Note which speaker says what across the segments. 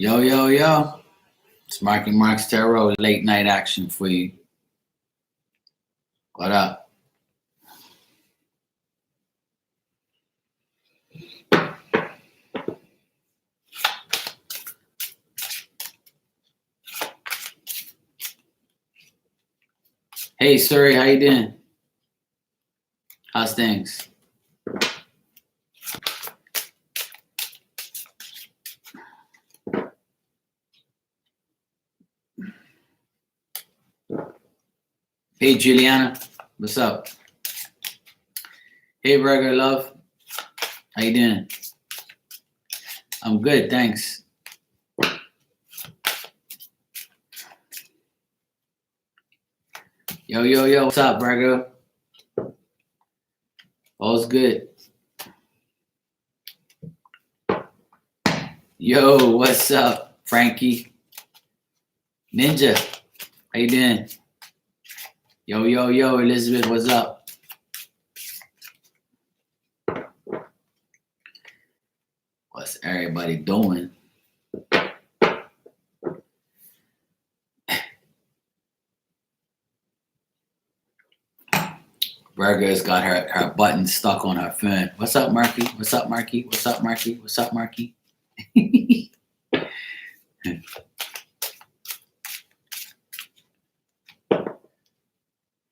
Speaker 1: Yo, yo, yo. It's Marky Mark's Tarot late night action for you. What up? Hey, Suri, how you doing? How's things? Hey, Juliana, what's up? Hey, Burger Love, how you doing? I'm good, thanks. Yo, yo, yo, what's up, Burger? All's good. Yo, what's up, Frankie? Ninja, how you doing? Yo, yo, yo, Elizabeth, what's up? What's everybody doing? Burger's got her button stuck on her phone. What's up, Marky? What's up, Marky? What's up, Marky? What's up, Marky?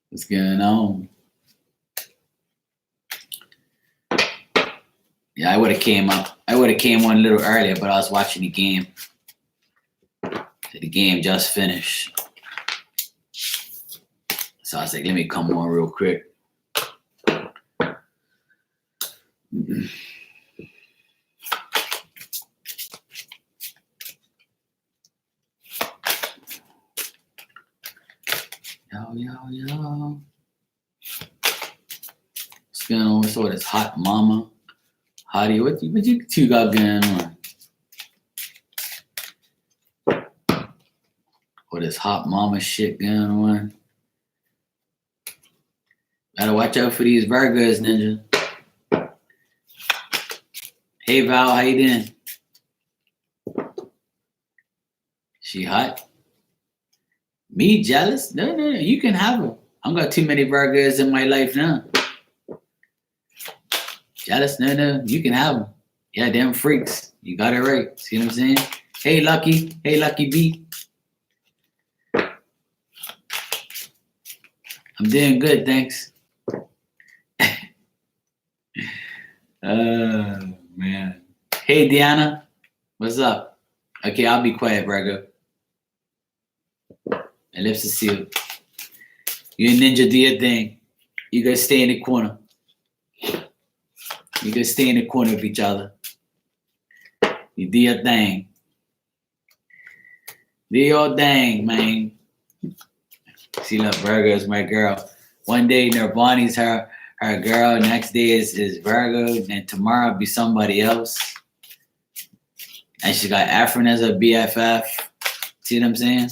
Speaker 1: What's going on? Yeah, I would have came on a little earlier, but I was watching the game. The game just finished. So I was like, let me come on real quick. Yo, yo, yo. What's going on? What's all this hot mama? Hottie, what you two got going on? All this hot mama shit going on? Gotta watch out for these Virgos, Ninja. Hey Val, how you doing? She hot? Me jealous? No, you can have her. I got too many Virgos in my life now. Jealous? No, you can have them. Yeah, damn freaks. You got it right. See what I'm saying? Hey Lucky B. I'm doing good, thanks. Oh man. Hey Deanna, what's up? Okay, I'll be quiet, Virgo. My lips are sealed. You and Ninja do your thing. You guys stay in the corner. You guys stay in the corner of each other. You do your thing. Do your thing, man. See, look, Virgo is my girl. One day Nirvani's her girl. Next day is Virgo. And tomorrow will be somebody else. And she got Efren as a BFF. See what I'm saying?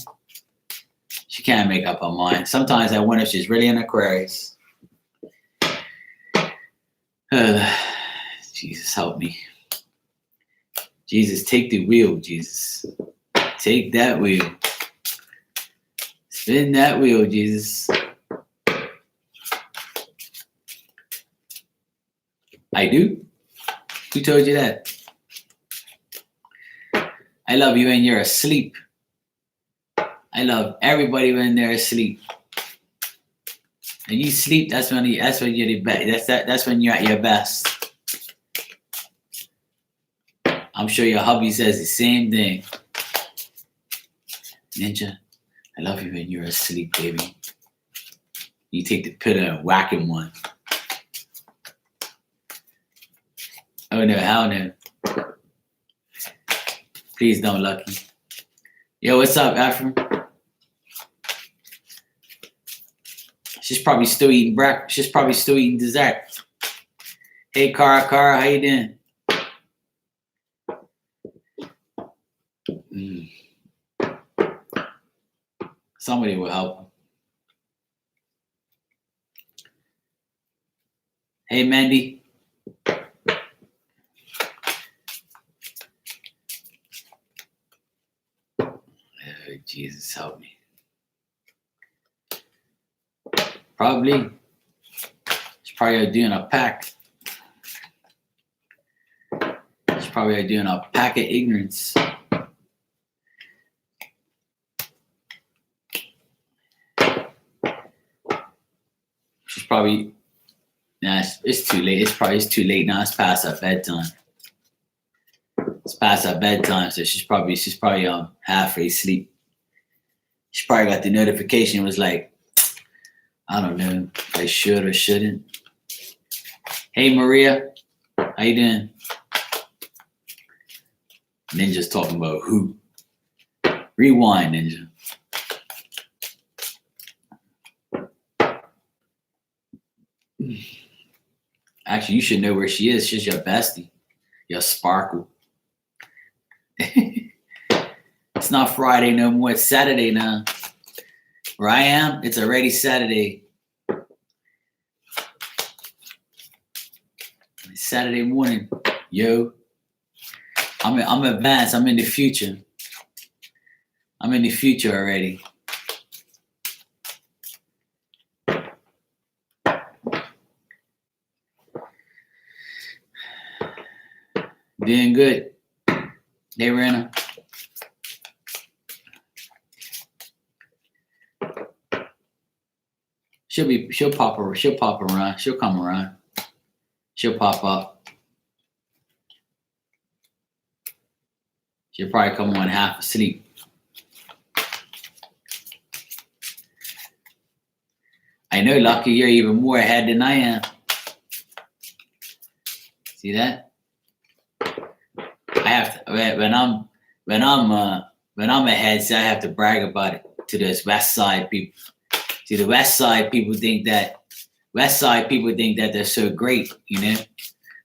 Speaker 1: She can't make up her mind. Sometimes I wonder if she's really an Aquarius. Jesus, help me. Jesus, take the wheel, Jesus. Take that wheel. Spin that wheel, Jesus. I do? Who told you that? I love you when you're asleep. I love everybody when they're asleep. When you sleep, that's when you're the best. That's when you're at your best. I'm sure your hubby says the same thing. Ninja, I love you when you're asleep, baby. You take the pillow and whack him one. Oh no, hell no. Please don't, Lucky. Yo, what's up, Afro? She's probably still eating breakfast. She's probably still eating dessert. Hey, Cara, how you doing? Somebody will help. Hey, Mandy. Please help me. Probably. She's probably doing a pack. She's probably doing a pack of ignorance. She's probably, nah, it's too late. It's too late now. It's past her bedtime. It's past her bedtime, so she's probably halfway asleep. She probably got the notification. It was like, I don't know if I should or shouldn't. Hey Maria, how you doing? Ninja's talking about who? Rewind, Ninja. Actually, you should know where she is. She's your bestie, your sparkle. It's not Friday no more. It's Saturday now. Where I am, it's already Saturday. It's Saturday morning, yo. I'm advanced. I'm in the future. I'm in the future already. Doing good. Hey, Rena. She'll pop around. She'll come around. She'll pop up. She'll probably come on half asleep. I know, Lucky, you're even more ahead than I am. See that? I have to, when I'm ahead, so I have to brag about it to those West Side people. See, the West Side people think that they're so great, you know,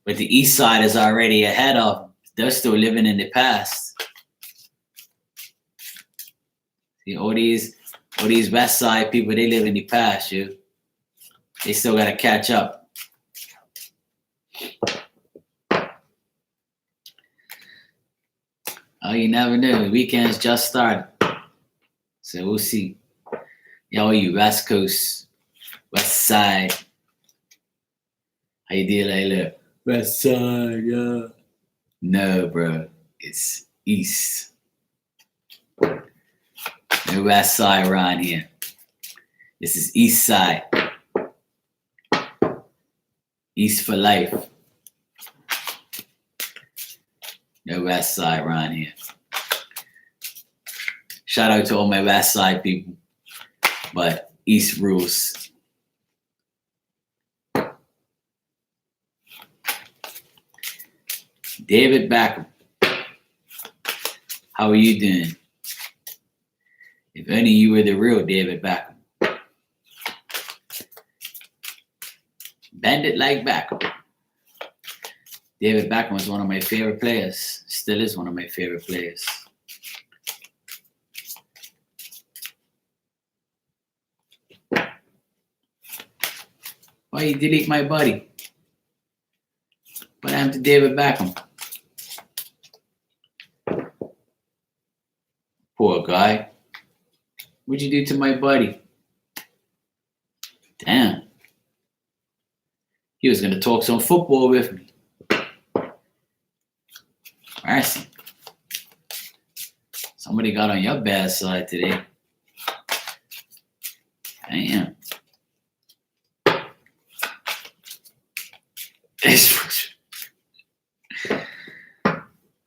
Speaker 1: but the East Side is already ahead of them. They're still living in the past. See, all these West Side people, they live in the past, yo. They still gotta catch up. Oh, you never know. The weekend's just started. So we'll see. Y'all, you West Coast, West Side. How you deal, Layla? West Side, yeah. No, bro. It's East. No West Side around here. This is East Side. East for life. No West Side around here. Shout out to all my West Side people. But East rules. David Beckham. How are you doing? If only you were the real David Beckham. Bend it like Beckham. David Beckham was one of my favorite players. Still is one of my favorite players. Why you delete my buddy? What happened to David Beckham? Poor guy. What'd you do to my buddy? Damn. He was gonna talk some football with me. Mercy. Somebody got on your bad side today. Damn.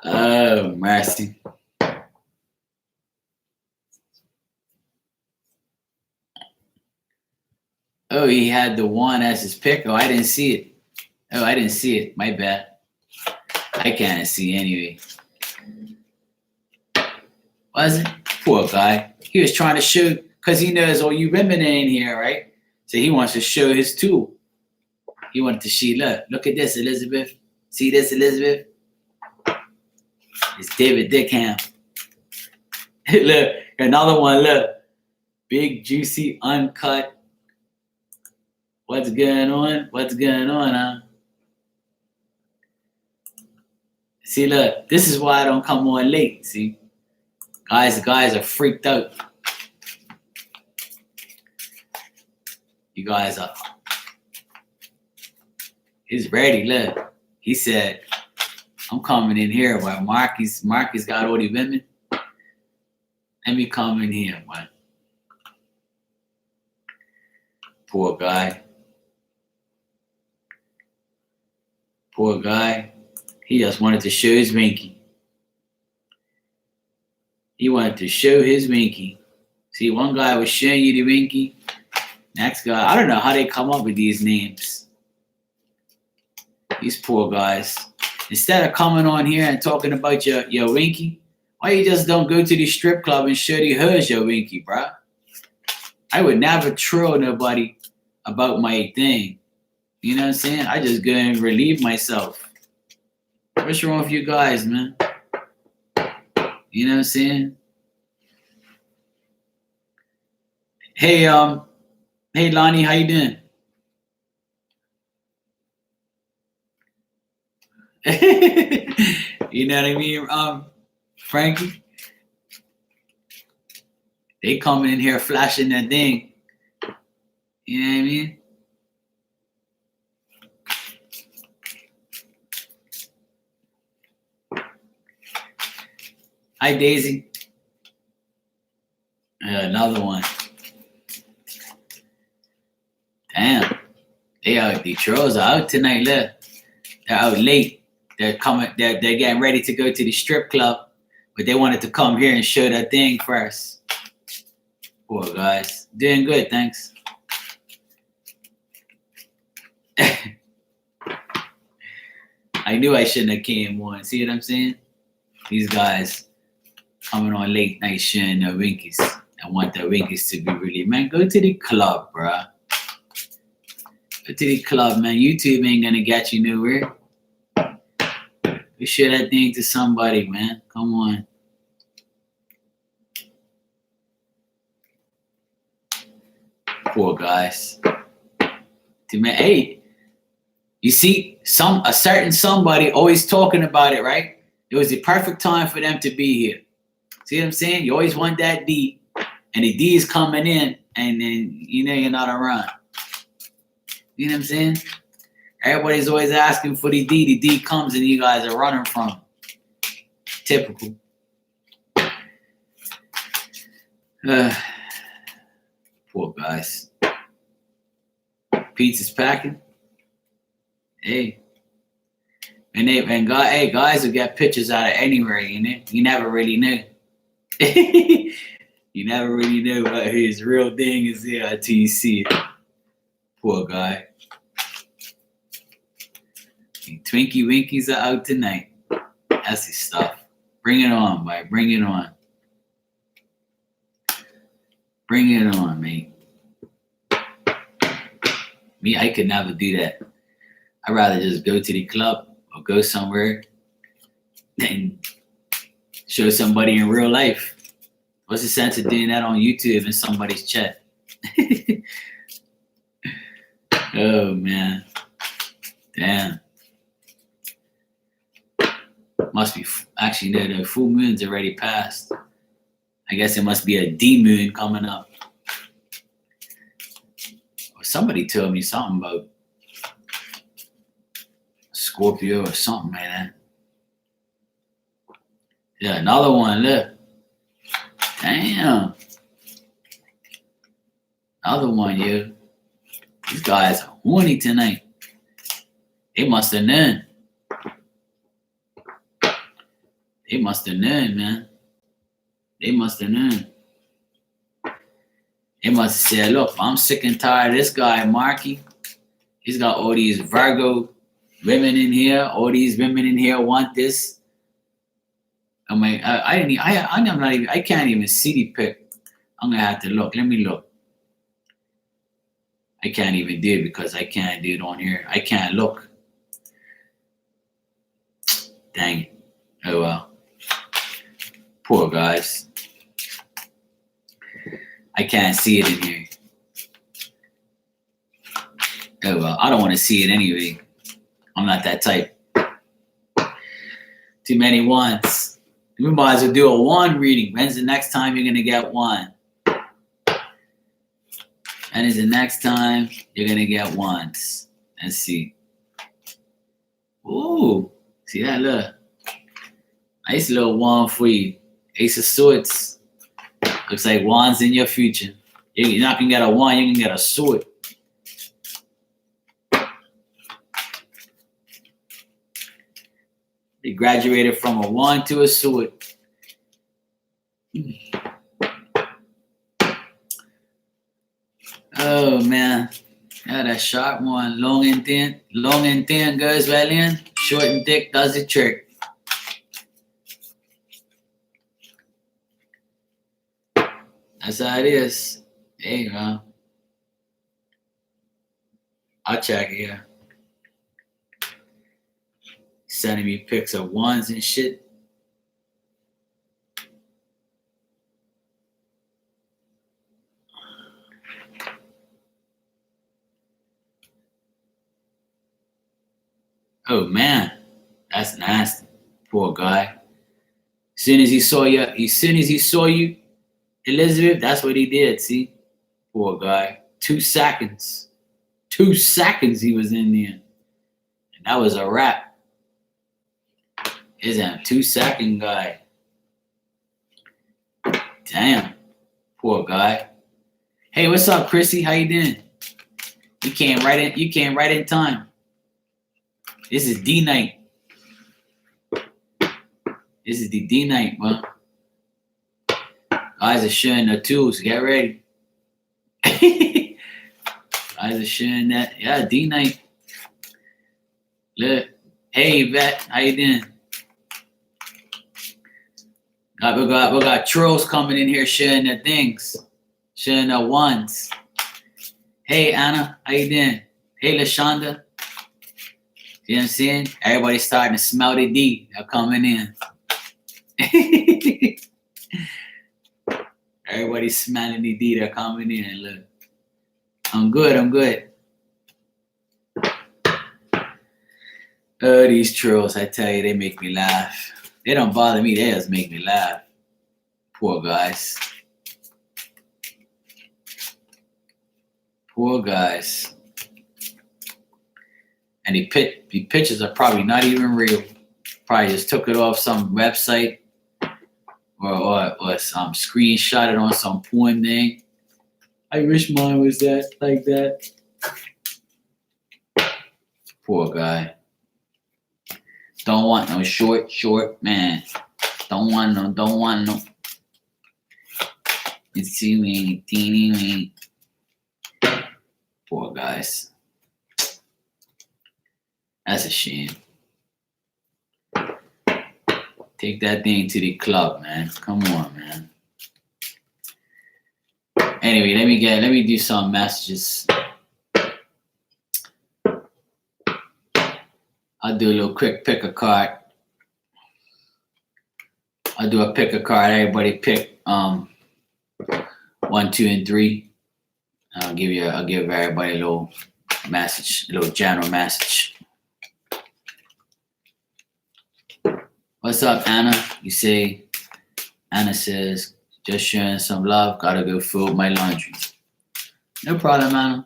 Speaker 1: Oh, mercy. Oh, he had the one as his pick. Oh, I didn't see it. Oh, I didn't see it. My bad. I can't see anyway. Was it? Poor guy. He was trying to show, because he knows all you women in here, right? So he wants to show his tool. He wanted to see, look at this, Elizabeth. See this, Elizabeth? It's David Dickham. Look, another one, look. Big, juicy, uncut. What's going on? What's going on, huh? See, look, this is why I don't come on late, see? Guys are freaked out. You guys are. He's ready. Look, he said, "I'm coming in here." While Marcus got all the women. Let me come in here, man. Poor guy. Poor guy. He just wanted to show his winky. He wanted to show his winky. See, one guy was showing you the winky. Next guy, I don't know how they come up with these names. These poor guys. Instead of coming on here and talking about your winky, why you just don't go to the strip club and show the hoes your winky, bro? I would never troll nobody about my thing. You know what I'm saying? I just go and relieve myself. What's wrong with you guys, man? You know what I'm saying? Hey, Lonnie, how you doing? You know what I mean, Frankie? They coming in here flashing that thing. You know what I mean? Hi, Daisy. Another one. Damn. The trolls are out tonight, look. They're out late. They're getting ready to go to the strip club, but they wanted to come here and show that thing first. Poor guys. Doing good, thanks. I knew I shouldn't have came on. See what I'm saying? These guys coming on late night showing their winkies. I want their winkies to be really, man, go to the club, bruh. Go to the club, man. YouTube ain't gonna get you nowhere. You show that thing to somebody, man. Come on. Poor guys. Hey, you see, a certain somebody always talking about it, right? It was the perfect time for them to be here. See what I'm saying? You always want that D, and the D is coming in, and then you know you're not around. You know what I'm saying? Everybody's always asking for the D. The D comes, and you guys are running from it. Typical. Poor guys. Pizza's packing. Hey. And guys will get pictures out of anywhere, you know? You never really knew. You never really know what his real thing is there until you see it. Poor guy. The Twinkie Winkies are out tonight. That's his stuff. Bring it on, boy. Bring it on. Bring it on, mate. Me, I could never do that. I'd rather just go to the club or go somewhere and show somebody in real life. What's the sense of doing that on YouTube in somebody's chat? Oh, man. Damn. Must be, actually, no, the full moon's already passed. I guess it must be a D moon coming up. Somebody told me something about Scorpio or something like that. Yeah, another one, look. Damn. Another one, yo. These guys are horny tonight. They must have known. They must have known, man. They must have known. They must have said, look, I'm sick and tired of this guy, Marky. He's got all these Virgo women in here. All these women in here want this. I'm like, I can't even see the pic. I'm gonna have to look. Let me look. I can't even do it because I can't do it on here. I can't look. Dang it. Oh well. Poor guys. I can't see it in here. Oh well, I don't want to see it anyway. I'm not that type. Too many ones. We might as well do a one reading. When's the next time you're gonna get one? And then the next time, you're going to get ones. Let's see. Ooh. See that? Look. Nice little wand for you. Ace of Swords. Looks like wands in your future. You're not going to get a wand, you can get a sword. You graduated from a wand to a sword. Oh, man. Yeah, that sharp one. Long and thin. Long and thin goes well in. Short and thick does the trick. That's how it is. There you go. I'll check here. Sending me pics of ones and shit. Oh man, that's nasty. Poor guy. As soon as he saw you, Elizabeth, that's what he did. See, poor guy. 2 seconds. 2 seconds he was in there, and that was a wrap. Is a 2-second guy. Damn, poor guy. Hey, what's up, Chrissy? How you doing? You came right in time. This is D night. This is the D night, man. Guys are sharing their tools. Get ready. Guys are sharing that. Yeah, D night. Look. Hey, Vet. How you doing? We got trolls coming in here sharing their things. Sharing their ones. Hey, Anna. How you doing? Hey, LaShonda. See what I'm saying? Everybody's starting to smell the D. They're coming in. Everybody's smelling the D. They're coming in. Look. I'm good. Oh, these trolls, I tell you, they make me laugh. They don't bother me. They just make me laugh. Poor guys. Poor guys. And the pictures are probably not even real. Probably just took it off some website or some screenshot it on some porn thing. I wish mine was that like that. Poor guy. Don't want no short man. Don't want no. It's too many, teeny. Poor guys. That's a shame. Take that thing to the club, man. Come on, man. Anyway, let me do some messages. I'll do a little quick pick a card. I'll do a pick a card. Everybody pick 1, 2, and 3. I'll give everybody a little message, a little general message. What's up, Anna? Anna says, just sharing some love. Gotta go fold my laundry. No problem, Anna.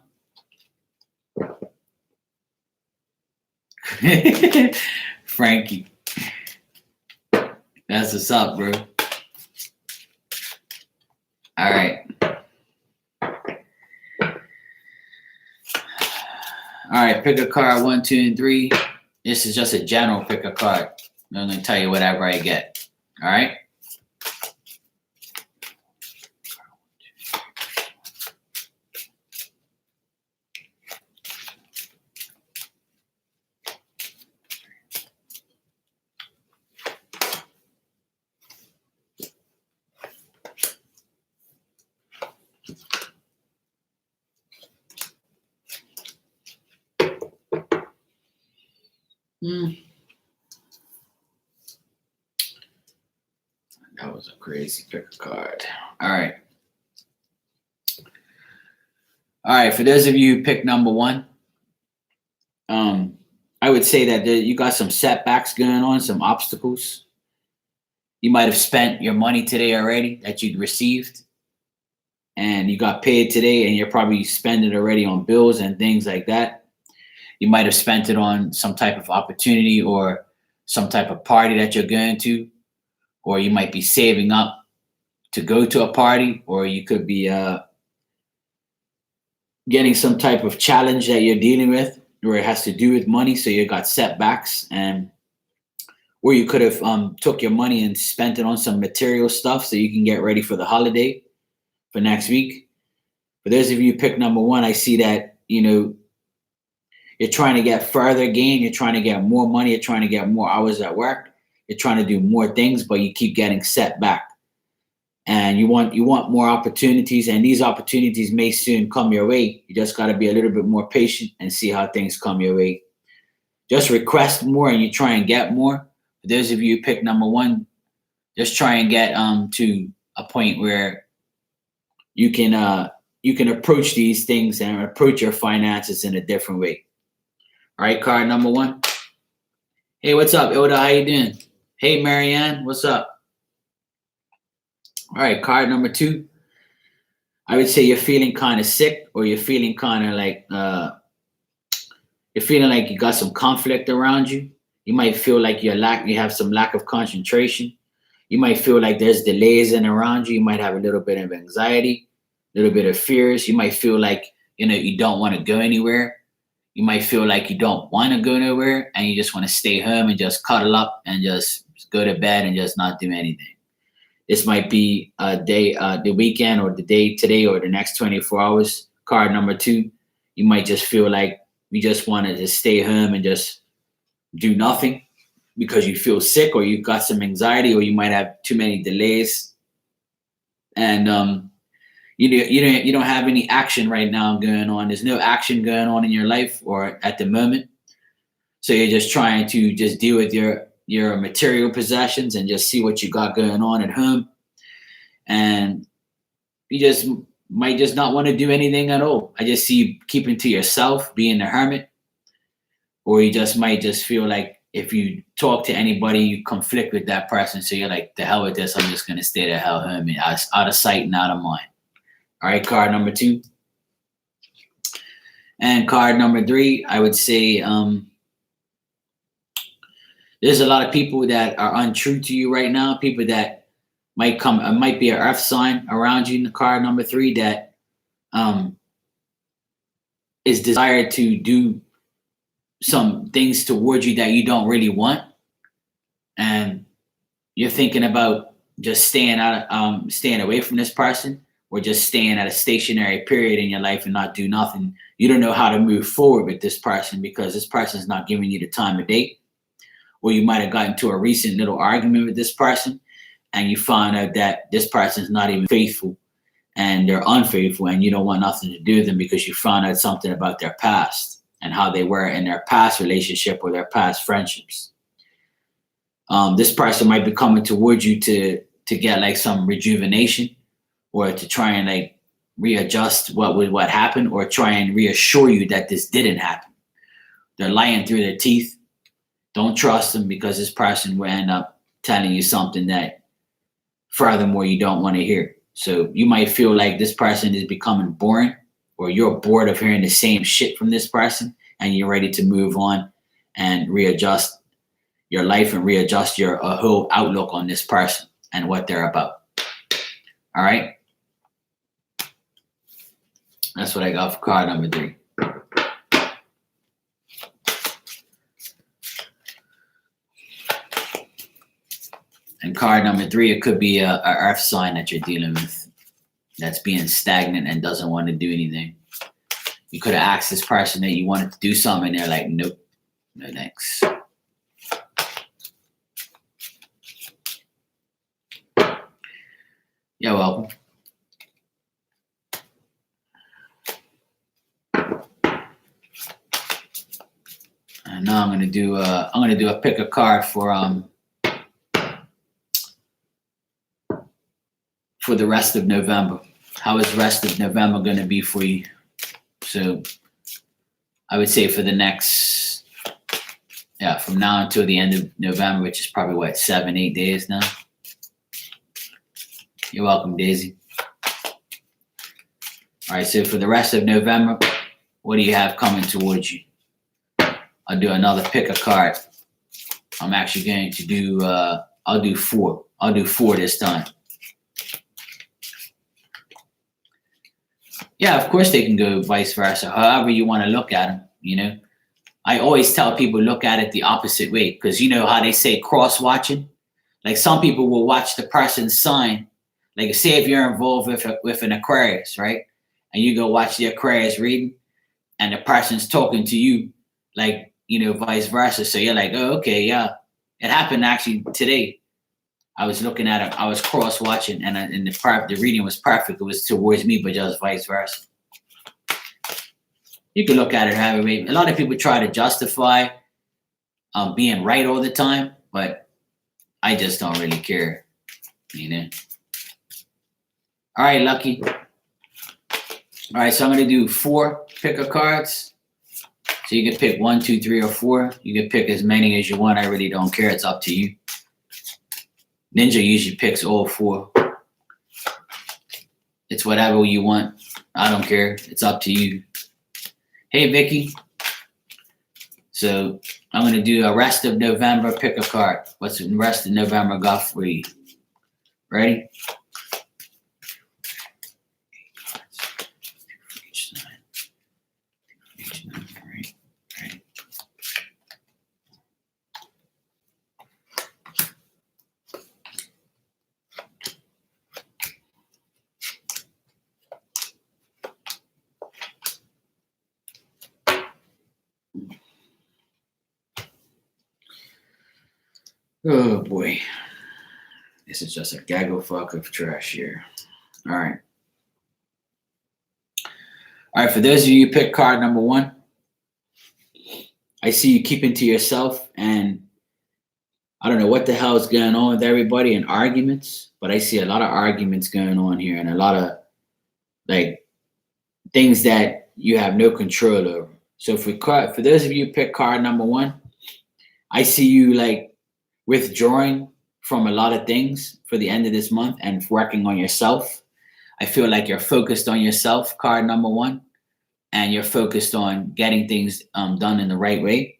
Speaker 1: Frankie. That's what's up, bro. All right. All right, pick a card 1, 2, and 3. This is just a general pick a card. I'm going to tell you whatever I get. All right? That was a crazy pick a card. All right. For those of you who picked number 1, I would say that you got some setbacks going on, some obstacles. You might have spent your money today already that you'd received. and you got paid today and you're probably spending it already on bills and things like that. You might have spent it on some type of opportunity or some type of party that you're going to, or you might be saving up to go to a party, or you could be getting some type of challenge that you're dealing with where it has to do with money. So you got setbacks, and or you could have took your money and spent it on some material stuff so you can get ready for the holiday for next week. For those of you who pick number one, I see that, you're trying to get further gain. You're trying to get more money. You're trying to get more hours at work. You're trying to do more things, but you keep getting set back. And you want more opportunities, and these opportunities may soon come your way. You just got to be a little bit more patient and see how things come your way. Just request more and you try and get more. For those of you who pick number one, just try and get to a point where you can approach these things and approach your finances in a different way. All right, card number one. Hey, what's up, Ilda? How you doing? Hey, Marianne, what's up? All right, card number two. I would say you're feeling kind of sick, or you're feeling kind of like you got some conflict around you. You might feel like you have some lack of concentration. You might feel like there's delays in around you. You might have a little bit of anxiety, a little bit of fears. You might feel like you don't want to go anywhere. You might feel like you don't want to go nowhere and you just want to stay home and just cuddle up and just go to bed and just not do anything. This might be a day, the weekend, or the day today, or the next 24 hours. Card number two, you might just feel like you just want to just stay home and just do nothing because you feel sick, or you've got some anxiety, or you might have too many delays. And you don't have any action right now going on. There's no action going on in your life or at the moment. So you're just trying to just deal with your material possessions and just see what you got going on at home. And you just might just not want to do anything at all. I just see you keeping to yourself, being a hermit. Or you just might just feel like if you talk to anybody, you conflict with that person. So you're like, the hell with this. I'm just going to stay the hell home, out of sight and out of mind. All right, card number two. And card number three, I would say there's a lot of people that are untrue to you right now. People that might be an earth sign around you in the card number three that is desired to do some things towards you that you don't really want. And you're thinking about just staying away from this person, or just staying at a stationary period in your life and not do nothing. You don't know how to move forward with this person because this person is not giving you the time of day. Or you might have gotten into a recent little argument with this person and you found out that this person is not even faithful and they're unfaithful, and you don't want nothing to do with them because you found out something about their past and how they were in their past relationship or their past friendships. This person might be coming towards you to get like some rejuvenation, or to try and like readjust what happened, or try and reassure you that this didn't happen. They're lying through their teeth. Don't trust them, because this person will end up telling you something that furthermore you don't want to hear. So you might feel like this person is becoming boring, or you're bored of hearing the same shit from this person, and you're ready to move on and readjust your life and readjust your whole outlook on this person and what they're about. All right. That's what I got for card number three. And card number three, it could be a earth sign that you're dealing with that's being stagnant and doesn't want to do anything. You could have asked this person that you wanted to do something, and they're like, nope, no thanks. You're welcome. And now I'm gonna do a pick a card for the rest of November. How is the rest of November gonna be for you? So I would say for the next, from now until the end of November, which is probably 7-8 days now. You're welcome, Daisy. All right, so for the rest of November, what do you have coming towards you? I'll do another pick a card. I'm actually going to do, I'll do 4. I'll do 4 this time. Yeah, of course they can go vice versa, however you want to look at them, you know. I always tell people look at it the opposite way, because you know how they say cross watching? Like some people will watch the person's sign. Like say if you're involved with an Aquarius, right? And you go watch the Aquarius reading and the person's talking to you like, you know, vice versa. So you're like, oh, okay, yeah. It happened actually today. I was looking at it. I was cross watching and the reading was perfect. It was towards me, but just vice versa. You can look at it however way. A lot of people try to justify being right all the time, but I just don't really care, you know. All right, Lucky. All right, so I'm gonna do 4 picker cards. So you can pick 1, 2, 3, or 4. You can pick as many as you want. I really don't care. It's up to you. Ninja usually picks all 4. It's whatever you want. I don't care. It's up to you. Hey, Vicky. So I'm going to do a rest of November, pick a card. What's the rest of November got for you? Ready? Oh boy. This is just a gaggle fuck of trash here. All right. All right, for those of you who pick card number 1, I see you keeping to yourself, and I don't know what the hell is going on with everybody in arguments, but I see a lot of arguments going on here and a lot of like things that you have no control over. So for those of you who pick card number 1, I see you like withdrawing from a lot of things for the end of this month and working on yourself. I feel like you're focused on yourself, card number 1, and you're focused on getting things done in the right way.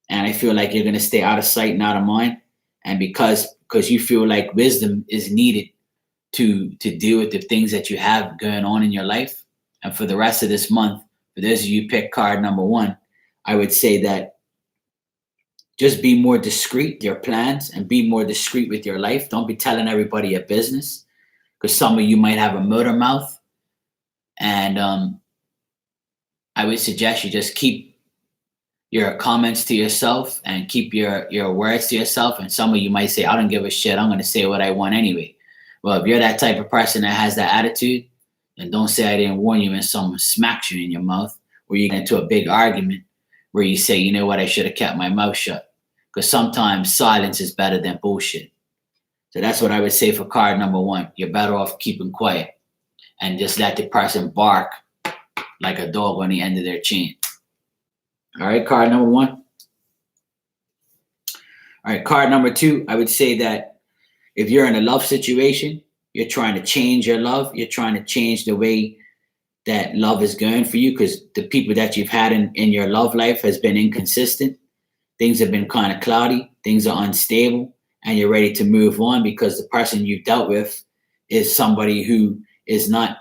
Speaker 1: And I feel like you're going to stay out of sight and out of mind. And because you feel like wisdom is needed to deal with the things that you have going on in your life. And for the rest of this month, for those of you who pick card number 1, I would say that just be more discreet, your plans, and be more discreet with your life. Don't be telling everybody your business, because some of you might have a motor mouth. And I would suggest you just keep your comments to yourself and keep your words to yourself. And some of you might say, I don't give a shit. I'm going to say what I want anyway. Well, if you're that type of person that has that attitude, then don't say I didn't warn you when someone smacks you in your mouth, or you get into a big argument where you say, you know what, I should have kept my mouth shut. Because sometimes silence is better than bullshit. So that's what I would say for card number 1. You're better off keeping quiet and just let the person bark like a dog on the end of their chain. All right, card number 1. All right, card number 2, I would say that if you're in a love situation, you're trying to change your love. You're trying to change the way that love is going for you, because the people that you've had in your love life has been inconsistent. Things have been kind of cloudy. Things are unstable, and you're ready to move on because the person you've dealt with is somebody who is not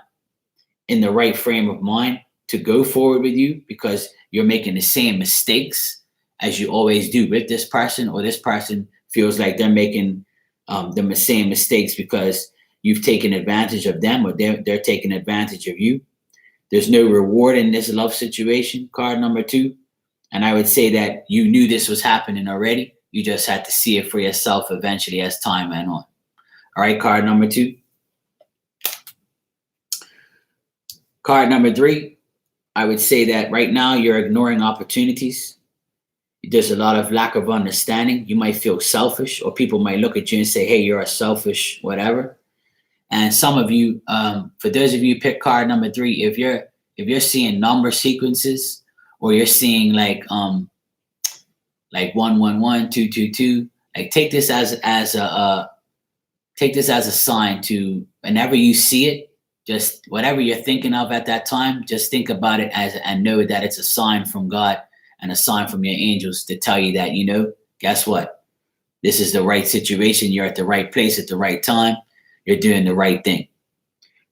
Speaker 1: in the right frame of mind to go forward with you, because you're making the same mistakes as you always do with this person, or this person feels like they're making the same mistakes because you've taken advantage of them, or they're taking advantage of you. There's no reward in this love situation, card number 2. And I would say that you knew this was happening already. You just had to see it for yourself eventually as time went on. All right, card number 2. Card number 3, I would say that right now you're ignoring opportunities. There's a lot of lack of understanding. You might feel selfish, or people might look at you and say, hey, you're a selfish whatever. And some of you, for those of you who pick card number 3, if you're seeing number sequences, or you're seeing like 111, 222, like take this as a sign to, whenever you see it, Just whatever you're thinking of at that time, just think about it as and know that it's a sign from God and a sign from your angels to tell you that, guess what? This is the right situation. You're at the right place at the right time. You're doing the right thing.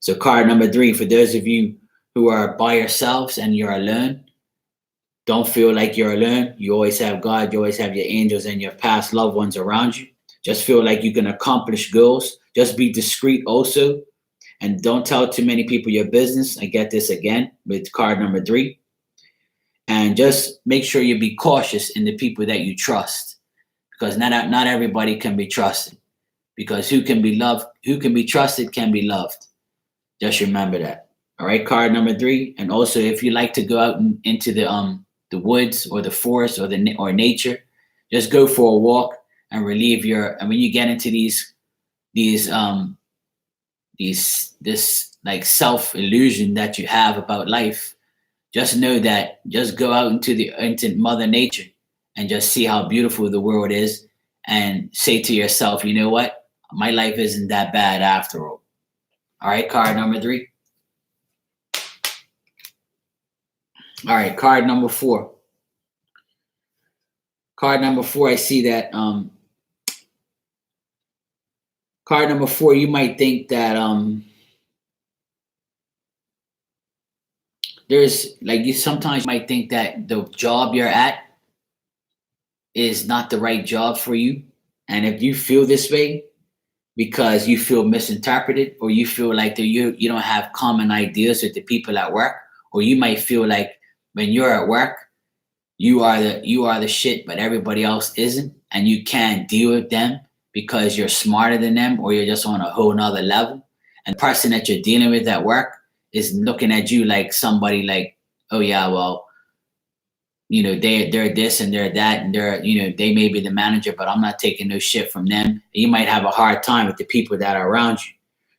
Speaker 1: So card number 3, for those of you who are by yourselves and you're alone, don't feel like you're alone. You always have God. You always have your angels and your past loved ones around you. Just feel like you can accomplish goals. Just be discreet also. And don't tell too many people your business. I get this again with card number 3. And just make sure you be cautious in the people that you trust, because not everybody can be trusted. Because who can be trusted can be loved. Just remember that. All right, card number 3. And also, if you like to go out into the woods or the forest or nature, just go for a walk and relieve and when you get into this like self illusion that you have about life, just know that just go out into Mother Nature and just see how beautiful the world is, and say to yourself, you know what? My life isn't that bad after all. All right, card number 3. All right, card number 4. Card number 4, I see that card number 4, you might think that there's like you sometimes might think that the job you're at is not the right job for you. And if you feel this way because you feel misinterpreted, or you feel like that you don't have common ideas with the people at work, or you might feel like when you're at work, you are the shit, but everybody else isn't, and you can't deal with them because you're smarter than them, or you're just on a whole nother level. And the person that you're dealing with at work is looking at you like somebody like, oh yeah, well, they're this and they're that, and they may be the manager, but I'm not taking no shit from them. And you might have a hard time with the people that are around you,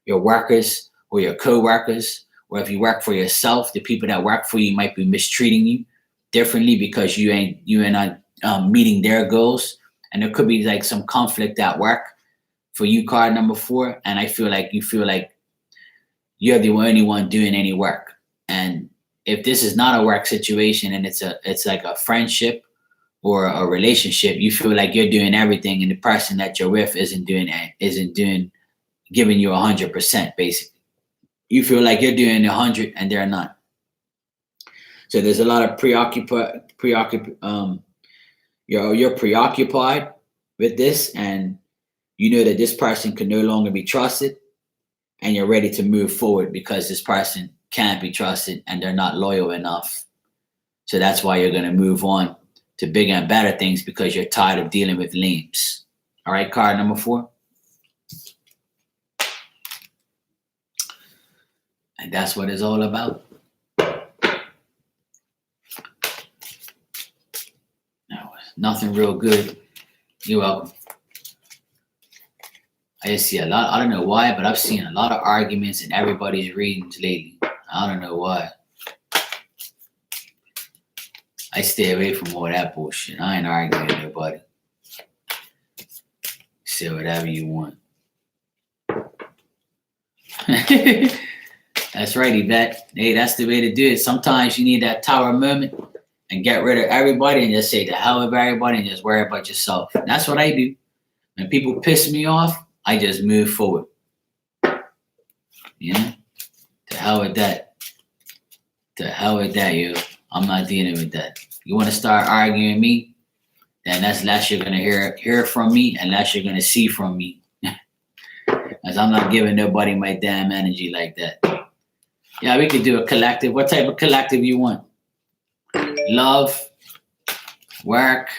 Speaker 1: your workers or your co-workers, or if you work for yourself, the people that work for you might be mistreating you differently because you ain't not meeting their goals, and there could be like some conflict at work for you, card number 4. And I feel like you feel like you're the only one doing any work. And if this is not a work situation and it's like a friendship or a relationship, you feel like you're doing everything, and the person that you're with isn't giving you 100%. Basically, you feel like you're doing 100 and they're not. So there's a lot of you're preoccupied with this, and you know that this person can no longer be trusted, and you're ready to move forward because this person can't be trusted and they're not loyal enough. So that's why you're going to move on to bigger and better things, because you're tired of dealing with lames. All right, card number 4. And that's what it's all about. No, nothing real good. You're welcome. I just see a lot. I don't know why, but I've seen a lot of arguments in everybody's readings lately. I don't know why. I stay away from all that bullshit. I ain't arguing with nobody. Say whatever you want. That's right, Yvette. Hey, that's the way to do it. Sometimes you need that tower moment and get rid of everybody and just say the hell with everybody and just worry about yourself. And that's what I do. When people piss me off, I just move forward. To hell with that. To hell with that, yo. I'm not dealing with that. You want to start arguing with me, then that's less you're gonna hear from me, and less you're gonna see from me. As I'm not giving nobody my damn energy like that. Yeah, we could do a collective. What type of collective you want? Love, work,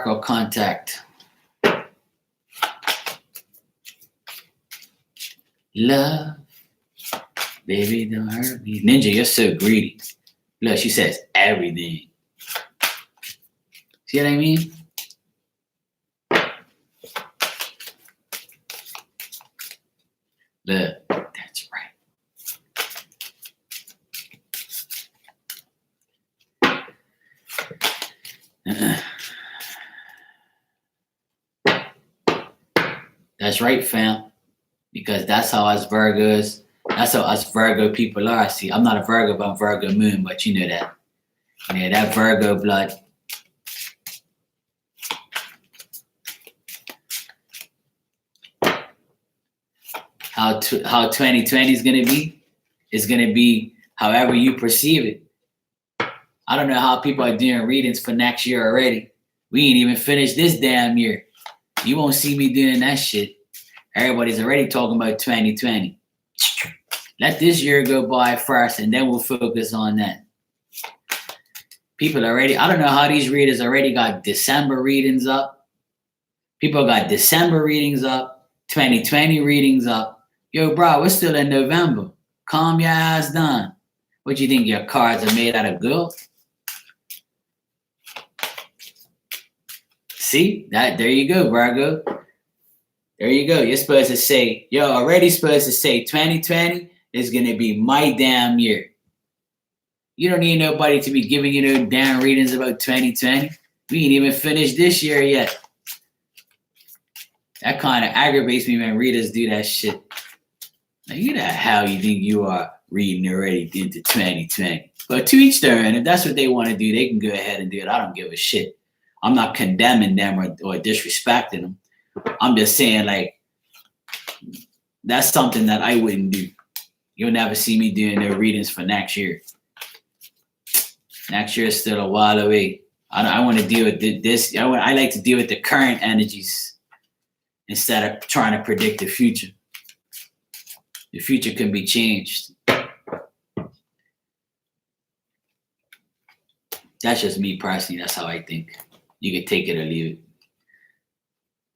Speaker 1: or contact. Love, baby, don't hurt me. Ninja, you're so greedy. Look, she says everything. See what I mean? Look, that's right. That's right, fam. Because that's how us Virgos, that's how us Virgo people are. See, I'm not a Virgo, but I'm Virgo moon, but you know that. Yeah, that Virgo blood. How 2020 is gonna be? It's gonna be however you perceive it. I don't know how people are doing readings for next year already. We ain't even finished this damn year. You won't see me doing that shit. Everybody's already talking about 2020. Let this year go by first, and then we'll focus on that. People already, I don't know how these readers already got December readings up. People got December readings up, 2020 readings up. Yo, bro, we're still in November. Calm your ass down. What you think, your cards are made out of gold? See, there you go, Virgo. There you go. You're supposed to say, you're already supposed to say 2020 is going to be my damn year. You don't need nobody to be giving you no damn readings about 2020. We ain't even finished this year yet. That kind of aggravates me when readers do that shit. Like, who the hell you think you are reading already into 2020? But to each their own. If that's what they want to do, they can go ahead and do it. I don't give a shit. I'm not condemning them or disrespecting them. I'm just saying, like, that's something that I wouldn't do. You'll never see me doing no readings for next year. Next year is still a while away. I want to deal with this. I like to deal with the current energies instead of trying to predict the future. The future can be changed. That's just me personally. That's how I think. You can take it or leave it.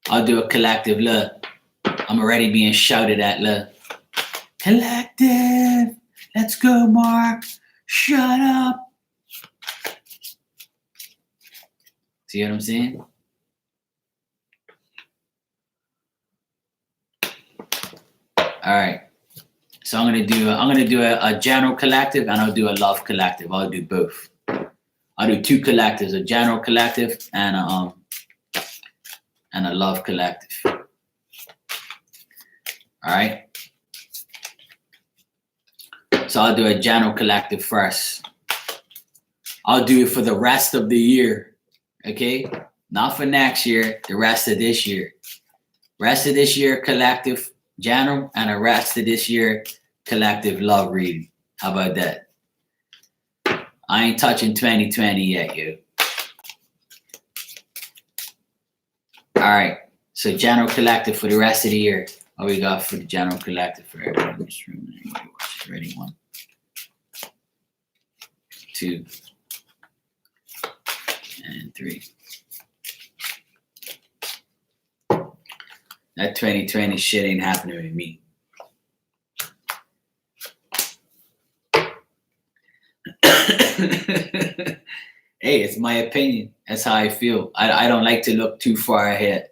Speaker 1: I'll do a collective love. I'm already being shouted at love. Collective. Let's go, Mark. Shut up. See what I'm saying? All right. So I'm gonna do a general collective, and I'll do a love collective. I'll do both. I'll do two collectives: a general collective and a love collective. All right. So I'll do a general collective first. I'll do it for the rest of the year. Okay? Not for next year, the rest of this year. Rest of this year, collective general, and the rest of this year, collective love reading. How about that? I ain't touching 2020 yet, yo. All right. So general collective for the rest of the year. What we got for the general collective for everybody in this room? Ready? 1, 2, and 3. That 2020 shit ain't happening with me. Hey, it's my opinion. That's how I feel. I don't like to look too far ahead.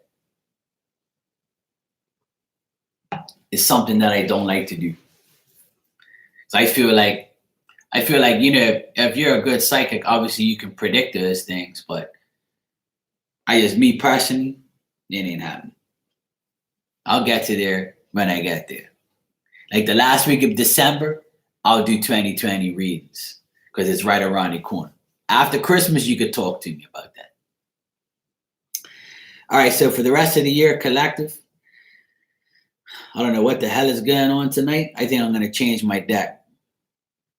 Speaker 1: It's something that I don't like to do. So I feel like, you know, if you're a good psychic, obviously you can predict those things, but me personally, it ain't happening. I'll get to there when I get there. Like the last week of December, I'll do 2020 readings because it's right around the corner. After Christmas, you could talk to me about that. All right, so for the rest of the year, collective, I don't know what the hell is going on tonight. I think I'm going to change my deck.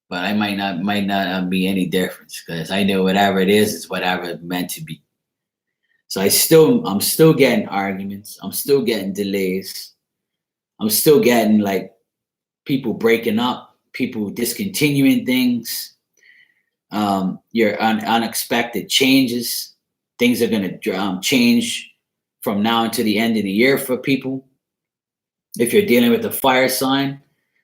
Speaker 1: But I might not be any difference because I know whatever it is, it's whatever it's meant to be. So I'm still getting arguments. I'm still getting delays. I'm still getting like people breaking up, people discontinuing things. Your unexpected changes. Things are going to change from now until the end of the year for people. If you're dealing with a fire sign,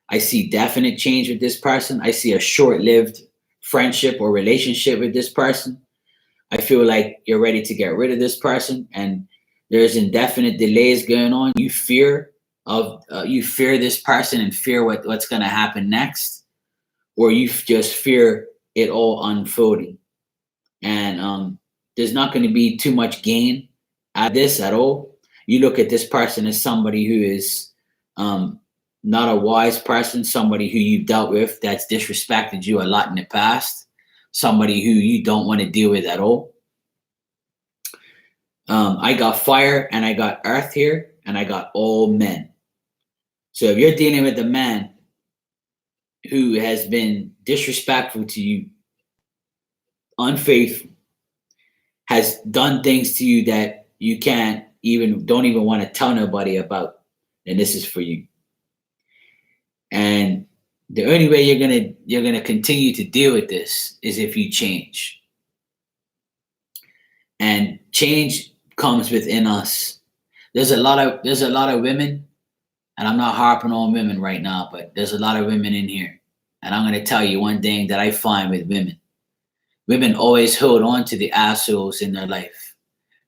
Speaker 1: I see definite change with this person. I see a short-lived friendship or relationship with this person. I feel like you're ready to get rid of this person, and there's indefinite delays going on. You fear this person and fear what's going to happen next, or you just fear it all unfolding. And there's not going to be too much gain out of this at all. You look at this person as somebody who is not a wise person, somebody who you've dealt with that's disrespected you a lot in the past, somebody who you don't want to deal with at all. I got fire and I got earth here, and I got all men. So if you're dealing with a man who has been disrespectful to you, unfaithful, has done things to you that you don't even want to tell nobody about, then this is for you. And the only way you're gonna continue to deal with this is if you change. And change comes within us. There's a lot of women, and I'm not harping on women right now, but there's a lot of women in here. And I'm gonna tell you one thing that I find with women. Women always hold on to the assholes in their life.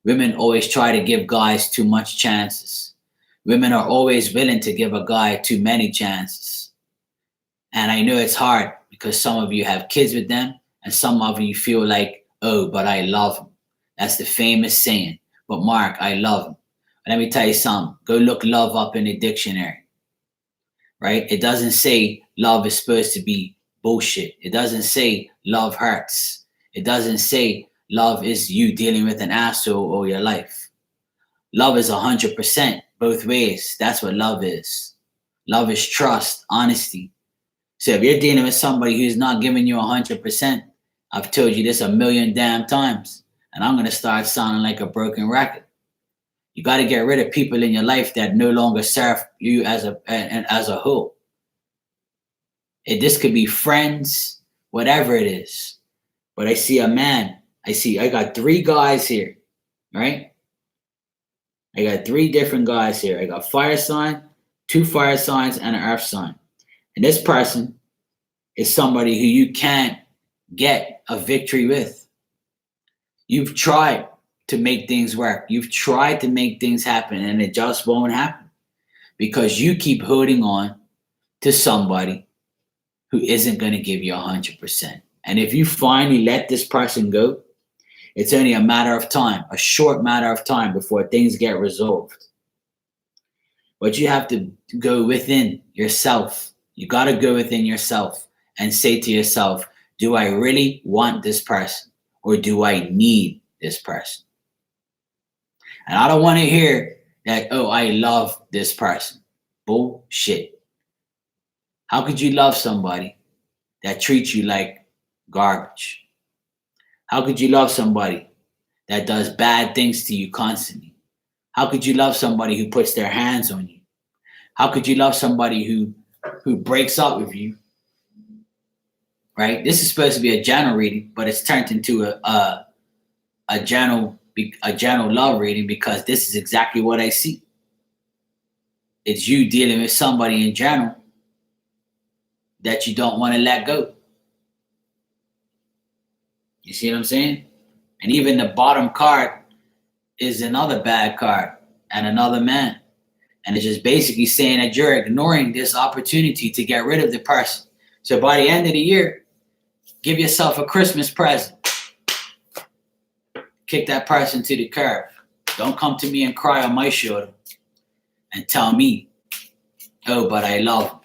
Speaker 1: Women always try to give guys too much chances. Women are always willing to give a guy too many chances. And I know it's hard because some of you have kids with them, and some of you feel like, oh, but I love him. That's the famous saying. But Mark, I love him. Let me tell you something. Go look love up in the dictionary. Right? It doesn't say love is supposed to be bullshit. It doesn't say love hurts. It doesn't say love is you dealing with an asshole all your life. Love is 100% both ways. That's what love is. Love is trust, honesty. So if you're dealing with somebody who's not giving you 100%, I've told you this a million damn times, and I'm going to start sounding like a broken record. You got to get rid of people in your life that no longer serve you as a whole. This could be friends, whatever it is. But I see a man. I got 3 guys here, right? I got 3 different guys here. I got fire sign, 2 fire signs, and an earth sign. And this person is somebody who you can't get a victory with. You've tried to make things work. You've tried to make things happen, and it just won't happen because you keep holding on to somebody who isn't going to give you 100%. And if you finally let this person go, it's only a matter of time, a short matter of time before things get resolved. But you have to go within yourself. You got to go within yourself and say to yourself, do I really want this person, or do I need this person? And I don't want to hear that, oh, I love this person. Bullshit. How could you love somebody that treats you like garbage? How could you love somebody that does bad things to you constantly? How could you love somebody who puts their hands on you? How could you love somebody who breaks up with you? Right? This is supposed to be a general reading, but it's turned into a general love reading because this is exactly what I see. It's you dealing with somebody in general that you don't want to let go. You see what I'm saying? And even the bottom card is another bad card and another man. And it's just basically saying that you're ignoring this opportunity to get rid of the person. So by the end of the year, give yourself a Christmas present. Kick that person to the curb. Don't come to me and cry on my shoulder and tell me, oh, but I love him.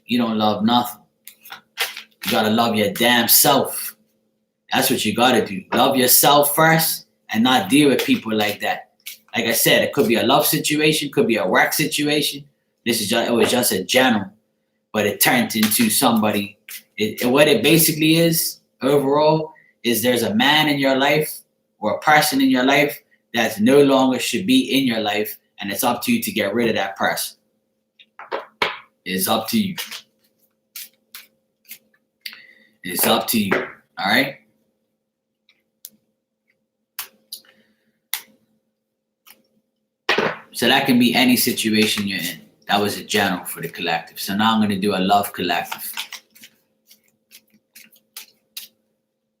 Speaker 1: You don't love nothing. You got to love your damn self. That's what you got to do. Love yourself first and not deal with people like that. Like I said, it could be a love situation, could be a work situation. It was just a general, but it turned into somebody. What it basically is overall is there's a man in your life or a person in your life that no longer should be in your life, and it's up to you to get rid of that person. It's up to you. It's up to you. All right? So that can be any situation you're in. That was a general for the collective. So now I'm going to do a love collective.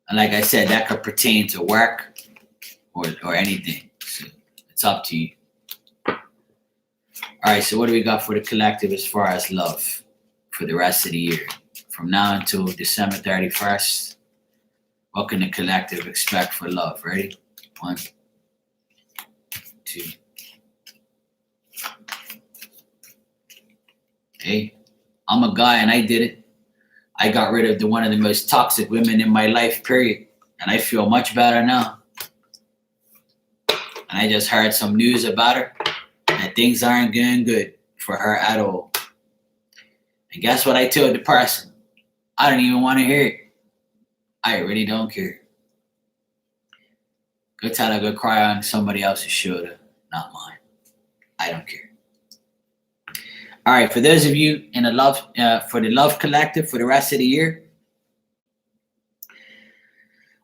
Speaker 1: And like I said, that could pertain to work or anything. So it's up to you. All right, so what do we got for the collective as far as love for the rest of the year? From now until December 31st, what can the collective expect for love? Ready? 1, 2, Hey, I'm a guy and I did it. I got rid of one of the most toxic women in my life, period. And I feel much better now. And I just heard some news about her, and things aren't going good for her at all. And guess what I told the person? I don't even want to hear it. I really don't care. Go tell her, go cry on somebody else's shoulder, not mine. I don't care. All right, for those of you in the Love Collective for the rest of the year,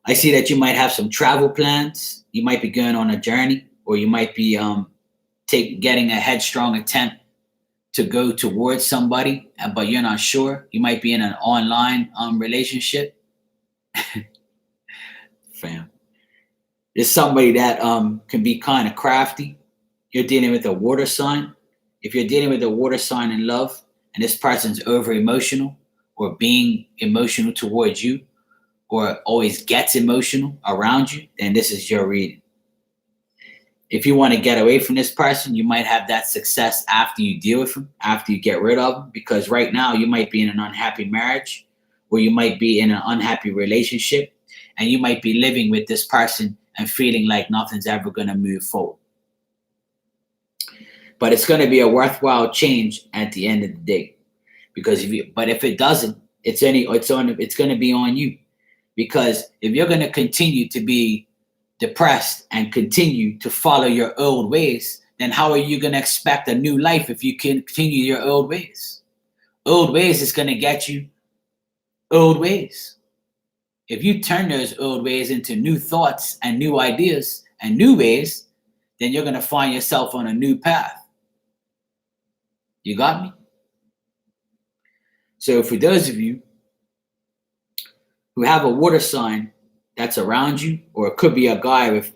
Speaker 1: I see that you might have some travel plans. You might be going on a journey, or you might be getting a headstrong attempt to go towards somebody, but you're not sure. You might be in an online relationship. Fam. There's somebody that can be kind of crafty. You're dealing with a water sign. If you're dealing with a water sign in love, and this person's over emotional or being emotional towards you, or always gets emotional around you, then this is your reading. If you want to get away from this person, you might have that success after you deal with them, after you get rid of them, because right now you might be in an unhappy marriage, or you might be in an unhappy relationship, and you might be living with this person and feeling like nothing's ever going to move forward. But it's going to be a worthwhile change at the end of the day, because if it doesn't, it's going to be on you. Because if you're going to continue to be depressed and continue to follow your old ways, then how are you going to expect a new life if you continue your old ways? Old ways is going to get you old ways. If you turn those old ways into new thoughts and new ideas and new ways, then you're going to find yourself on a new path. You got me? So for those of you who have a water sign that's around you, or it could be a guy with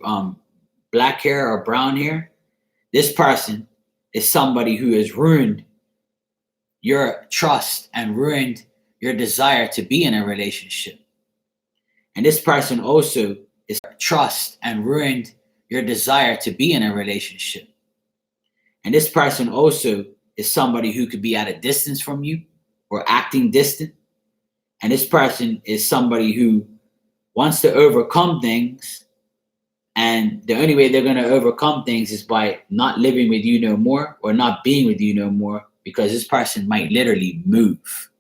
Speaker 1: black hair or brown hair, this person is somebody who has ruined your trust and ruined your desire to be in a relationship. And this person also is trust and ruined your desire to be in a relationship. And this person also is somebody who could be at a distance from you or acting distant. And this person is somebody who wants to overcome things. And the only way they're going to overcome things is by not living with you no more, or not being with you no more, because this person might literally move.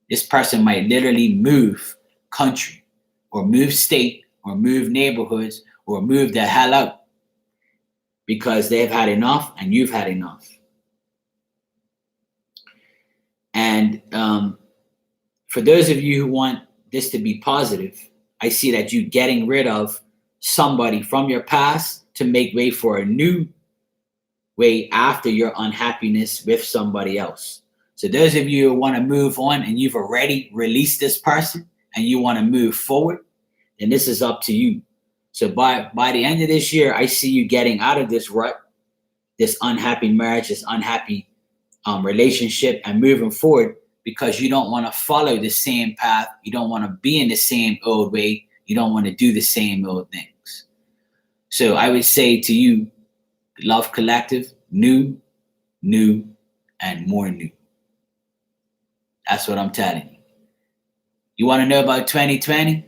Speaker 1: This person might literally move country, or move state, or move neighborhoods, or move the hell out, because they've had enough and you've had enough. And for those of you who want this to be positive, I see that you getting rid of somebody from your past to make way for a new way after your unhappiness with somebody else. So those of you who want to move on and you've already released this person and you want to move forward, then this is up to you. So by the end of this year, I see you getting out of this rut, this unhappy marriage, this unhappy relationship, and moving forward, because you don't want to follow the same path. You don't want to be in the same old way. You don't want to do the same old things. So I would say to you, Love Collective, new, and more new. That's what I'm telling you. You want to know about 2020?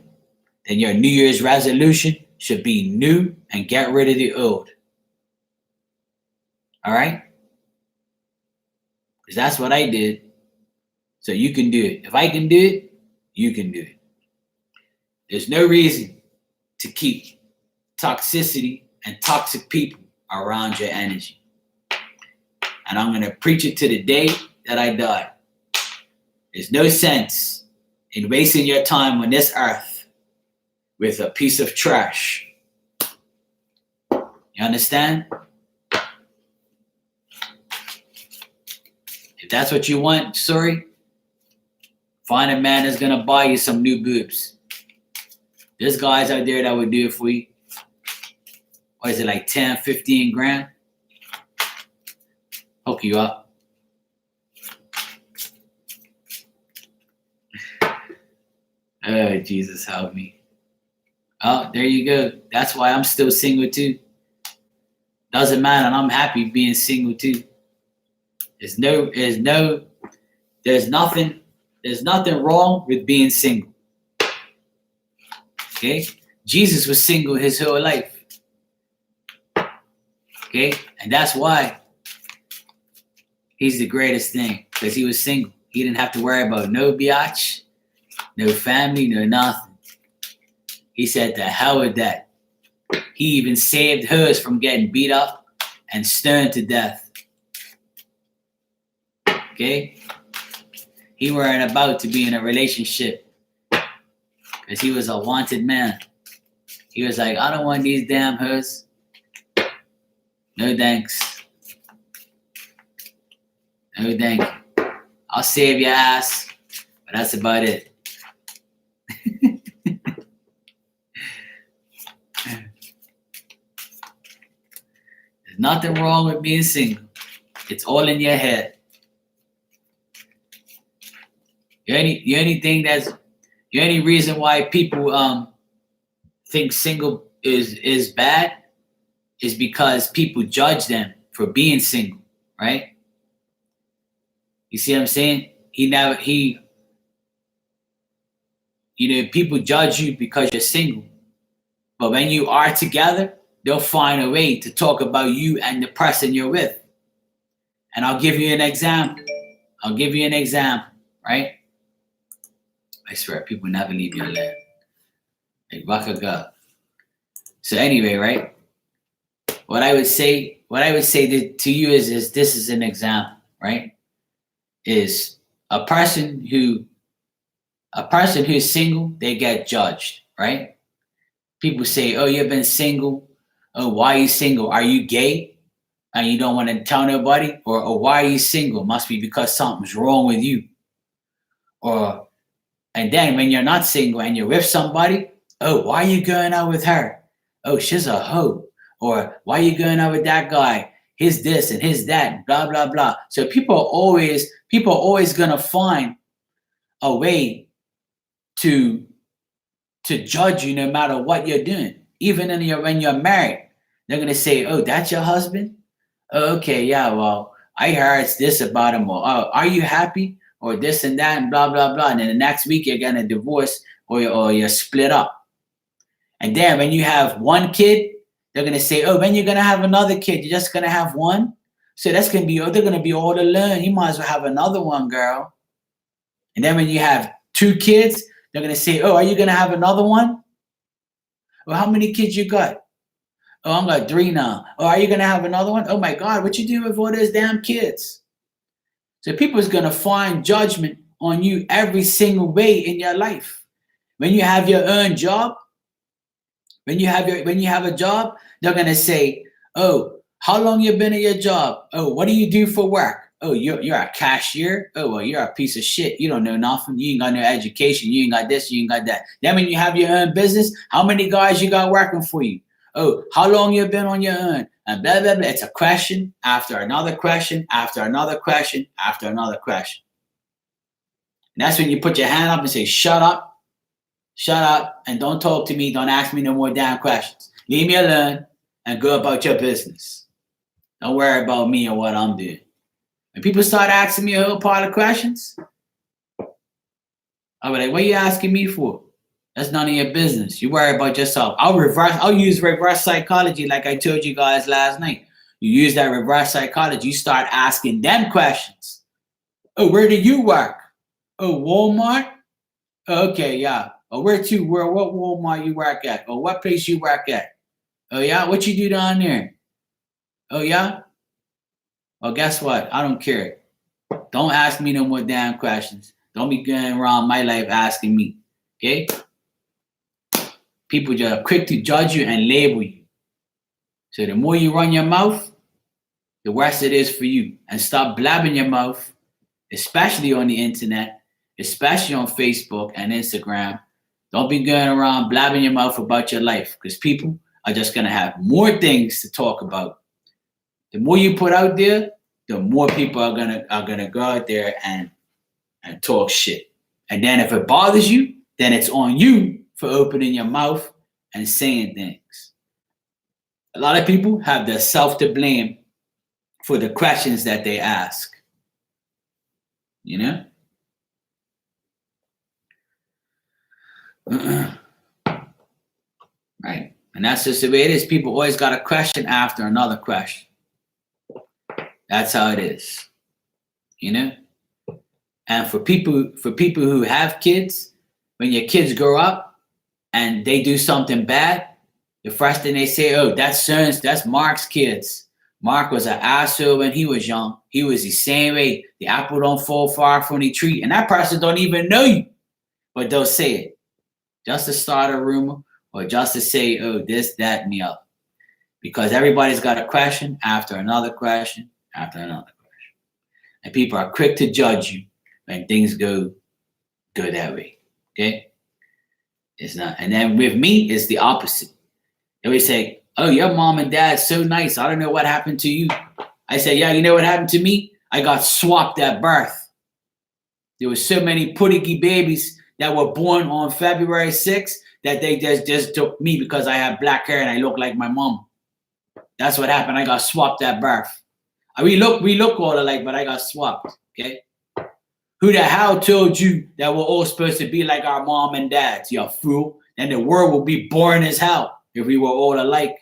Speaker 1: Then your New Year's resolution should be new and get rid of the old. All right? Because that's what I did. So you can do it. If I can do it, you can do it. There's no reason to keep toxicity and toxic people around your energy. And I'm going to preach it to the day that I die. There's no sense in wasting your time on this earth with a piece of trash. You understand? If that's what you want, sorry, find a man that's going to buy you some new boobs. There's guys out there that would do it for you. What is it, like 10, 15 grand? Hook you up. Oh, Jesus, help me. Oh, there you go. That's why I'm still single too. Doesn't matter. I'm happy being single too. There's nothing wrong with being single. Okay? Jesus was single his whole life. Okay? And that's why he's the greatest thing, because he was single. He didn't have to worry about no biatch, no family, no nothing. He said, to hell with that. He even saved hers from getting beat up and stoned to death. Okay? He weren't about to be in a relationship because he was a wanted man. He was like, I don't want these damn hoes. No thanks. No thank you. I'll save your ass, but that's about it. There's nothing wrong with being single. It's all in your head. The only reason why people think single is bad is because people judge them for being single, right? You see what I'm saying? People judge you because you're single. But when you are together, they'll find a way to talk about you and the person you're with. And I'll give you an example. Right? I swear, people never leave me alone. Like Baka God. So anyway, right? What I would say to you is this is an example, right? Is a person who's single, they get judged, right? People say, oh, you've been single. Oh, why are you single? Are you gay? And you don't want to tell nobody? Or why are you single? Must be because something's wrong with you. And then when you're not single and you're with somebody, oh, why are you going out with her? Oh, she's a hoe. Or why are you going out with that guy? His this and his that, blah, blah, blah. So people are always gonna find a way to judge you no matter what you're doing. Even when you're married, they're gonna say, oh, that's your husband? Oh, okay, yeah, well, I heard this about him. Or, oh, are you happy? Or this and that and blah, blah, blah. And then the next week you're gonna divorce or you're split up. And then when you have one kid, they're gonna say, oh, when you're gonna have another kid, you're just gonna have one? So that's gonna be, they're gonna be all alone. You might as well have another one, girl. And then when you have 2 kids, they're gonna say, oh, are you gonna have another one? Well, how many kids you got? Oh, I got 3 now. Oh, are you gonna have another one? Oh my God, what you doing with all those damn kids? So people's gonna find judgment on you every single way in your life. When you have your own job, when you have a job, they're gonna say, oh, how long you been at your job? Oh, what do you do for work? Oh, you're a cashier? Oh, well, you're a piece of shit. You don't know nothing. You ain't got no education. You ain't got this, you ain't got that. Then when you have your own business, how many guys you got working for you? Oh, how long you been on your own? And blah, blah, blah. It's a question after another question, after another question, after another question. And that's when you put your hand up and say, shut up, and don't talk to me. Don't ask me no more damn questions. Leave me alone and go about your business. Don't worry about me or what I'm doing. When people start asking me a whole pile of questions, I'll be like, what are you asking me for? That's none of your business. You worry about yourself. I'll use reverse psychology like I told you guys last night. You use that reverse psychology. You start asking them questions. Oh, where do you work? Oh, Walmart? Oh, okay, yeah. Oh, what Walmart you work at? Or what place you work at? Oh, yeah? What you do down there? Oh, yeah? Well, guess what? I don't care. Don't ask me no more damn questions. Don't be going around my life asking me. Okay? People just quick to judge you and label you. So the more you run your mouth, the worse it is for you. And stop blabbing your mouth, especially on the internet, especially on Facebook and Instagram. Don't be going around blabbing your mouth about your life, because people are just going to have more things to talk about. The more you put out there, the more people are gonna go out there and talk shit. And then if it bothers you, then it's on you for opening your mouth and saying things. A lot of people have their self to blame for the questions that they ask. You know? Right. And that's just the way it is. People always got a question after another question. That's how it is. You know? And for people who have kids, when your kids grow up and they do something bad, the first thing they say, oh, that's Mark's kids. Mark was an asshole when he was young. He was the same way. The apple don't fall far from the tree. And that person don't even know you. But they'll say it. Just to start a rumor or just to say, oh, this, that, and the other. Because everybody's got a question after another question after another question. And people are quick to judge you when things go that way. Okay? It's not. And then with me, it's the opposite. They always say, oh, your mom and dad's so nice. I don't know what happened to you. I say, yeah, you know what happened to me? I got swapped at birth. There were so many putty babies that were born on February 6th that they just took me because I had black hair and I look like my mom. That's what happened. I got swapped at birth. We look all alike, but I got swapped. Okay? Who the hell told you that we're all supposed to be like our mom and dads, you fool? And the world will be boring as hell if we were all alike.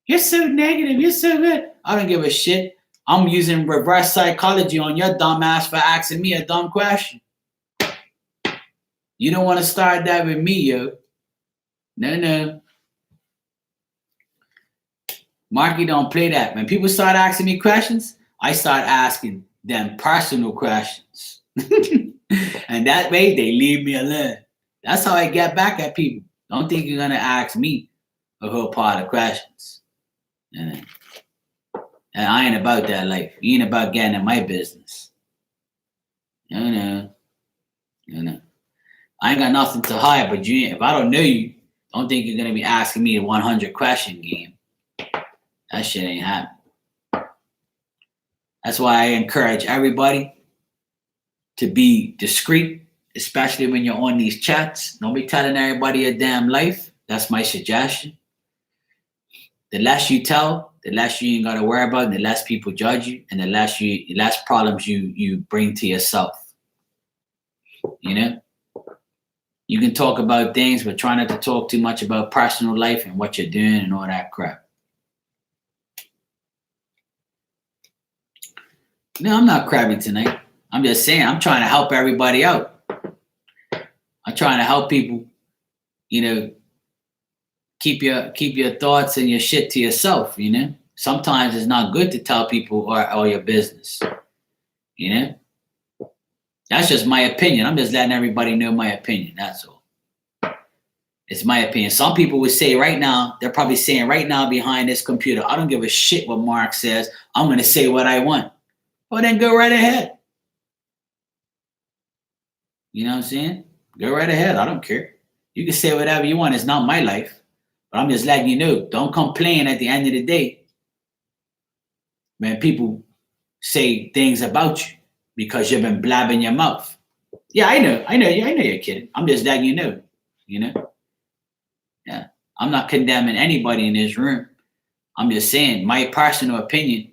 Speaker 1: You're so negative. You're so good. I don't give a shit. I'm using reverse psychology on your dumb ass for asking me a dumb question. You don't want to start that with me, yo. No. Marky don't play that. When people start asking me questions, I start asking them personal questions. And that way they leave me alone. That's how I get back at people. Don't think you're going to ask me a whole part of questions. And I ain't about that life. You ain't about getting in my business. No. I ain't got nothing to hide, but if I don't know you, don't think you're going to be asking me a 100 question game. That shit ain't happening. That's why I encourage everybody to be discreet, especially when you're on these chats. Don't be telling everybody your damn life. That's my suggestion. The less you tell, the less you ain't got to worry about, and the less people judge you, and the less problems you bring to yourself. You know? You can talk about things, but try not to talk too much about personal life and what you're doing and all that crap. No, I'm not crabby tonight. I'm just saying, I'm trying to help everybody out. I'm trying to help people, keep your thoughts and your shit to yourself, Sometimes it's not good to tell people all your business, That's just my opinion. I'm just letting everybody know my opinion. That's all. It's my opinion. Some people would say right now, they're probably saying right now behind this computer, I don't give a shit what Mark says. I'm going to say what I want. Well, then go right ahead. You know what I'm saying? Go right ahead. I don't care. You can say whatever you want. It's not my life. But I'm just letting you know. Don't complain at the end of the day when people say things about you because you've been blabbing your mouth. Yeah, I know you're kidding. I'm just letting you know. Yeah. I'm not condemning anybody in this room. I'm just saying my personal opinion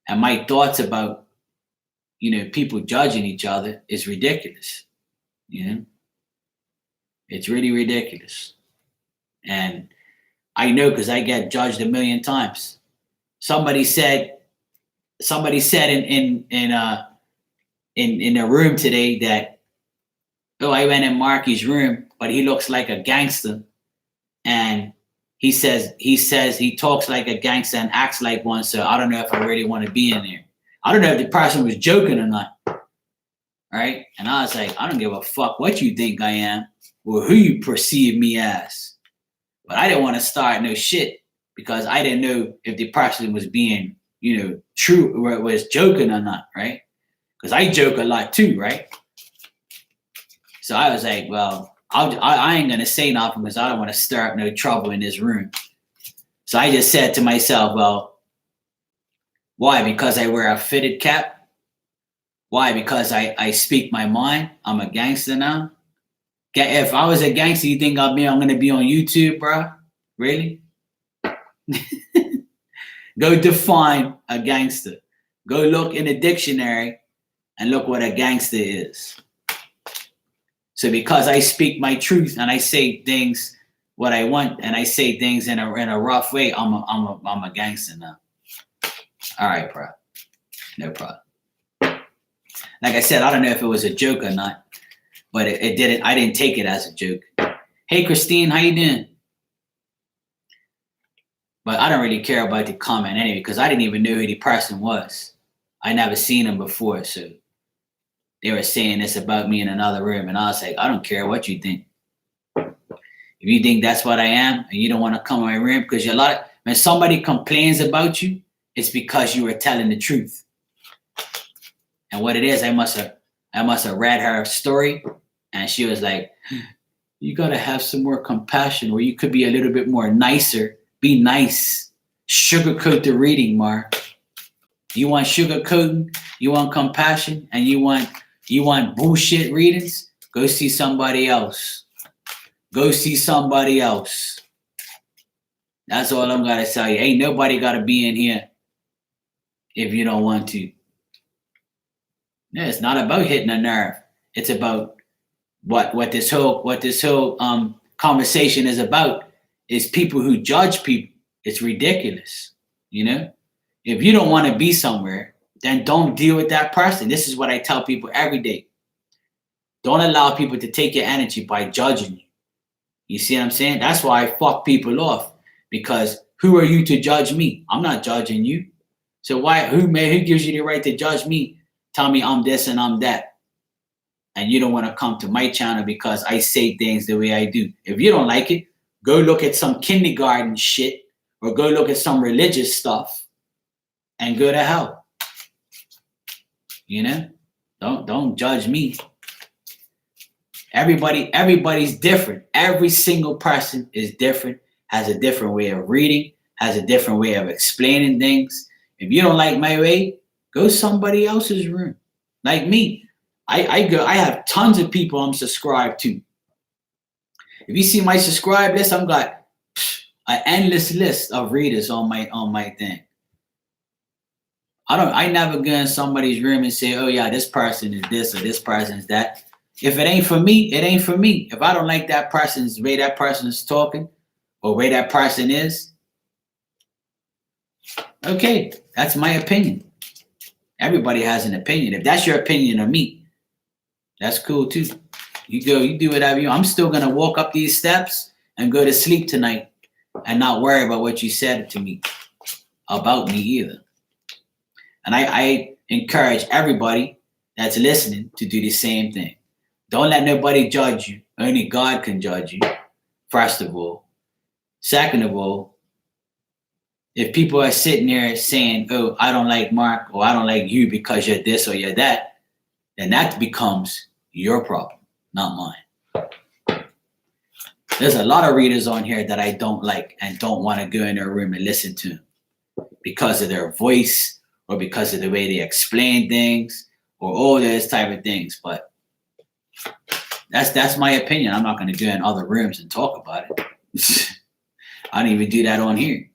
Speaker 1: and my thoughts about people judging each other is ridiculous. It's really ridiculous. And I know because I get judged a million times. Somebody said in the room today that, oh, I went in Marky's room, but he looks like a gangster. And he says he talks like a gangster and acts like one, so I don't know if I really want to be in there. I don't know if the person was joking or not. Right? And I was like, I don't give a fuck what you think I am or who you perceive me as. But I didn't want to start no shit because I didn't know if the person was being, true or was joking or not, right? Because I joke a lot too, right? So I was like, well, I ain't going to say nothing because I don't want to stir up no trouble in this room. So I just said to myself, well, why? Because I wear a fitted cap? Why? Because I speak my mind? I'm a gangster now? If I was a gangster, you think I'm going to be on YouTube, bro? Really? Go define a gangster. Go look in the dictionary And look what a gangster is. So because I speak my truth and I say things what I want and I say things in a rough way, I'm a gangster now. All right, bro. No problem. Like I said, I don't know if it was a joke or not, but it didn't. I didn't take it as a joke. Hey, Christine, how you doing? But I don't really care about the comment anyway because I didn't even know who the person was. I never seen him before, so they were saying this about me in another room, and I was like, I don't care what you think. If you think that's what I am, and you don't want to come in my room, because when somebody complains about you, it's because you were telling the truth. And what it is, I must have read her story, and she was like, you gotta have some more compassion, or you could be a little bit more nicer. Be nice. Sugarcoat the reading, Mar. You want sugarcoating, you want compassion, and you want bullshit readings? Go see somebody else. Go see somebody else. That's all I'm gonna tell you. Ain't nobody gotta be in here if you don't want to. Yeah, it's not about hitting a nerve. It's about what this whole conversation is about. Is people who judge people. It's ridiculous, you know? If you don't want to be somewhere, then don't deal with that person. This is what I tell people every day. Don't allow people to take your energy by judging you. You see what I'm saying? That's why I fuck people off, because who are you to judge me? I'm not judging you. So who gives you the right to judge me? Tell me I'm this and I'm that. And you don't want to come to my channel because I say things the way I do. If you don't like it, go look at some kindergarten shit or go look at some religious stuff and go to hell. You know? Don't judge me. Everybody's different. Every single person is different, has a different way of reading, has a different way of explaining things. If you don't like my way, go somebody else's room. Like me. I have tons of people I'm subscribed to. If you see my subscribe list, I've got an endless list of readers on my thing. I never go in somebody's room and say, oh yeah, this person is this or this person is that. If it ain't for me, it ain't for me. If I don't like that person's way that person is talking or way that person is, okay, that's my opinion. Everybody has an opinion. If that's your opinion of me, that's cool too. You do whatever you want. I'm still gonna walk up these steps and go to sleep tonight and not worry about what you said to me about me either. And I encourage everybody that's listening to do the same thing. Don't let nobody judge you. Only God can judge you, first of all. Second of all, if people are sitting there saying, oh, I don't like Mark or I don't like you because you're this or you're that, then that becomes your problem, not mine. There's a lot of readers on here that I don't like and don't want to go in their room and listen to because of their voice or because of the way they explain things or all those type of things. But that's my opinion. I'm not going to go in other rooms and talk about it. I don't even do that on here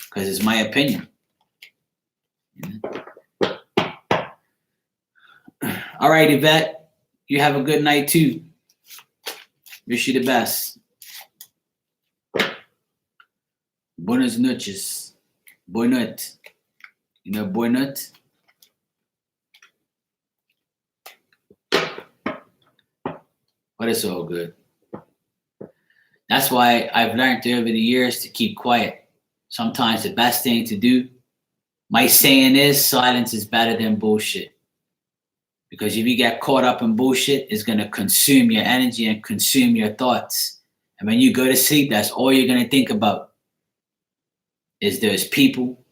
Speaker 1: because it's my opinion. All right, Yvette, you have a good night too. Wish you the best. Buenas noches. Boa noite. You know boa noite? But it's all good. That's why I've learned over the years to keep quiet. Sometimes the best thing to do, my saying is, silence is better than bullshit. Because if you get caught up in bullshit, it's going to consume your energy and consume your thoughts. And when you go to sleep, that's all you're going to think about is those people,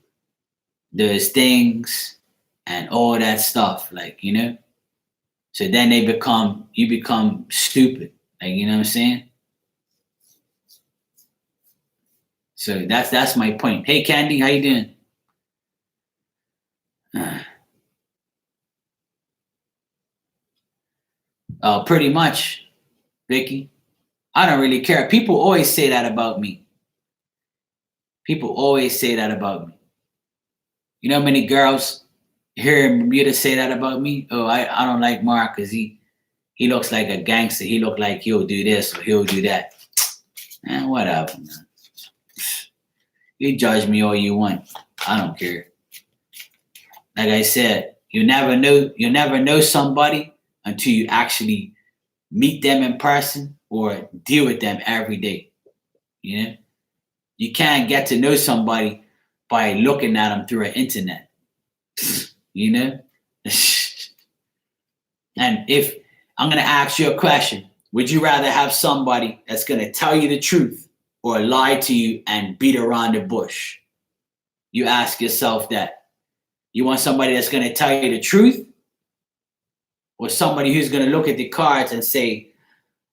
Speaker 1: those things, and all that stuff. Like, you know? So then you become stupid. Like, you know what I'm saying? So that's my point. Hey, Candy, how you doing? Pretty much, Vicky. I don't really care. People always say that about me. People always say that about me. You know how many girls Hearing you to say that about me, oh, I don't like Mark because he looks like a gangster. He look like he'll do this or he'll do that. Man, whatever, man. You judge me all you want. I don't care. Like I said, you never know somebody until you actually meet them in person or deal with them every day. You know? You can't get to know somebody by looking at them through an internet. You know? And if I'm gonna ask you a question, would you rather have somebody that's gonna tell you the truth or lie to you and beat around the bush? You ask yourself that. You want somebody that's gonna tell you the truth, or somebody who's gonna look at the cards and say,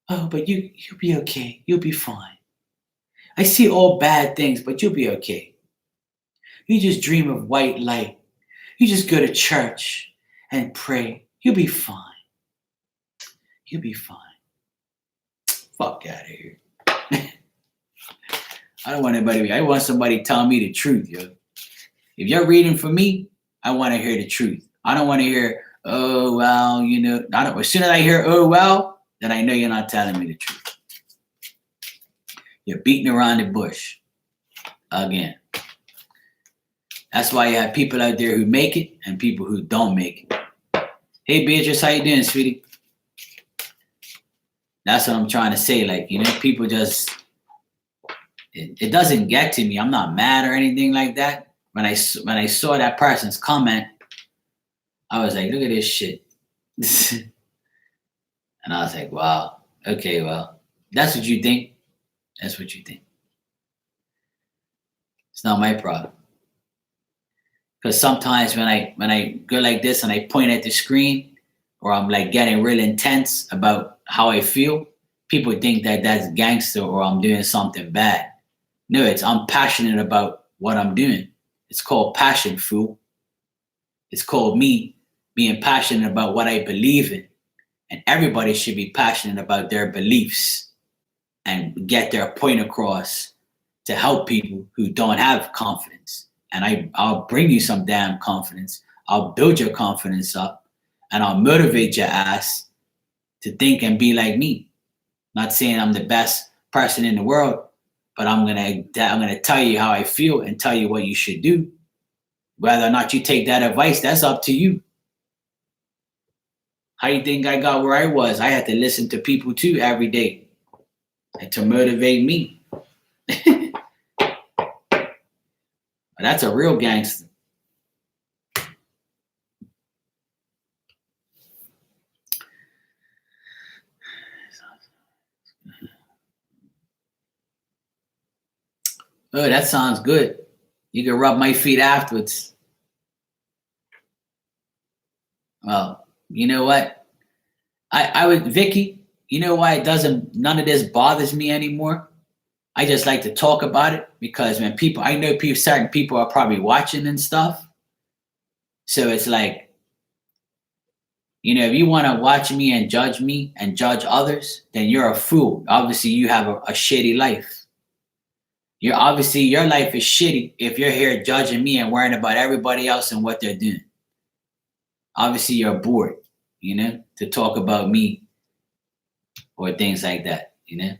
Speaker 1: "Oh, but you'll be okay. You'll be fine. I see all bad things, but you'll be okay. You just dream of white light. You just go to church and pray. You'll be fine. You'll be fine." Fuck out of here. I don't want anybody. I want somebody telling me the truth, yo. If you're reading for me, I want to hear the truth. I don't want to hear, "Oh well, you know." As soon as I hear "oh well," then I know you're not telling me the truth. You're beating around the bush again. That's why you have people out there who make it and people who don't make it. Hey Beatrice, how you doing, sweetie? That's what I'm trying to say. Like, you know, people just, it doesn't get to me. I'm not mad or anything like that. When I saw that person's comment, I was like, look at this shit. And I was like, wow, okay, well, that's what you think. That's what you think. It's not my problem. Because sometimes when I go like this and I point at the screen, or I'm like getting real intense about how I feel, people think that that's gangster or I'm doing something bad. No, I'm passionate about what I'm doing. It's called passion, fool. It's called me being passionate about what I believe in. And everybody should be passionate about their beliefs and get their point across to help people who don't have confidence. And I'll bring you some damn confidence. I'll build your confidence up and I'll motivate your ass to think and be like me. Not saying I'm the best person in the world, but I'm gonna tell you how I feel and tell you what you should do. Whether or not you take that advice, that's up to you. How you think I got where I was? I had to listen to people too every day and to motivate me. That's a real gangster. Oh, that sounds good. You can rub my feet afterwards. Well, you know what? I would, Vicky, you know why none of this bothers me anymore? I just like to talk about it because when I know certain people are probably watching and stuff. So it's like, you know, if you want to watch me and judge others, then you're a fool. Obviously, you have a shitty life. Your life is shitty if you're here judging me and worrying about everybody else and what they're doing. Obviously, you're bored, you know, to talk about me or things like that, you know.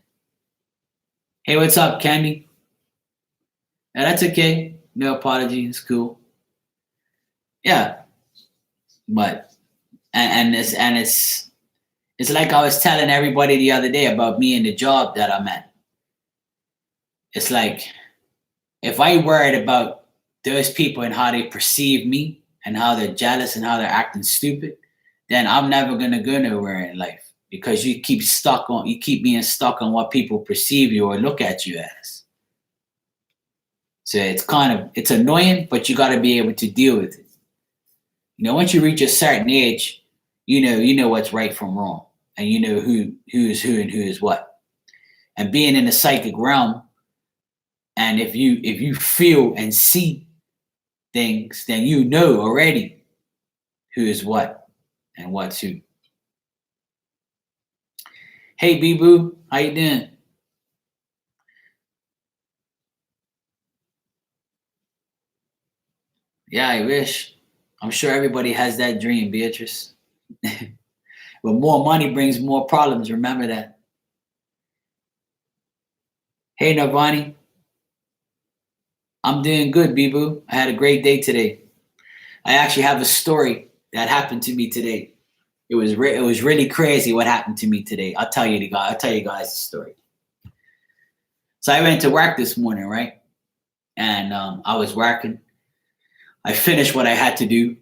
Speaker 1: Hey, what's up, Candy? Yeah, that's okay. No apology. It's cool. Yeah, but it's like I was telling everybody the other day about me and the job that I'm at. It's like if I worried about those people and how they perceive me and how they're jealous and how they're acting stupid, then I'm never gonna go nowhere in life because you keep being stuck on what people perceive you or look at you as. So it's annoying, but you got to be able to deal with it. You know, once you reach a certain age, you know what's right from wrong, and you know who is who and who is what. And being in the psychic realm, and if you feel and see things, then you know already who is what and what's who. Hey, Bee Boo, how you doing? Yeah, I wish. I'm sure everybody has that dream, Beatrice. But more money brings more problems. Remember that. Hey, Navani. I'm doing good, Bibu. I had a great day today. I actually have a story that happened to me today. It was really crazy what happened to me today. I'll tell you guys the story. So I went to work this morning, right? And I was working. I finished what I had to do,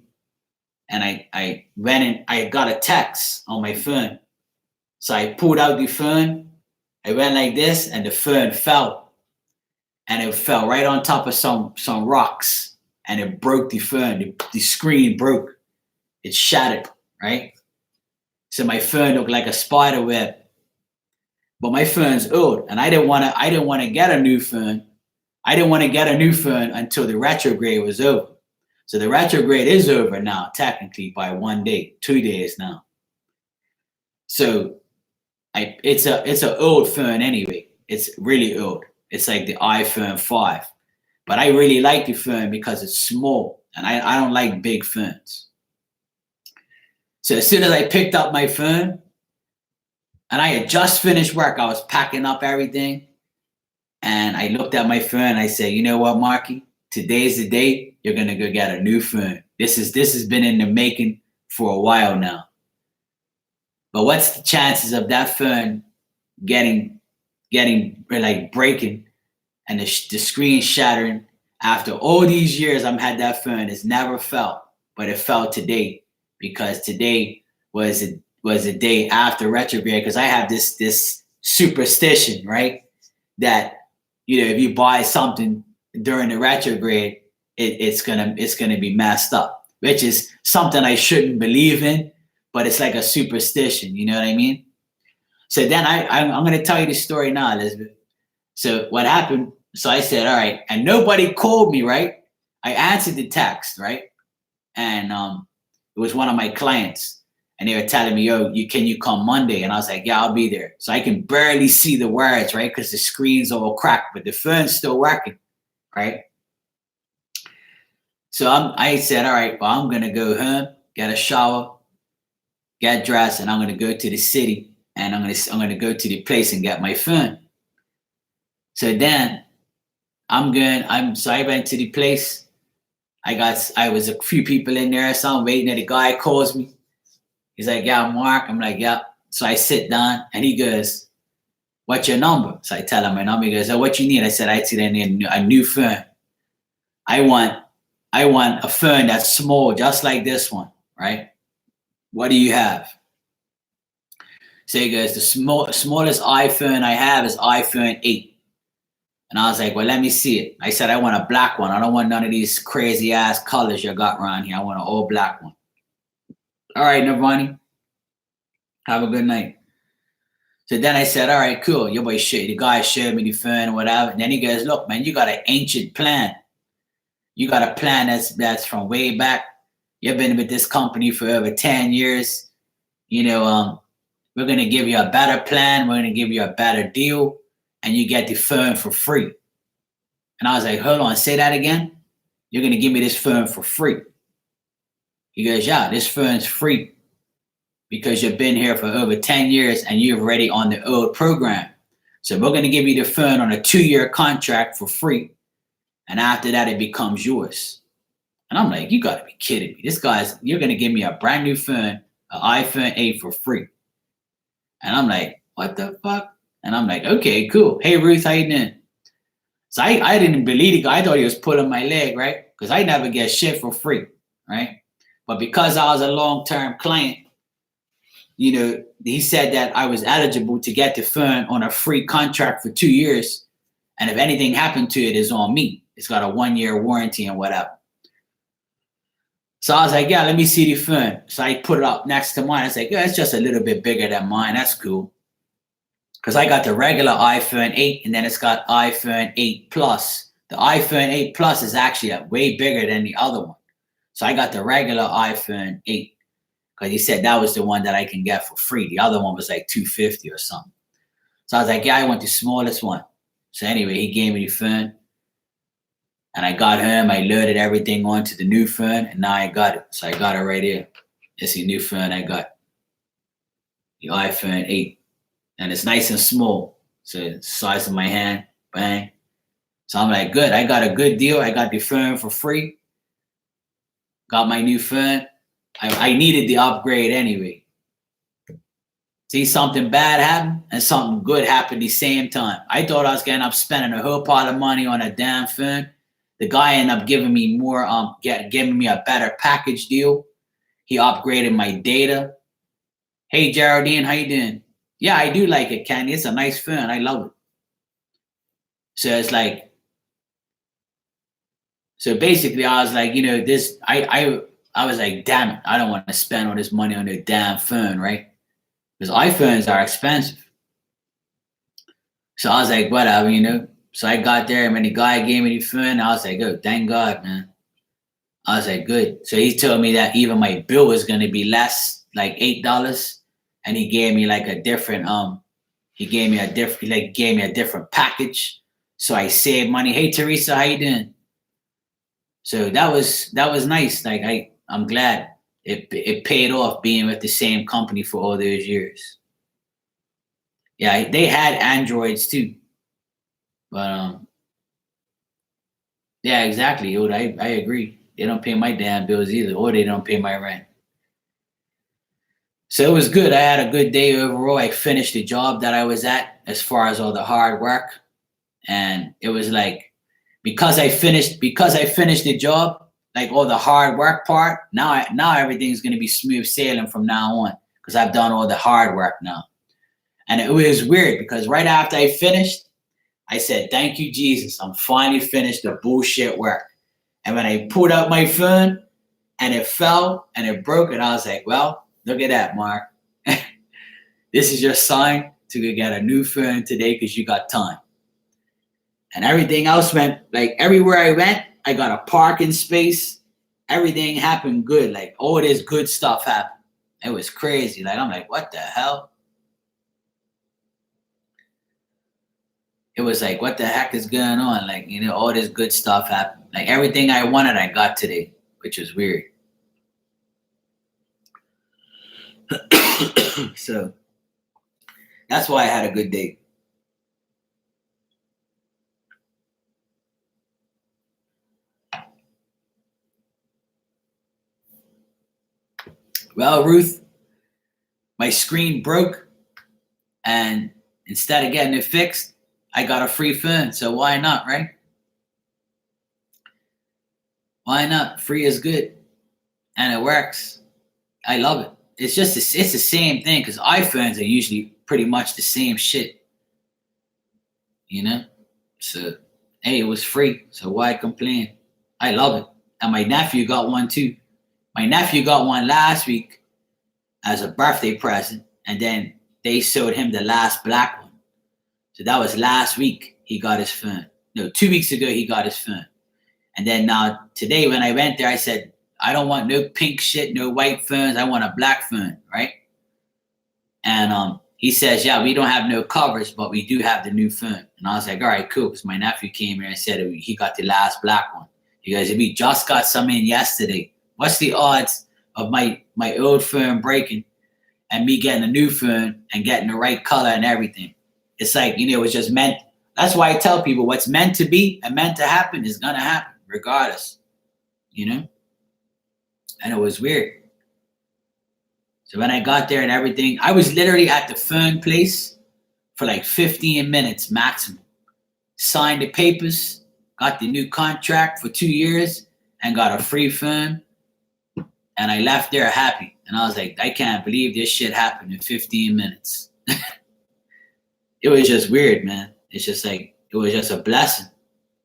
Speaker 1: and I went and I got a text on my phone. So I pulled out the phone. I went like this, and the phone fell, and it fell right on top of some rocks, and it broke the phone. The screen broke. It shattered, right? So my phone looked like a spider web. But my phone's old, and I didn't want to get a new phone. I didn't want to get a new phone until the retrograde was over. So the retrograde is over now, technically by 1 day, 2 days now. So it's an old phone anyway. It's really old. It's like the iPhone 5. But I really like the phone because it's small, and I don't like big phones. So as soon as I picked up my phone, and I had just finished work, I was packing up everything, and I looked at my phone and I said, you know what, Marky? Today's the day you're gonna go get a new phone. This has been in the making for a while now. But what's the chances of that phone getting like breaking and the screen shattering after all these years I've had that phone? It's never fell, but it fell today because today was a day after retrograde, because I have this superstition, right? That, you know, if you buy something during the retrograde, it's gonna be messed up, which is something I shouldn't believe in, but it's like a superstition, you know what I mean? So then I'm gonna tell you the story now, Elizabeth. So what happened? So I said, all right, and nobody called me, right? I answered the text, right? And it was one of my clients. And they were telling me, yo, can you come Monday? And I was like, yeah, I'll be there. So I can barely see the words, right? Because the screen's all cracked, but the phone's still working, right? So I said, all right, well, I'm going to go home, get a shower, get dressed, and I'm going to go to the city, and I'm going to go to the place and get my phone. So then so I went to the place. I was a few people in there, so I'm waiting, and the guy calls me. He's like, yeah, Mark. I'm like, yeah. So I sit down, and he goes, what's your number? So I tell him my number. He goes, oh, what you need? I said, I need a new phone. I want a phone that's small, just like this one, right? What do you have? So he goes, the smallest iPhone I have is iPhone 8. And I was like, well, let me see it. I said, I want a black one. I don't want none of these crazy ass colors you got around here. I want an all black one. All right, Navani. Have a good night. So then I said, all right, cool. Your boy the guy showed me the phone or whatever. And then he goes, look, man, you got an ancient plan. You got a plan that's from way back. You've been with this company for over 10 years. You know, we're going to give you a better plan. We're going to give you a better deal. And you get the phone for free. And I was like, hold on, say that again? You're going to give me this phone for free. He goes, yeah, this phone's free because you've been here for over 10 years and you're already on the old program. So we're going to give you the phone on a 2-year contract for free. And after that, it becomes yours. And I'm like, you got to be kidding me. You're going to give me a brand new phone, an iPhone 8 for free. And I'm like, what the fuck? And I'm like, okay, cool. Hey, Ruth, how you doing? So I didn't believe it. I thought he was pulling my leg, right? Because I never get shit for free, right? But because I was a long-term client, you know, he said that I was eligible to get the phone on a free contract for 2 years. And if anything happened to it, it's on me. It's got a 1-year warranty and whatever. So I was like, yeah, let me see the phone. So I put it up next to mine. I was like, yeah, it's just a little bit bigger than mine. That's cool. Because I got the regular iPhone 8 and then it's got iPhone 8 Plus. The iPhone 8 Plus is actually way bigger than the other one. So I got the regular iPhone 8 because he said that was the one that I can get for free. The other one was like $250 or something. So I was like, yeah, I want the smallest one. So anyway, he gave me the phone. And I got home, I loaded everything onto the new phone, and now I got it. So I got it right here. It's the new phone I got. The iPhone 8. And it's nice and small. So it's the size of my hand. Bang. So I'm like, good. I got a good deal. I got the phone for free. Got my new phone. I needed the upgrade anyway. See, something bad happened and something good happened the same time. I thought I was going to end up spending a whole pile of money on a damn phone. The guy ended up giving me more, giving me a better package deal. He upgraded my data. Hey, Geraldine, how you doing? Yeah, I do like it, Candy. It's a nice phone. I love it. So it's like, so basically I was like, I was like, damn it, I don't want to spend all this money on a damn phone, right? Because iPhones are expensive. So I was like, whatever. So I got there, and when the guy gave me the phone, I was like, oh, thank God, man. I was like, good. So he told me that even my bill was going to be less, like $8. And he gave me like a different, gave me a different package. So I saved money. Hey, Teresa, how you doing? So that was nice. Like I'm glad it paid off being with the same company for all those years. Yeah, they had Androids too, but yeah, exactly. I agree. They don't pay my damn bills either, or they don't pay my rent. So it was good. I had a good day overall. I finished the job that I was at as far as all the hard work, and it was like because I finished the job, like all the hard work part. Now everything's gonna be smooth sailing from now on because I've done all the hard work now. And it was weird because right after I finished, I said, "Thank you, Jesus. I'm finally finished the bullshit work." And when I pulled out my phone and it fell and it broke, and I was like, "Well, look at that, Mark. This is your sign to go get a new phone today because you got time." And everything else went, like everywhere I went, I got a parking space. Everything happened good. Like all this good stuff happened. It was crazy. Like I'm like, what the hell? It was like, what the heck is going on? Like, all this good stuff happened. Like everything I wanted, I got today, which was weird. So that's why I had a good day. Well, Ruth, my screen broke, and instead of getting it fixed, I got a free phone. So why not, right? Why not? Free is good, and it works. I love it. It's the same thing because iPhones are usually pretty much the same shit, So hey, it was free, so why complain? I love it, and my nephew got one too. My nephew got one last week as a birthday present, and then they showed him the last black one. So that was last week. He got his phone. No, 2 weeks ago he got his phone, and then now today when I went there, I said, I don't want no pink shit, no white phones. I want a black phone, right? And he says, yeah, we don't have no covers, but we do have the new phone. And I was like, all right, cool. Because my nephew came here and said he got the last black one. He goes, we just got some in yesterday. What's the odds of my old phone breaking and me getting a new phone and getting the right color and everything? It's like, it was just meant. That's why I tell people what's meant to be and meant to happen is going to happen regardless, And it was weird. So when I got there and everything, I was literally at the phone place for like 15 minutes maximum. Signed the papers, got the new contract for 2 years, and got a free phone. And I left there happy. And I was like, I can't believe this shit happened in 15 minutes. It was just weird, man. It's just like, it was just a blessing.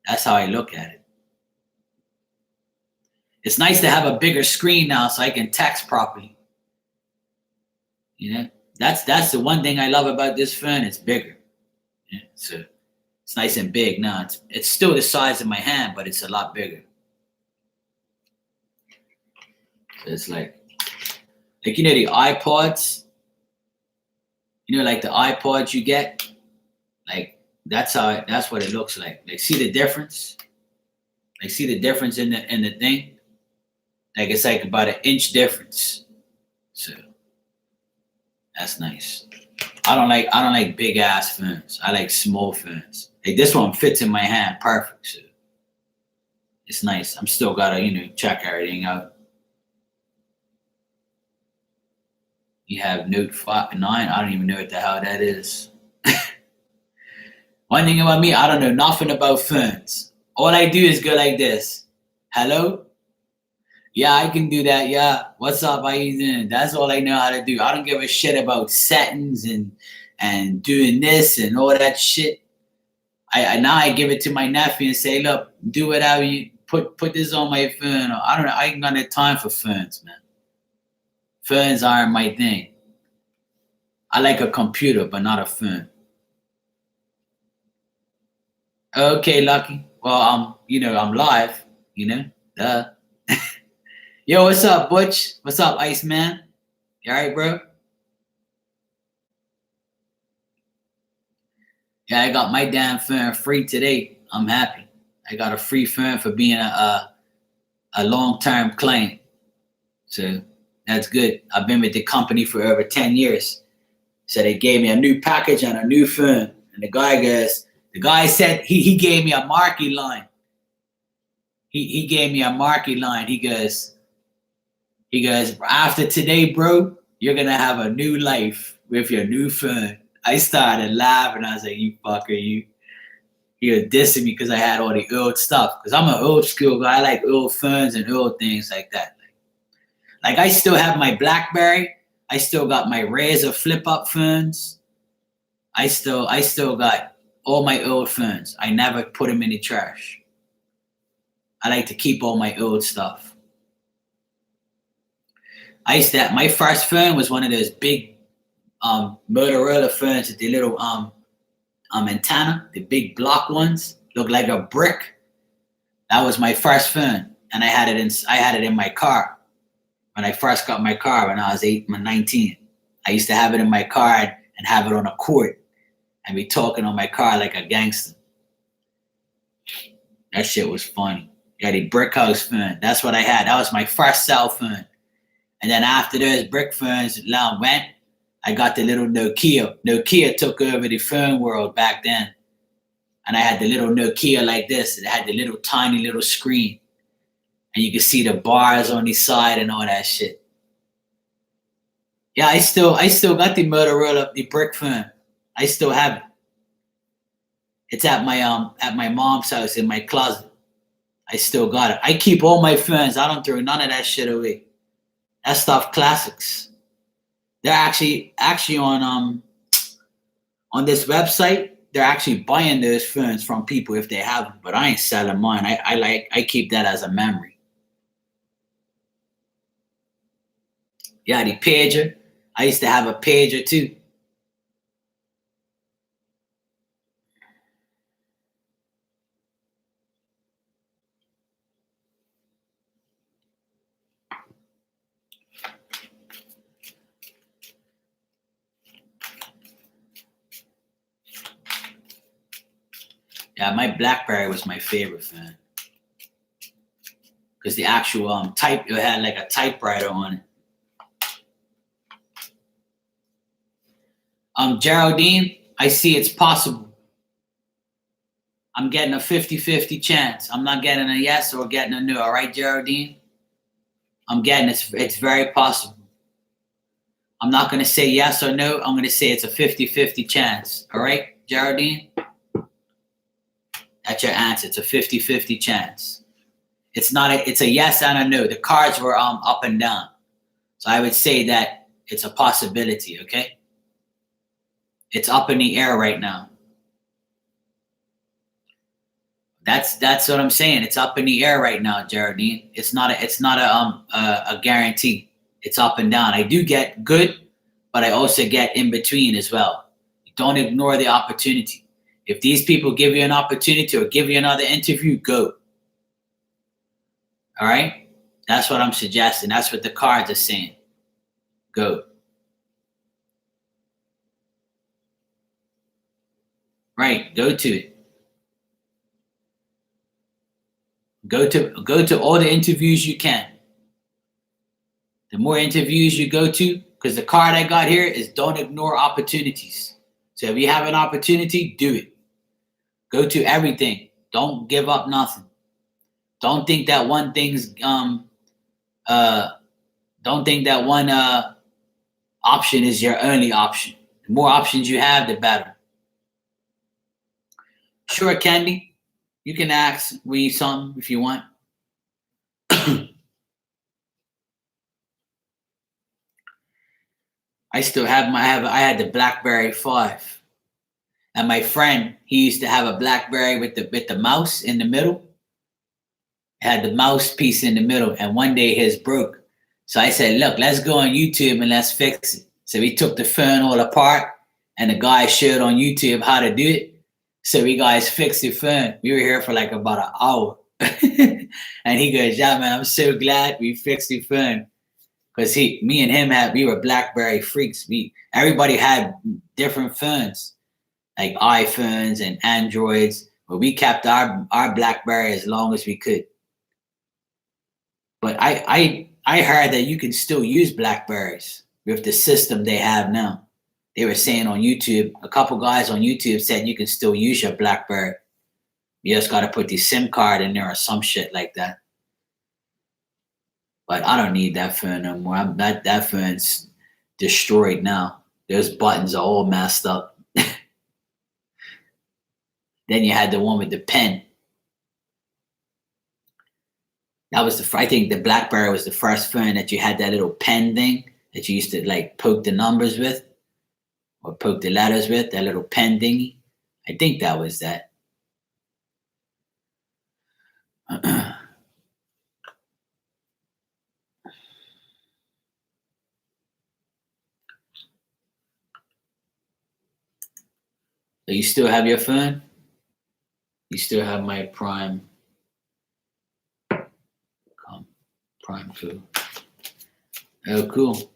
Speaker 1: That's how I look at it. It's nice to have a bigger screen now so I can text properly. That's the one thing I love about this phone. It's bigger. So it's nice and big now. It's still the size of my hand, but it's a lot bigger. So it's like the iPods. Like the iPods you get. Like that's what it looks like. Like see the difference? Like, see the difference in the thing? Like, it's like about an inch difference. So that's nice. I don't like big ass ferns. I like small ferns. Like this one fits in my hand perfect. So it's nice. I'm still gotta, check everything out. You have Note 5, 9. I don't even know what the hell that is. One thing about me, I don't know nothing about ferns. All I do is go like this. Hello? Yeah, I can do that. Yeah. What's up? How you doing? That's all I know how to do. I don't give a shit about settings and doing this and all that shit. I now I give it to my nephew and say, look, do whatever you put this on my phone. I don't know. I ain't got no time for ferns, man. Ferns aren't my thing. I like a computer, but not a fern. Okay, Lucky. Well, I'm live, Duh. Yo, what's up, Butch? What's up, Iceman? You alright, bro? Yeah, I got my damn fern free today. I'm happy. I got a free fern for being a long-term client. So that's good. I've been with the company for over 10 years. So they gave me a new package and a new fern. And the guy said he gave me a marquee line. He gave me a marquee line. He goes, after today, bro, you're gonna have a new life with your new fern. I started laughing. I was like, you fucker, you. He was dissing me because I had all the old stuff. Because I'm an old school guy. I like old ferns and old things like that. Like I still have my Blackberry. I still got my Razor flip up ferns. I still got all my old ferns. I never put them in the trash. I like to keep all my old stuff. My first fern was one of those big Motorola ferns with the little antenna, the big block ones, look like a brick. That was my first fern, and I had it in my car when I first got my car when I was 19. I used to have it in my car and have it on a cord and be talking on my car like a gangster. That shit was funny. Yeah, the brick house fern. That's what I had. That was my first cell phone. And then after those brick ferns went, I got the little Nokia. Nokia took over the phone world back then. And I had the little Nokia like this. It had the little tiny little screen. And you could see the bars on the side and all that shit. Yeah, I still got the Motorola, the brick phone. I still have it. It's at my mom's house in my closet. I still got it. I keep all my phones. I don't throw none of that shit away. That stuff classics. They're actually on this website. They're actually buying those phones from people if they have them, but I ain't selling mine. I keep that as a memory. Yeah, the pager. I used to have a pager too. Yeah, my BlackBerry was my favorite phone because the actual it had like a typewriter on it. Geraldine, I see it's possible. I'm getting a 50-50 chance. I'm not getting a yes or getting a no. All right, Geraldine? I'm getting it's very possible. I'm not going to say yes or no. I'm going to say it's a 50-50 chance. All right, Geraldine? That's your answer. It's a 50-50 chance. It's a yes and a no. The cards were up and down. So I would say that it's a possibility, okay? It's up in the air right now. That's what I'm saying. It's up in the air right now, Geraldine. It's not a guarantee. It's up and down. I do get good, but I also get in between as well. Don't ignore the opportunity. If these people give you an opportunity or give you another interview, go. All right? That's what I'm suggesting. That's what the cards are saying. Go. Right, go to it. Go to all the interviews you can. The more interviews you go to, because the card I got here is don't ignore opportunities. So if you have an opportunity, do it. Go to everything. Don't give up nothing. Don't think that one thing's don't think that one option is your only option. The more options you have, the better. Sure, Candy, you can ask me something if you want. I still have I had the BlackBerry 5. And my friend, he used to have a BlackBerry with the mouse in the middle. It had the mouse piece in the middle, and one day his broke. So I said, look, let's go on YouTube and let's fix it. So we took the phone all apart, and the guy showed on YouTube how to do it. So we guys fixed the phone. We were here for like about an hour. And he goes, yeah, man, I'm so glad we fixed the phone. Because me and him we were BlackBerry freaks. Everybody had different phones, like iPhones and Androids, but we kept our BlackBerry as long as we could. But I heard that you can still use Blackberries with the system they have now. They were saying on YouTube, a couple guys on YouTube said you can still use your BlackBerry. You just got to put the SIM card in there or some shit like that. But I don't need that phone no more. That phone's destroyed now. Those buttons are all messed up. Then you had the one with the pen. That was I think the BlackBerry was the first phone that you had that little pen thing that you used to like poke the numbers with or poke the letters with, that little pen thingy. I think that was that. So you still have your phone? You still have my Prime code. Oh, cool.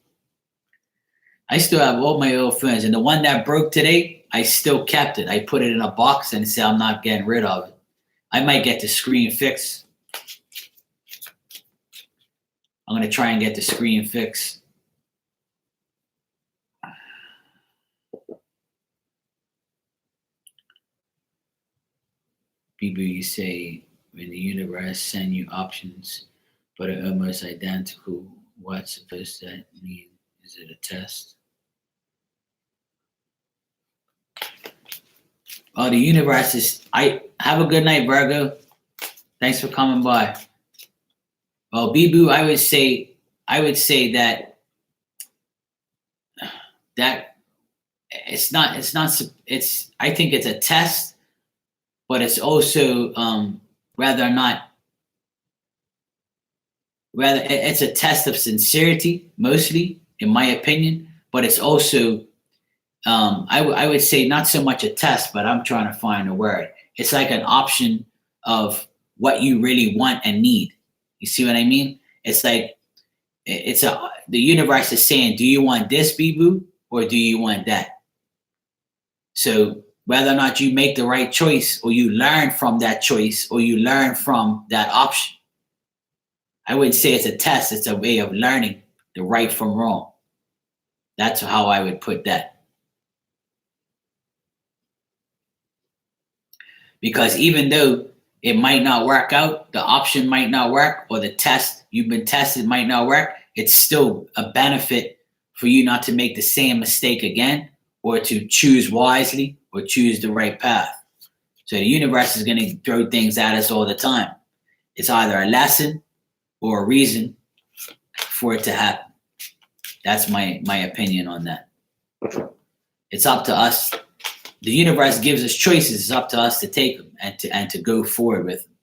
Speaker 1: I still have all my old phones, and the one that broke today, I still kept it. I put it in a box and said I'm not getting rid of it. I might get the screen fixed. I'm going to try and get the screen fixed. People, you say when the universe send you options, but are almost identical, what's supposed to mean? Is it a test? Oh, the universe is. I have a good night, Virgo. Thanks for coming by. Well, Bibu, I would say that it's not. I think it's a test, but it's also it's a test of sincerity, mostly, in my opinion. But it's also, I would say, not so much a test, but I'm trying to find a word. It's like an option of what you really want and need. You see what I mean? It's like the universe is saying, do you want this, Bibu, or do you want that? So whether or not you make the right choice, or you learn from that choice, or you learn from that option. I wouldn't say it's a test. It's a way of learning the right from wrong. That's how I would put that. Because even though it might not work out, the option might not work, or the test you've been tested might not work, it's still a benefit for you not to make the same mistake again, or to choose wisely, or choose the right path. So the universe is going to throw things at us all the time. It's either a lesson or a reason for it to happen. That's my opinion on that. It's up to us. The universe gives us choices. It's up to us to take them and to go forward with them.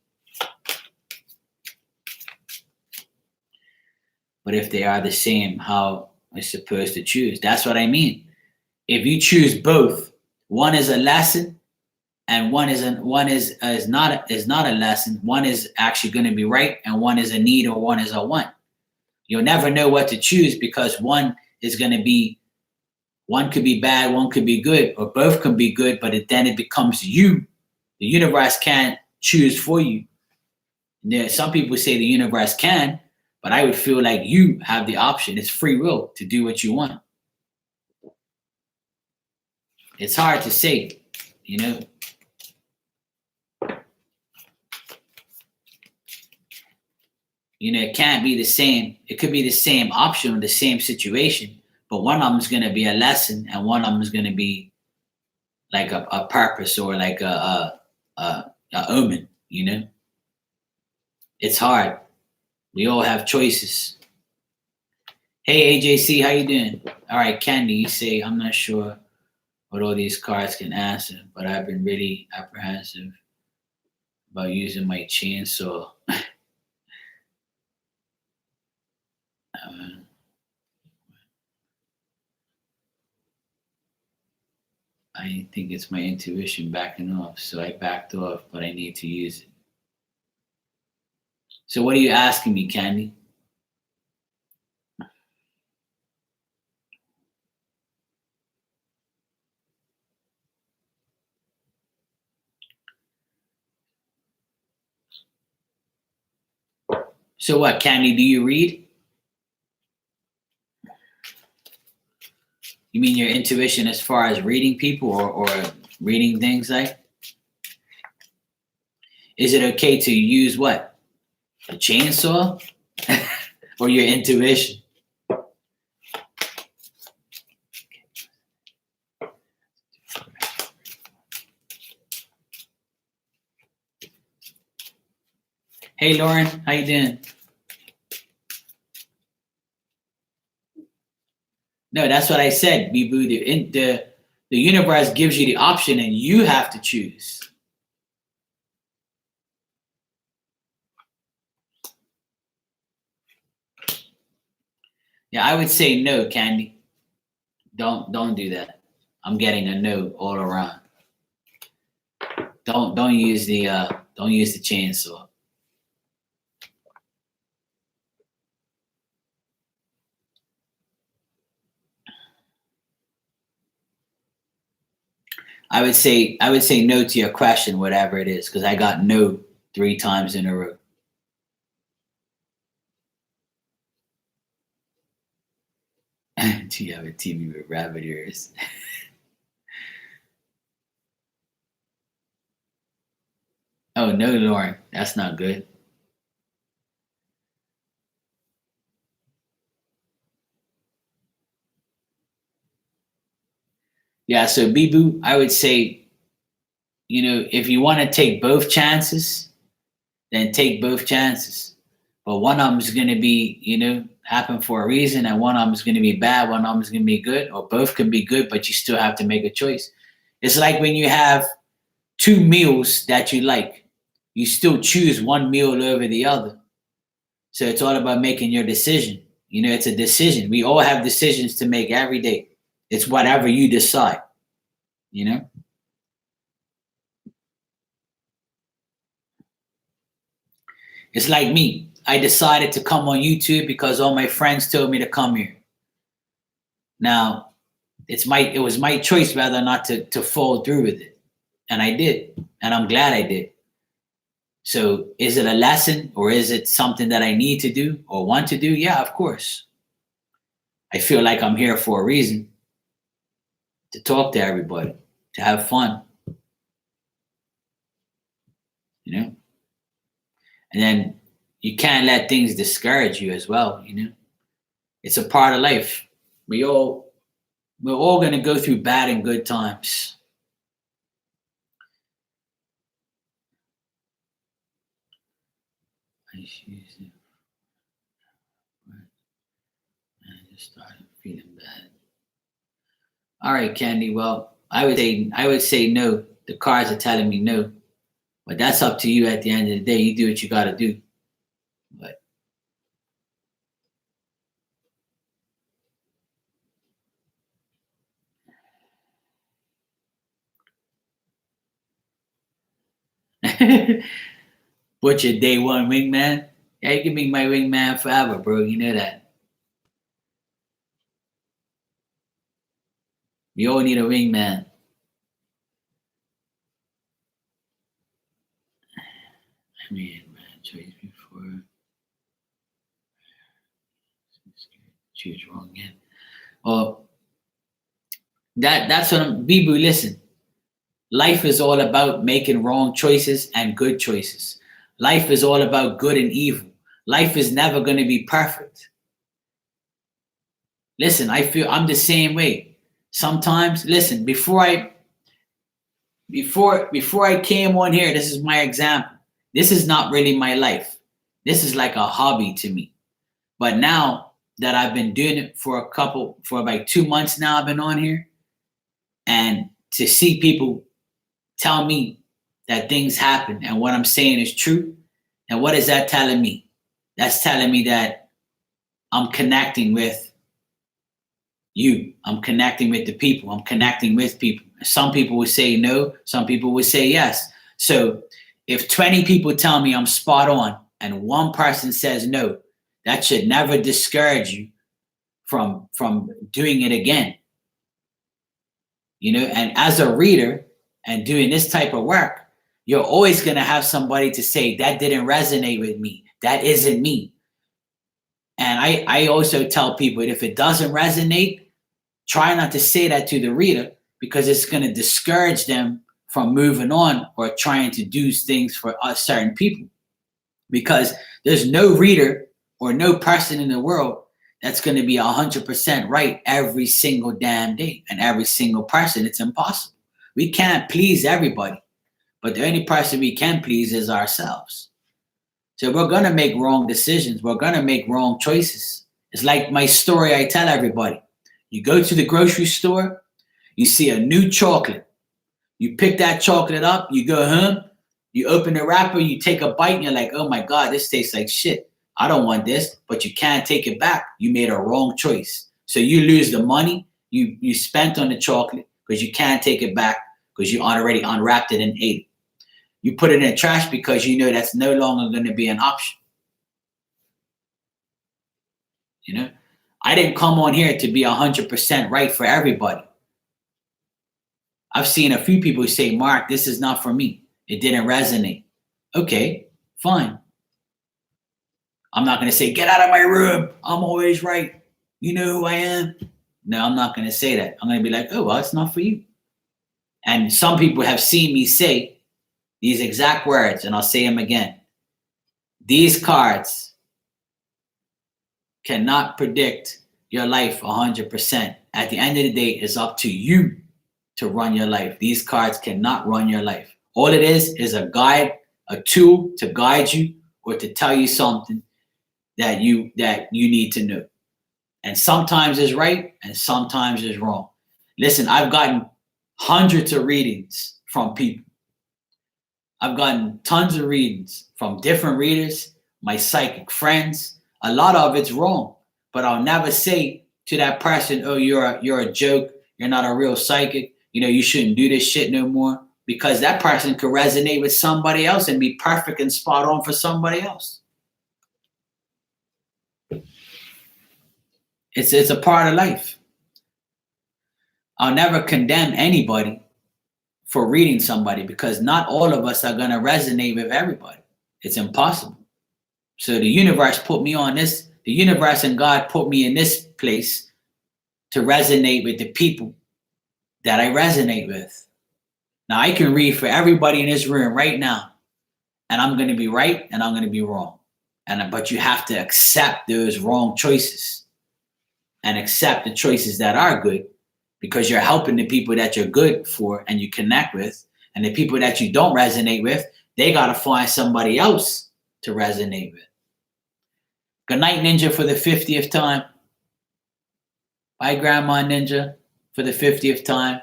Speaker 1: But if they are the same, how am I supposed to choose? That's what I mean. If you choose both, one is a lesson, and one is not a lesson. One is actually going to be right, and one is a need, or one is a want. You'll never know what to choose, because one could be bad, one could be good, or both can be good, but then it becomes you. The universe can't choose for you. Some people say the universe can, but I would feel like you have the option. It's free will to do what you want. It's hard to say, you know. It can't be the same. It could be the same option or the same situation, but one of them is going to be a lesson, and one of them is going to be like a purpose or like a omen. It's hard. We all have choices. Hey AJC, how you doing? All right, Candy, you say I'm not sure what all these cards can answer, but I've been really apprehensive about using my chainsaw. I think it's my intuition backing off, so I backed off, but I need to use it. So what are you asking me, Candy? So what, Candy, do you read? You mean your intuition as far as reading people or reading things like? Is it okay to use what? A chainsaw? Or your intuition? Hey Lauren, how you doing? No, that's what I said, Bibu. The universe gives you the option and you have to choose. Yeah, I would say no, Candy. Don't do that. I'm getting a no all around. Don't use the chainsaw. I would say no to your question, whatever it is, because I got no 3 times in a row. Do you have a TV with rabbit ears? Oh no, Lauren, that's not good. Yeah, so Bibu, I would say, if you want to take both chances, then take both chances. But one of them is going to be, happen for a reason, and one of them is going to be bad, one of them is going to be good, or both can be good, but you still have to make a choice. It's like when you have 2 meals that you like, you still choose one meal over the other. So it's all about making your decision. It's a decision. We all have decisions to make every day. It's whatever you decide, It's like me. I decided to come on YouTube because all my friends told me to come here. Now, it was my choice whether or not to follow through with it. And I did. And I'm glad I did. So is it a lesson or is it something that I need to do or want to do? Yeah, of course. I feel like I'm here for a reason, to talk to everybody, to have fun, And then you can't let things discourage you as well, It's a part of life. We're all going to go through bad and good times. I just started feeling bad. All right, Candy. Well, I would say no. The cards are telling me no, but that's up to you. At the end of the day, you do what you got to do. But what's your day one wingman? Yeah, you can be my wingman forever, bro. You know that. You all need a wingman. I mean, man, choice before choose wrong again. Well, that's what I'm. Bibu, listen. Life is all about making wrong choices and good choices. Life is all about good and evil. Life is never going to be perfect. Listen, I feel I'm the same way. Sometimes, listen, before I came on here, this is my example. This is not really my life. This is like a hobby to me. But now that I've been doing it for like 2 months now, I've been on here, and to see people tell me that things happen and what I'm saying is true, and what is that telling me? That's telling me that I'm connecting with you. I'm connecting with the people. I'm connecting with people. Some people would say no. Some people would say yes. So if 20 people tell me I'm spot on and one person says no, that should never discourage you from doing it again. You know, and as a reader and doing this type of work, you're always going to have somebody to say that didn't resonate with me. That isn't me. And I also tell people if it doesn't resonate, try not to say that to the reader, because it's going to discourage them from moving on or trying to do things for certain people. Because there's no reader or no person in the world that's going to be 100% right every single damn day. And every single person, it's impossible. We can't please everybody. But the only person we can please is ourselves. So we're going to make wrong decisions. We're going to make wrong choices. It's like my story I tell everybody. You go to the grocery store, you see a new chocolate. You pick that chocolate up, you go home, you open the wrapper, you take a bite, and you're like, oh my God, this tastes like shit. I don't want this, but you can't take it back. You made a wrong choice. So you lose the money you spent on the chocolate because you can't take it back because you already unwrapped it and ate it. You put it in the trash because you know that's no longer going to be an option. You know, I didn't come on here to be 100% right for everybody. I've seen a few people say, Mark, this is not for me. It didn't resonate. Okay, fine. I'm not going to say, get out of my room. I'm always right. You know who I am. No, I'm not going to say that. I'm going to be like, oh, well, it's not for you. And some people have seen me say these exact words, and I'll say them again. These cards cannot predict your life 100%. At the end of the day, it's up to you to run your life. These cards cannot run your life. All it is a guide, a tool to guide you or to tell you something that you need to know. And sometimes it's right and sometimes it's wrong. Listen, I've gotten hundreds of readings from people. I've gotten tons of readings from different readers, my psychic friends. A lot of it's wrong, but I'll never say to that person, oh, you're a joke. You're not a real psychic. You know, you shouldn't do this shit no more, because that person could resonate with somebody else and be perfect and spot on for somebody else. It's a part of life. I'll never condemn anybody for reading somebody, because not all of us are going to resonate with everybody. It's impossible. So the universe put me on this. The universe and God put me in this place to resonate with the people that I resonate with. Now I can read for everybody in this room right now, and I'm going to be right and I'm going to be wrong. But you have to accept those wrong choices and accept the choices that are good, because you're helping the people that you're good for and you connect with. And the people that you don't resonate with, they got to find somebody else to resonate with. Good night, Ninja, for the 50th time. Bye, Grandma Ninja, for the 50th time.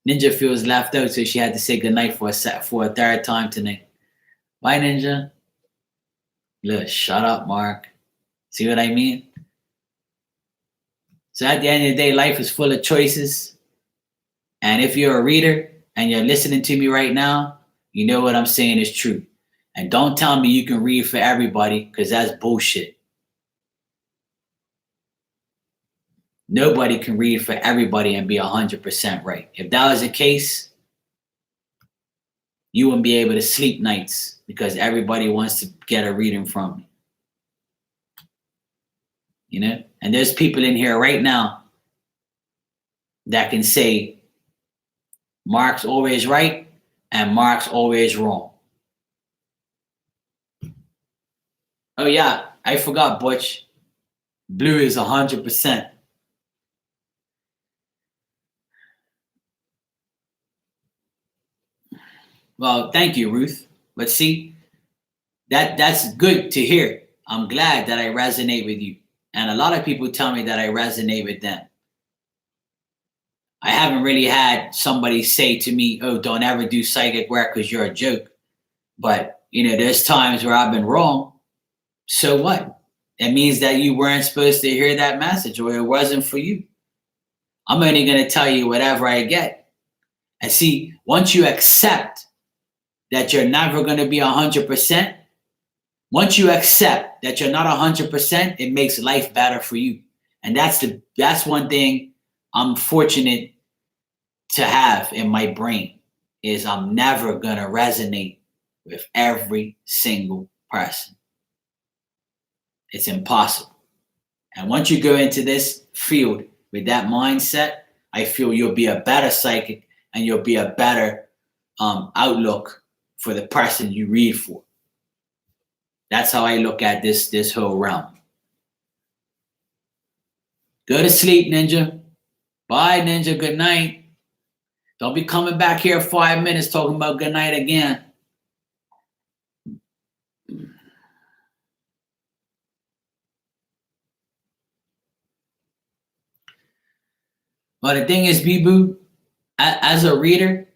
Speaker 1: Ninja feels left out, so she had to say goodnight for a third time tonight. Bye, Ninja. Look, shut up, Mark. See what I mean? So at the end of the day, life is full of choices. And if you're a reader and you're listening to me right now, you know what I'm saying is true. And don't tell me you can read for everybody, because that's bullshit. Nobody can read for everybody and be 100% right. If that was the case, you wouldn't be able to sleep nights because everybody wants to get a reading from you. And there's people in here right now that can say Mark's always right and Mark's always wrong. Oh yeah, I forgot, Butch. Blue is 100%. Well, thank you, Ruth. But see, that's good to hear. I'm glad that I resonate with you. And a lot of people tell me that I resonate with them. I haven't really had somebody say to me, oh, don't ever do psychic work because you're a joke. But, there's times where I've been wrong. So what? It means that you weren't supposed to hear that message or it wasn't for you. I'm only going to tell you whatever I get. And see, once you accept that you're never going to be 100%, once you accept that you're not 100%, it makes life better for you. And that's one thing I'm fortunate to have in my brain is I'm never going to resonate with every single person. It's impossible. And once you go into this field with that mindset, I feel you'll be a better psychic and you'll be a better outlook for the person you read for. That's how I look at this whole realm. Go to sleep, Ninja. Bye, Ninja. Good night. Don't be coming back here 5 minutes talking about good night again. Well, the thing is, Bibu, as a reader,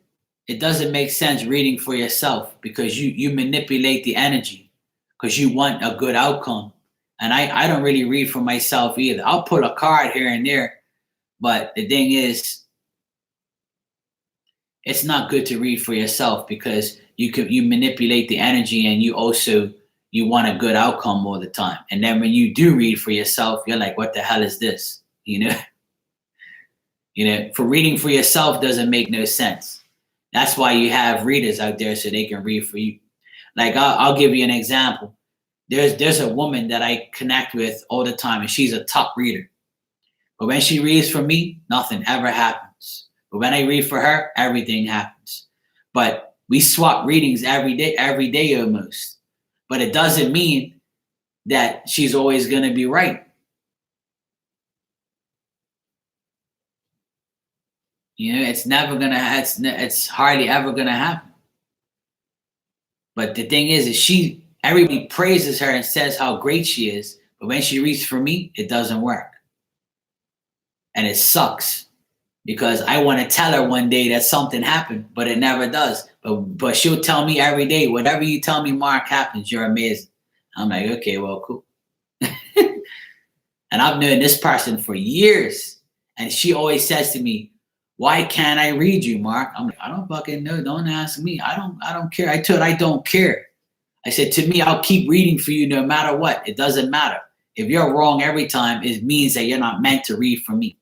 Speaker 1: it doesn't make sense reading for yourself because you manipulate the energy because you want a good outcome. And I don't really read for myself either. I'll pull a card here and there, but the thing is, it's not good to read for yourself because you manipulate the energy and you want a good outcome all the time. And then when you do read for yourself, you're like, what the hell is this? For reading for yourself doesn't make no sense. That's why you have readers out there so they can read for you. Like I'll give you an example. There's a woman that I connect with all the time and she's a top reader. But when she reads for me, nothing ever happens. But when I read for her, everything happens. But we swap readings every day almost. But it doesn't mean that she's always going to be right. It's never going to, it's hardly ever going to happen. But the thing is everybody praises her and says how great she is. But when she reads for me, it doesn't work. And it sucks. Because I want to tell her one day that something happened, but it never does. But she'll tell me every day, whatever you tell me, Mark, happens. You're amazing. I'm like, okay, well, cool. And I've known this person for years. And she always says to me, why can't I read you, Mark? I'm like, I don't fucking know. Don't ask me. I don't care. I told her I don't care. I said, to me, I'll keep reading for you no matter what. It doesn't matter. If you're wrong every time, it means that you're not meant to read for me.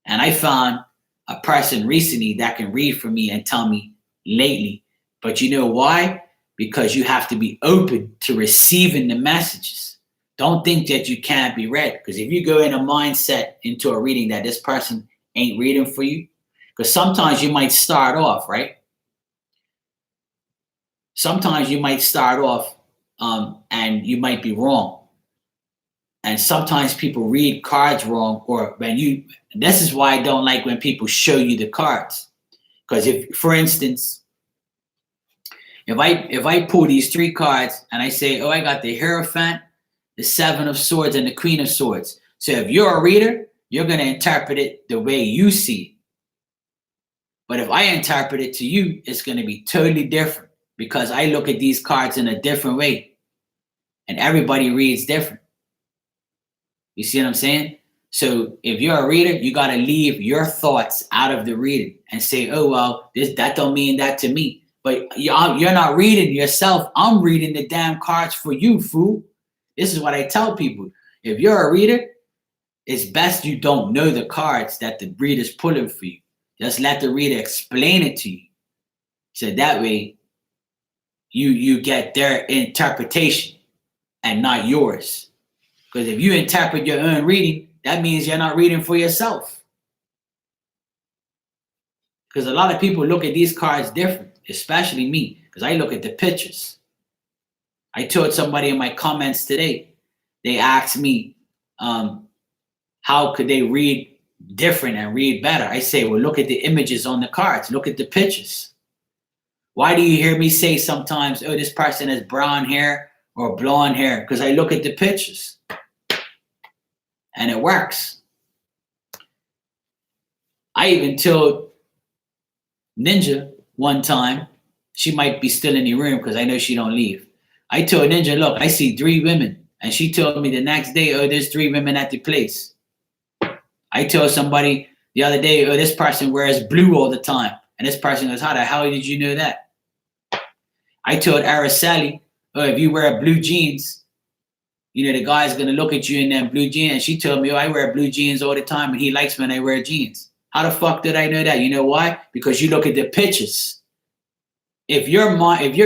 Speaker 1: And I found a person recently that can read for me and tell me lately. But you know why? Because you have to be open to receiving the messages. Don't think that you can't be read. Because if you go in a mindset into a reading that this person ain't reading for you, because sometimes you might start off, right? Sometimes you might start off and you might be wrong. And sometimes people read cards wrong, or this is why I don't like when people show you the cards. Because if, for instance, if I pull these 3 cards and I say, oh, I got the Hierophant, the 7 of Swords, and the Queen of Swords. So if you're a reader, you're going to interpret it the way you see it. But if I interpret it to you, it's going to be totally different because I look at these cards in a different way. And everybody reads different. You see what I'm saying? So if you're a reader, you got to leave your thoughts out of the reading and say, oh, well, that don't mean that to me. But you're not reading yourself. I'm reading the damn cards for you, fool. This is what I tell people. If you're a reader, it's best you don't know the cards that the reader's pulling for you. Just let the reader explain it to you. So that way you get their interpretation and not yours. Because if you interpret your own reading, that means you're not reading for yourself. Because a lot of people look at these cards different, especially me, because I look at the pictures. I told somebody in my comments today, they asked me, how could they read different and read better? I say, well, look at the images on the cards. Look at the pictures. Why do you hear me say sometimes, oh, this person has brown hair or blonde hair? Because I look at the pictures. And it works. I even told Ninja one time, she might be still in the room because I know she don't leave. I told Ninja, look, I see 3 women. And she told me the next day, oh, there's 3 women at the place. I told somebody the other day, oh, this person wears blue all the time. And this person goes, how the hell did you know that? I told Araceli, oh, if you wear blue jeans, you know, the guy's going to look at you in them blue jeans. And she told me, oh, I wear blue jeans all the time, and he likes when I wear jeans. How the fuck did I know that? You know why? Because you look at the pictures. If your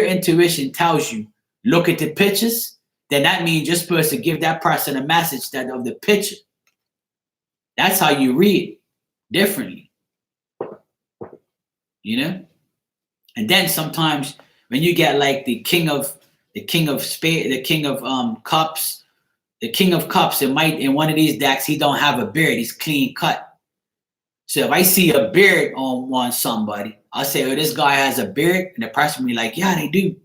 Speaker 1: intuition tells you, look at the pictures, then that means you're supposed to give that person a message that of the picture. That's how you read differently. You know? And then sometimes when you get like the king of spades, the king of cups, it might, in one of these decks, he don't have a beard, he's clean cut. So if I see a beard on somebody, I'll say, oh, this guy has a beard, and the person will be like, yeah, they do.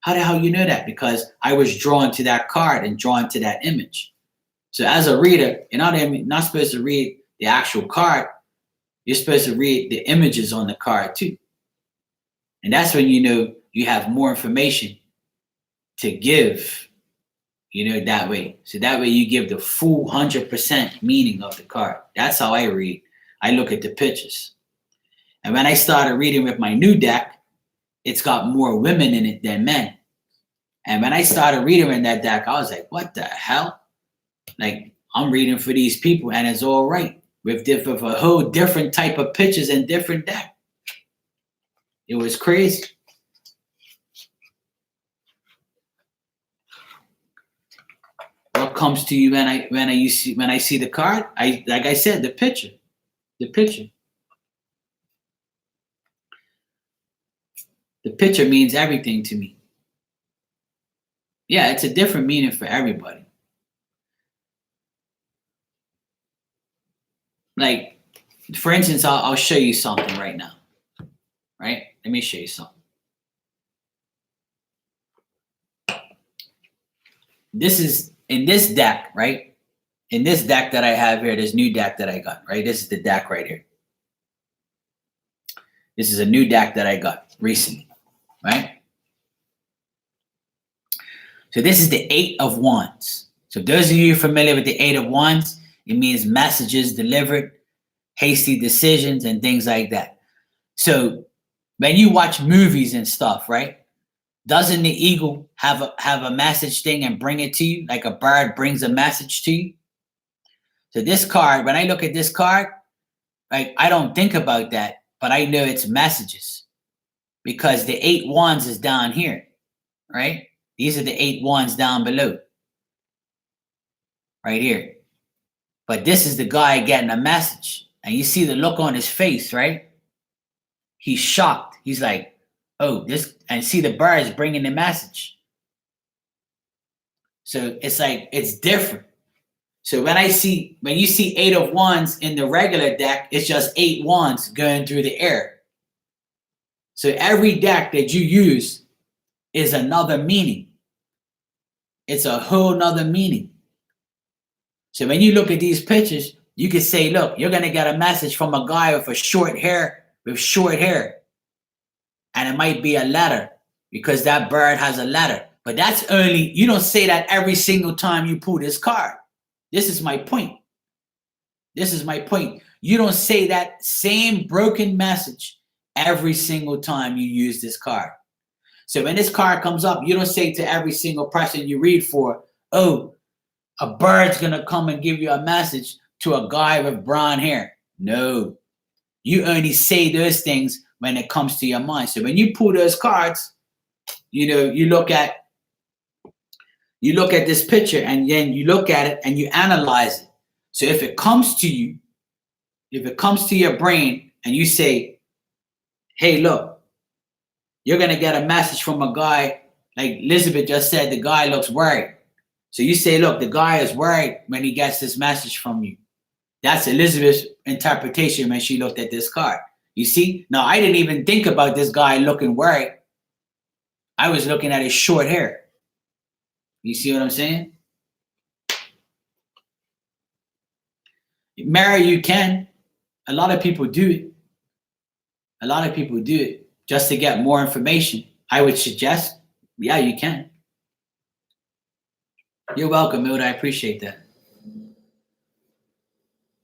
Speaker 1: How the hell you know that? Because I was drawn to that card and drawn to that image. So as a reader, you're not supposed to read the actual card, you're supposed to read the images on the card too. And that's when you know you have more information to give, you know, that way. So that way you give the full 100% meaning of the card. That's how I read. I look at the pictures. And when I started reading with my new deck, it's got more women in it than men. And when I started reading in that deck, I was like, what the hell? Like, I'm reading for these people and it's all right with a whole different type of pictures and different deck. It was crazy. What comes to you when I see the card? Like I said, the picture. The picture. The picture means everything to me. Yeah, it's a different meaning for everybody. Like, for instance, I'll show you something right now. Right? Let me show you something. This is in this deck, right? In this deck that I have here, this new deck that I got, right? This is the deck right here. This is a new deck that I got recently, right? So this is the 8 of Wands. So those of you familiar with the 8 of Wands, it means messages delivered, hasty decisions, and things like that. So when you watch movies and stuff, right? Doesn't the eagle have a message thing and bring it to you? Like a bird brings a message to you? So this card, when I look at this card, like, I don't think about that, but I know it's messages because the 8 wands is down here, right? These are the 8 wands down below, right here. But this is the guy getting a message, and you see the look on his face, right? He's shocked. He's like, oh, this, and see the birds bringing the message. So it's like, it's different. So when you see 8 of wands in the regular deck, it's just 8 wands going through the air. So every deck that you use is another meaning. It's a whole nother meaning. So when you look at these pictures, you can say, look, you're going to get a message from a guy with short hair. And it might be a letter because that bird has a letter. But that's only, you don't say that every single time you pull this card. This is my point. You don't say that same broken message every single time you use this card. So when this card comes up, you don't say to every single person you read for, oh, a bird's going to come and give you a message to a guy with brown hair. No. You only say those things when it comes to your mind. So when you pull those cards, you know, you look at this picture, and then you look at it and you analyze it. So if it comes to you, if it comes to your brain and you say, hey, look, you're going to get a message from a guy, like Elizabeth just said, the guy looks worried. So you say, look, the guy is worried when he gets this message from you. That's Elizabeth's interpretation when she looked at this card. You see? Now, I didn't even think about this guy looking worried. I was looking at his short hair. You see what I'm saying? Marry, you can. A lot of people do it. A lot of people do it just to get more information. I would suggest, yeah, you can. You're welcome, Milda. I appreciate that.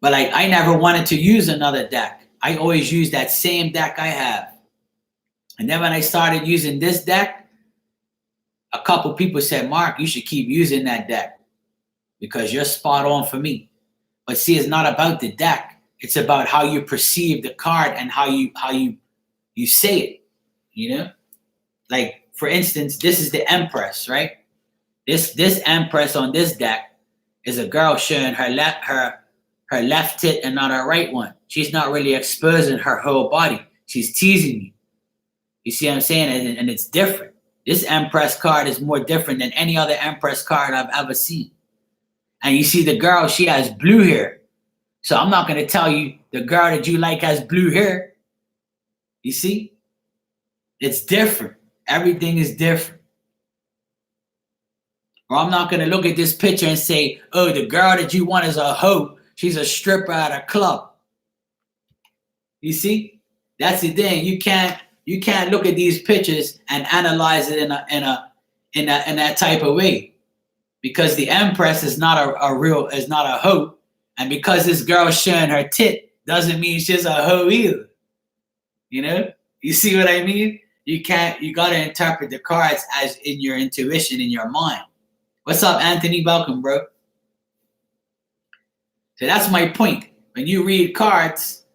Speaker 1: But like, I never wanted to use another deck. I always use that same deck I have. And then when I started using this deck, a couple people said, Mark, you should keep using that deck because you're spot on for me. But see, it's not about the deck. It's about how you perceive the card and how you say it, you know? Like, for instance, this is the Empress, right? This Empress on this deck is a girl showing her left tit and not her right one. She's not really exposing her whole body. She's teasing you. You see what I'm saying? And it's different. This Empress card is more different than any other Empress card I've ever seen. And you see the girl, she has blue hair. So I'm not going to tell you the girl that you like has blue hair. You see? It's different. Everything is different. Or I'm not going to look at this picture and say, oh, the girl that you want is a hoe. She's a stripper at a club. You see? That's the thing. You can't look at these pictures and analyze it in that type of way, because the Empress is not a hoe, and because this girl's showing her tit doesn't mean she's a hoe either. You know, you see what I mean? You gotta interpret the cards as in your intuition, in your mind. What's up, Anthony? Welcome, bro. So that's my point. When you read cards,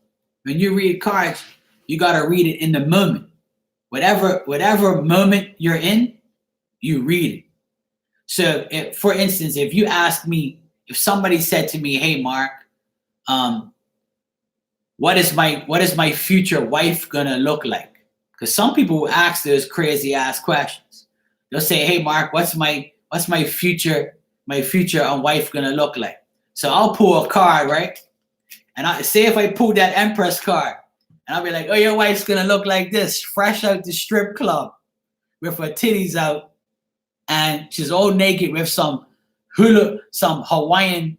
Speaker 1: you gotta read it in the moment. Whatever moment you're in, you read it. So, for instance, if you asked me, if somebody said to me, "Hey, Mark, what is my future wife gonna look like?" Because some people will ask those crazy ass questions. They'll say, "Hey, Mark, what's my future wife gonna look like?" So I'll pull a card, right? And I say if I pull that Empress card, and I'll be like, "Oh, your wife's gonna look like this, fresh out the strip club, with her titties out, and she's all naked with some Hawaiian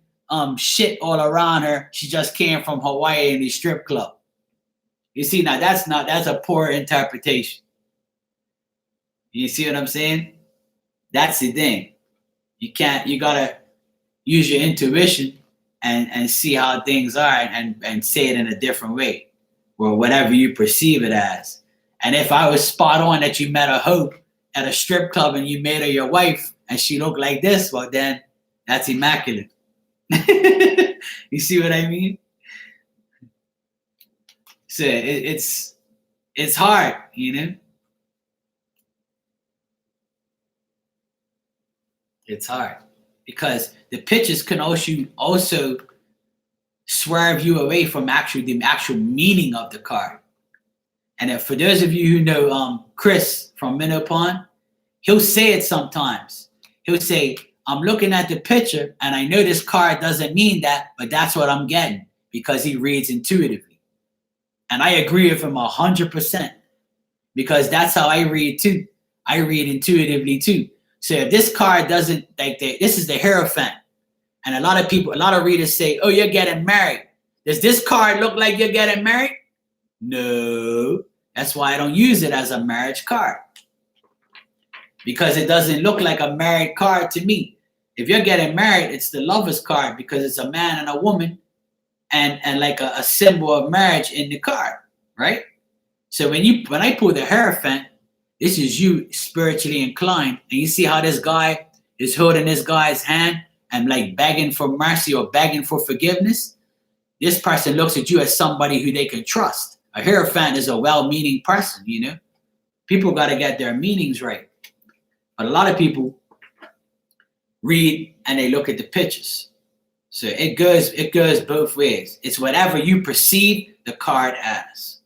Speaker 1: shit all around her. She just came from Hawaii in the strip club." You see, now that's a poor interpretation. You see what I'm saying? That's the thing. You gotta use your intuition and see how things are and say it in a different way, or whatever you perceive it as. And if I was spot on that you met a hoe at a strip club and you made her your wife and she looked like this, well then that's immaculate. You see what I mean? So it's hard, you know? It's hard because the pictures can also swerve you away from the actual meaning of the card. And if, for those of you who know Chris from Minnow Pond, he'll say it sometimes. He'll say, "I'm looking at the picture and I know this card doesn't mean that, but that's what I'm getting," because he reads intuitively. And I agree with him 100%, because that's how I read too. I read intuitively too. So if this card doesn't, this is the Hierophant. And a lot of readers say, "Oh, you're getting married. Does this card look like you're getting married?" No. That's why I don't use it as a marriage card, because it doesn't look like a married card to me. If you're getting married, it's the Lover's card, because it's a man and a woman and like a symbol of marriage in the card, right? So when I pull the Hierophant, this is you spiritually inclined, and you see how this guy is holding this guy's hand and like begging for mercy or begging for forgiveness. This person looks at you as somebody who they can trust, A Hierophant is a well-meaning person, you know. People got to get their meanings right. But a lot of people read and they look at the pictures. So it goes both ways. It's whatever you perceive the card as.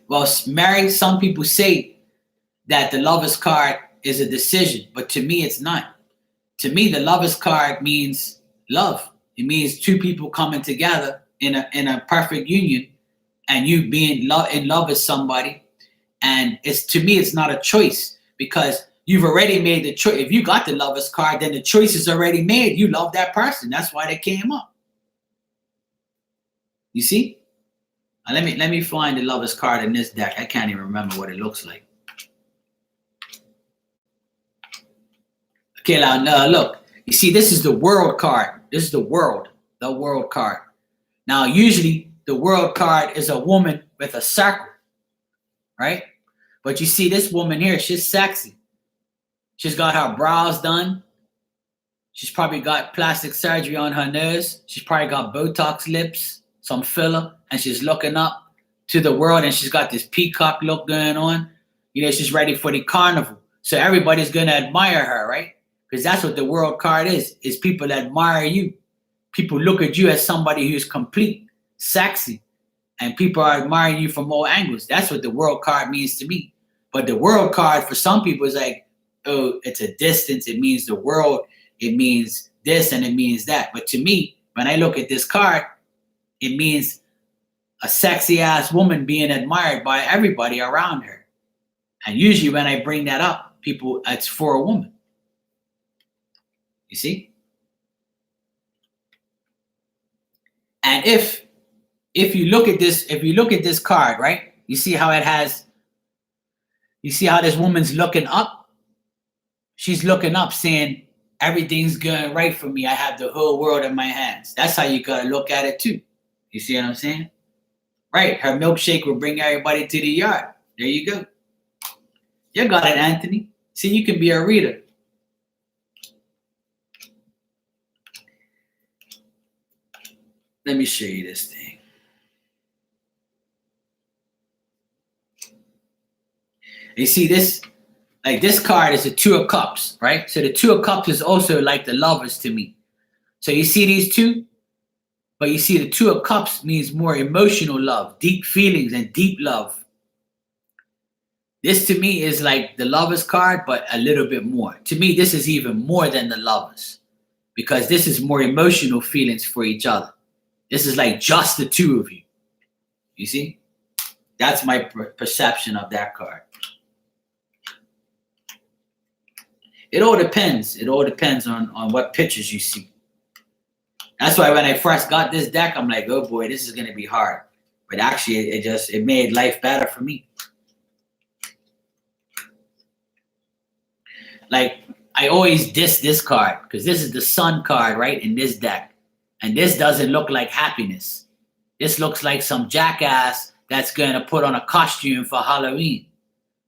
Speaker 1: Well, Mary, some people say that the Lover's card is a decision, but to me, it's not. To me, the Lover's card means love. It means two people coming together in a perfect union, and you being in love with somebody. And to me, it's not a choice, because you've already made the choice. If you got the Lover's card, then the choice is already made. You love that person. That's why they came up. You see? Let me find the Lover's card in this deck. I can't even remember what it looks like. Okay, now look. You see, this is the World card. This is the World card. Now, usually the World card is a woman with a circle, right? But you see this woman here, she's sexy. She's got her brows done. She's probably got plastic surgery on her nose. She's probably got Botox lips, some filler, and she's looking up to the world, and she's got this peacock look going on. You know, she's ready for the carnival. So everybody's going to admire her, right? Because that's what the World card is people admire you. People look at you as somebody who's complete, sexy, and people are admiring you from all angles. That's what the World card means to me. But the World card for some people is like, oh, it's a distance. It means the world. It means this and it means that. But to me, when I look at this card, it means a sexy ass woman being admired by everybody around her. And usually when I bring that up, it's for a woman. You see? And if you look at this card, right? You see how this woman's looking up? She's looking up saying, everything's going right for me. I have the whole world in my hands. That's how you gotta look at it too. You see what I'm saying? Right, her milkshake will bring everybody to the yard. There you go. You got it, Anthony. See, you can be a reader. Let me show you this thing. You see this? Like this card is the Two of Cups, right? So the Two of Cups is also like the Lovers to me. So you see these two? But you see the Two of Cups means more emotional love, deep feelings and deep love. This to me is like the Lovers card, but a little bit more. To me, this is even more than the Lovers, because this is more emotional feelings for each other. This is like just the two of you. You see? That's my perception of that card. It all depends. It all depends on what pictures you see. That's why when I first got this deck, I'm like, oh boy, this is going to be hard. But actually, it made life better for me. Like, I always diss this card because this is the Sun card, right, in this deck. And this doesn't look like happiness. This looks like some jackass that's going to put on a costume for Halloween.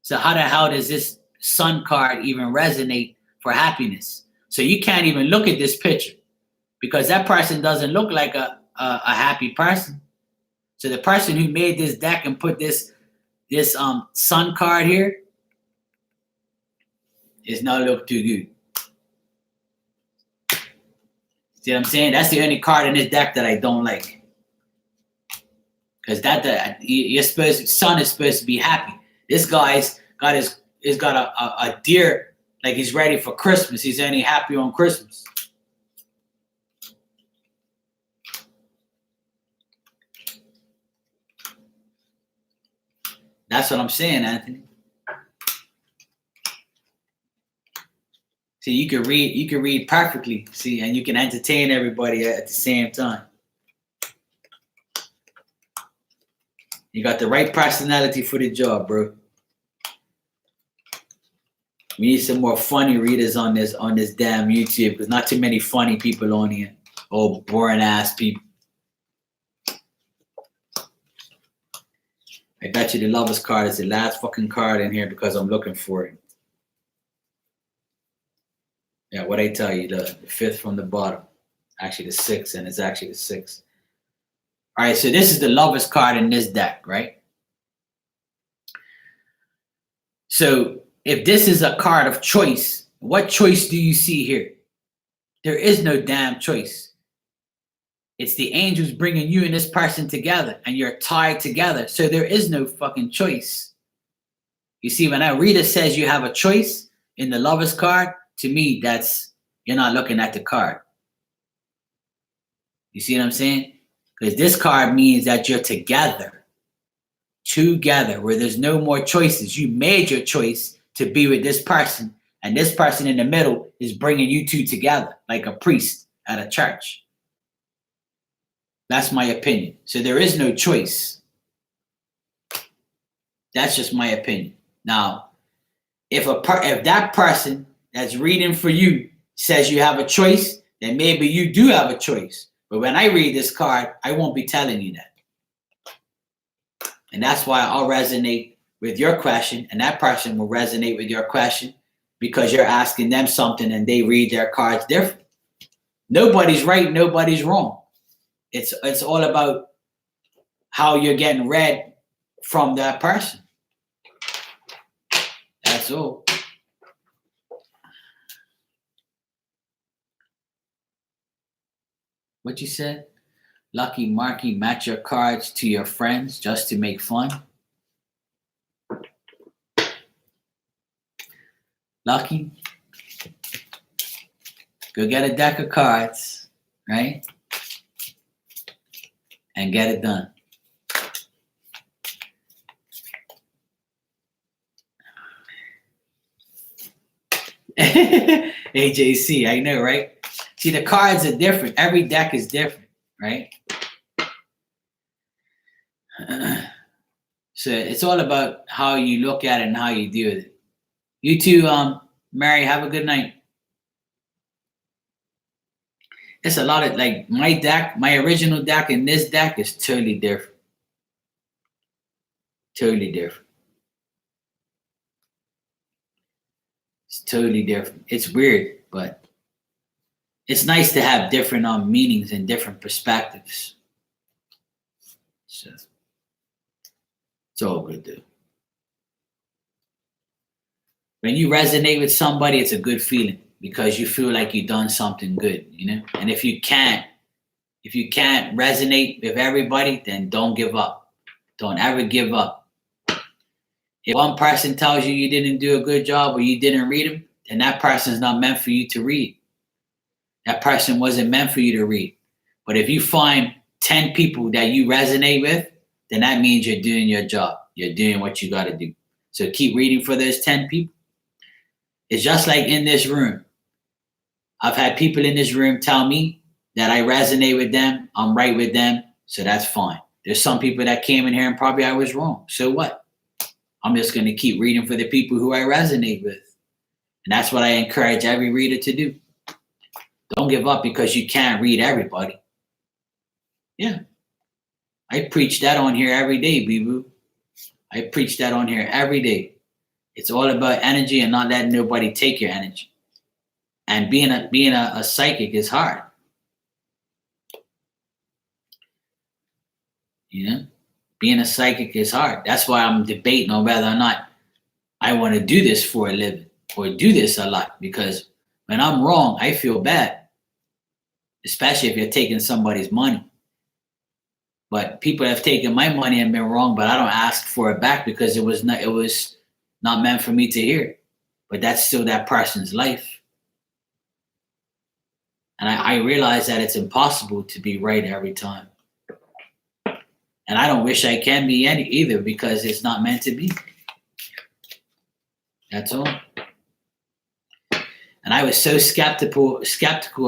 Speaker 1: So how the hell does this Sun card even resonate for happiness? So you can't even look at this picture because that person doesn't look like a happy person. So the person who made this deck and put this Sun card here is not look too good. See what I'm saying? That's the only card in this deck that I don't like. Because Sun is supposed to be happy. This guy's got a deer, like he's ready for Christmas. He's only happy on Christmas. That's what I'm saying, Anthony. See, you can read perfectly, see, and you can entertain everybody at the same time. You got the right personality for the job, bro. We need some more funny readers on this damn YouTube, because not too many funny people on here. Oh, boring ass people. I bet you the Lovers card is the last fucking card in here because I'm looking for it. Yeah, what I tell you, the fifth from the bottom. Actually the 6, and it's actually the 6. All right, so this is the Lovers card in this deck, right? So if this is a card of choice, what choice do you see here? There is no damn choice. It's the angels bringing you and this person together, and you're tied together. So there is no fucking choice. You see, when a reader says you have a choice in the Lovers card, to me, that's, you're not looking at the card. You see what I'm saying? Because this card means that you're together, where there's no more choices. You made your choice to be with this person, and this person in the middle is bringing you two together, like a priest at a church. That's my opinion. So there is no choice. That's just my opinion. Now, if that person that's reading for you says you have a choice, then maybe you do have a choice. But when I read this card, I won't be telling you that. And that's why I'll resonate with your question, and that person will resonate with your question, because you're asking them something and they read their cards different. Nobody's right, nobody's wrong. It's all about how you're getting read from that person. That's all. What you said? Lucky Marky, match your cards to your friends just to make fun. Lucky, go get a deck of cards, right? And get it done. AJC, I know, right? See, the cards are different. Every deck is different, right? So it's all about how you look at it and how you deal with it. You too, Mary, have a good night. It's a lot of, like, my deck, my original deck and this deck is totally different. Totally different. It's totally different. It's weird, but it's nice to have different meanings and different perspectives. So it's all good, though. When you resonate with somebody, it's a good feeling because you feel like you've done something good, you know? And if you can't resonate with everybody, then don't give up. Don't ever give up. If one person tells you you didn't do a good job or you didn't read them, then that person's not meant for you to read. That person wasn't meant for you to read. But if you find 10 people that you resonate with, then that means you're doing your job. You're doing what you got to do. So keep reading for those 10 people. It's just like in this room. I've had people in this room tell me that I resonate with them. I'm right with them. So that's fine. There's some people that came in here and probably I was wrong. So what? I'm just going to keep reading for the people who I resonate with. And that's what I encourage every reader to do. Don't give up because you can't read everybody. Yeah. I preach that on here every day, boo-boo. I preach that on here every day. It's all about energy and not letting nobody take your energy. And being a psychic is hard. You know? Being a psychic is hard. That's why I'm debating on whether or not I want to do this for a living or do this a lot. Because when I'm wrong, I feel bad. Especially if you're taking somebody's money. But people have taken my money and been wrong, but I don't ask for it back because it was not meant for me to hear. But that's still that person's life. And I realize that it's impossible to be right every time. And I don't wish I can be either because it's not meant to be. That's all. And I was so skeptical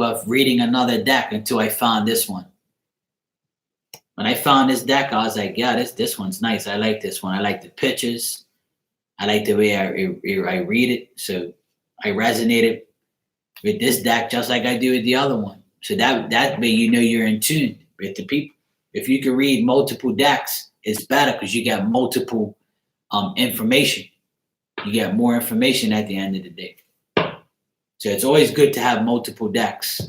Speaker 1: of reading another deck until I found this one. When I found this deck, I was like, yeah, this one's nice. I like this one. I like the pictures. I like the way I read it. So I resonated with this deck just like I do with the other one. So that way you know you're in tune with the people. If you can read multiple decks, it's better because you get multiple information. You get more information at the end of the day. So it's always good to have multiple decks.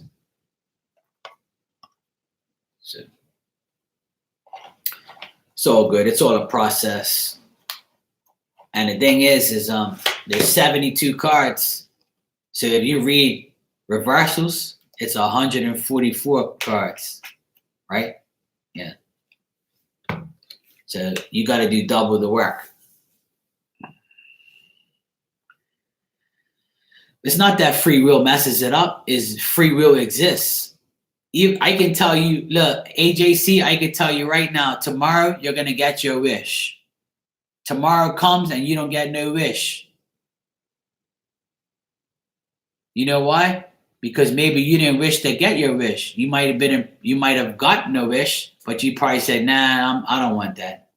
Speaker 1: So it's all good. It's all a process. And the thing is there's 72 cards. So if you read reversals, it's 144 cards, right? Yeah. So you got to do double the work. It's not that free will messes it up. Is free will exists. I can tell you, look, AJC, I can tell you right now, tomorrow you're going to get your wish. Tomorrow comes and you don't get no wish. You know why? Because maybe you didn't wish to get your wish. You might have gotten a wish, but you probably said, nah, I don't want that.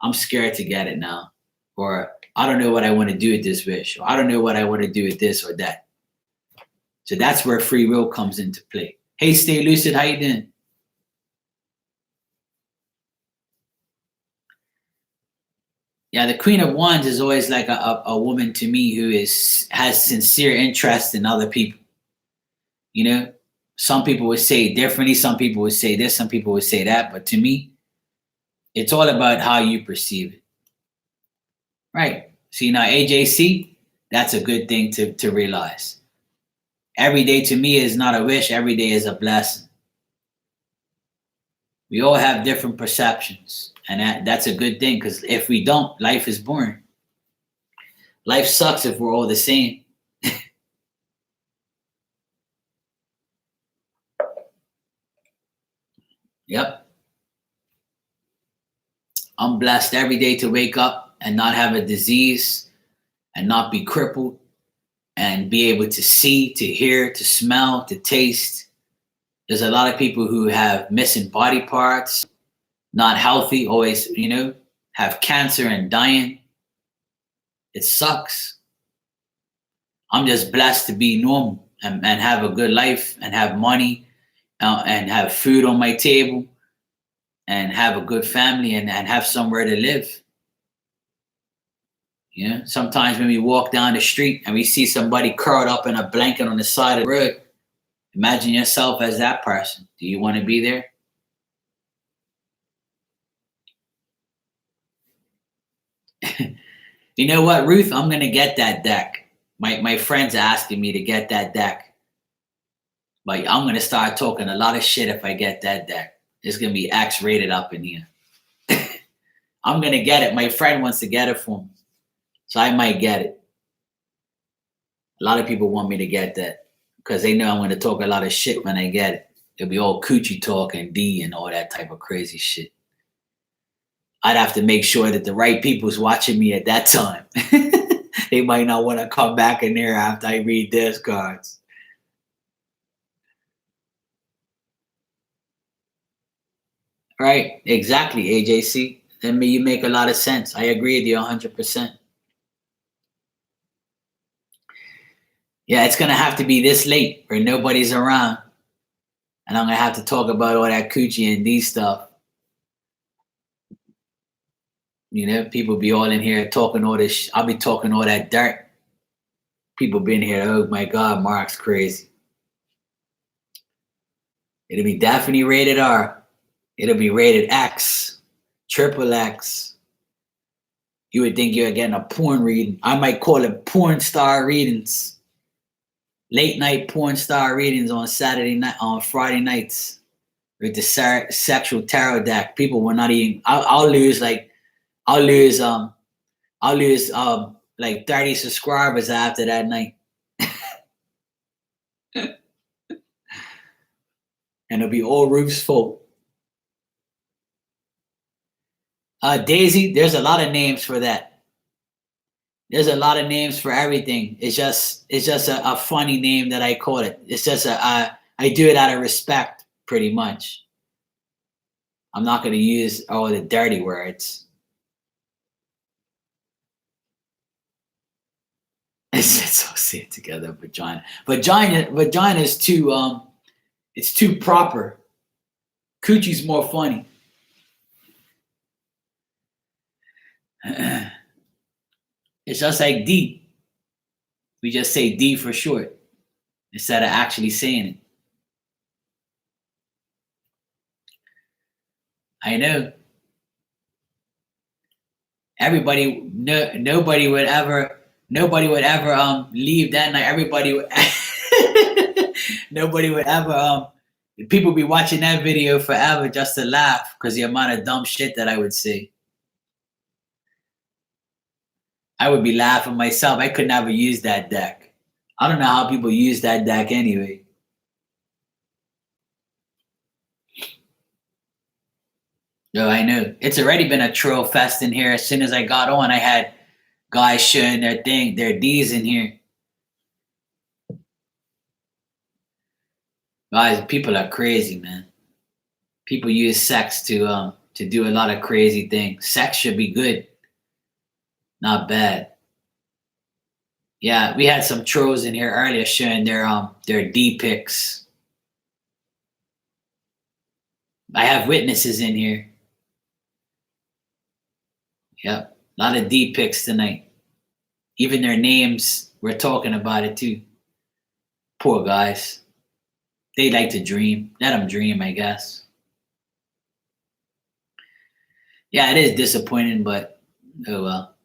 Speaker 1: I'm scared to get it now. Or I don't know what I want to do with this wish. Or I don't know what I want to do with this or that. So that's where free will comes into play. Hey, Stay Lucid, how you doing? Yeah, the Queen of Wands is always like a woman to me who has sincere interest in other people. You know, some people would say it differently. Some people would say this. Some people would say that. But to me, it's all about how you perceive it. Right. See, now AJC, that's a good thing to realize. Every day to me is not a wish. Every day is a blessing. We all have different perceptions. And that's a good thing, because if we don't, life is boring. Life sucks if we're all the same. Yep. I'm blessed every day to wake up and not have a disease and not be crippled and be able to see, to hear, to smell, to taste. There's a lot of people who have missing body parts, not healthy, always, have cancer and dying. It sucks. I'm just blessed to be normal and have a good life and have money and have food on my table and have a good family and have somewhere to live. Sometimes when we walk down the street and we see somebody curled up in a blanket on the side of the road, imagine yourself as that person. Do you want to be there? You know what, Ruth? I'm going to get that deck. My friends are asking me to get that deck. But I'm going to start talking a lot of shit if I get that deck. It's going to be X-rated up in here. I'm going to get it. My friend wants to get it for me. So I might get it. A lot of people want me to get that because they know I'm going to talk a lot of shit when I get it. It'll be all coochie talk and D and all that type of crazy shit. I'd have to make sure that the right people's watching me at that time. They might not want to come back in there after I read their cards. Right, exactly, AJC. You make a lot of sense. I agree with you 100%. Yeah, it's going to have to be this late where nobody's around. And I'm going to have to talk about all that coochie and D stuff. People be all in here talking all this. I'll be talking all that dirt. People been here. Oh my God, Mark's crazy. It'll be definitely rated R. It'll be rated X, triple X. You would think you're getting a porn reading. I might call it porn star readings. Late night porn star readings on Friday nights with the sexual tarot deck. People will not even. I'll lose like 30 subscribers after that night. And it'll be all roofs full. Daisy, there's a lot of names for that. There's a lot of names for everything. It's just a funny name that I call it. It's just I do it out of respect, pretty much. I'm not going to use all the dirty words. It's all say it together, vagina. Vagina is too it's too proper. Coochie's more funny. It's just like D. We just say D for short instead of actually saying it. I know. Everybody, no, nobody would ever leave that night. Everybody would, nobody would ever people be watching that video forever just to laugh because the amount of dumb shit that I would say. I would be laughing myself. I could never use that deck. I don't know how people use that deck anyway. No, I know. It's already been a troll fest in here. As soon as I got on, I had guys showing their D's in here. Guys, people are crazy, man. People use sex to do a lot of crazy things. Sex should be good, not bad. Yeah, we had some trolls in here earlier showing their D pics. I have witnesses in here. Yep, a lot of D pics tonight. Even their names, we're talking about it too. Poor guys. They like to dream. Let them dream, I guess. Yeah, it is disappointing, but oh well.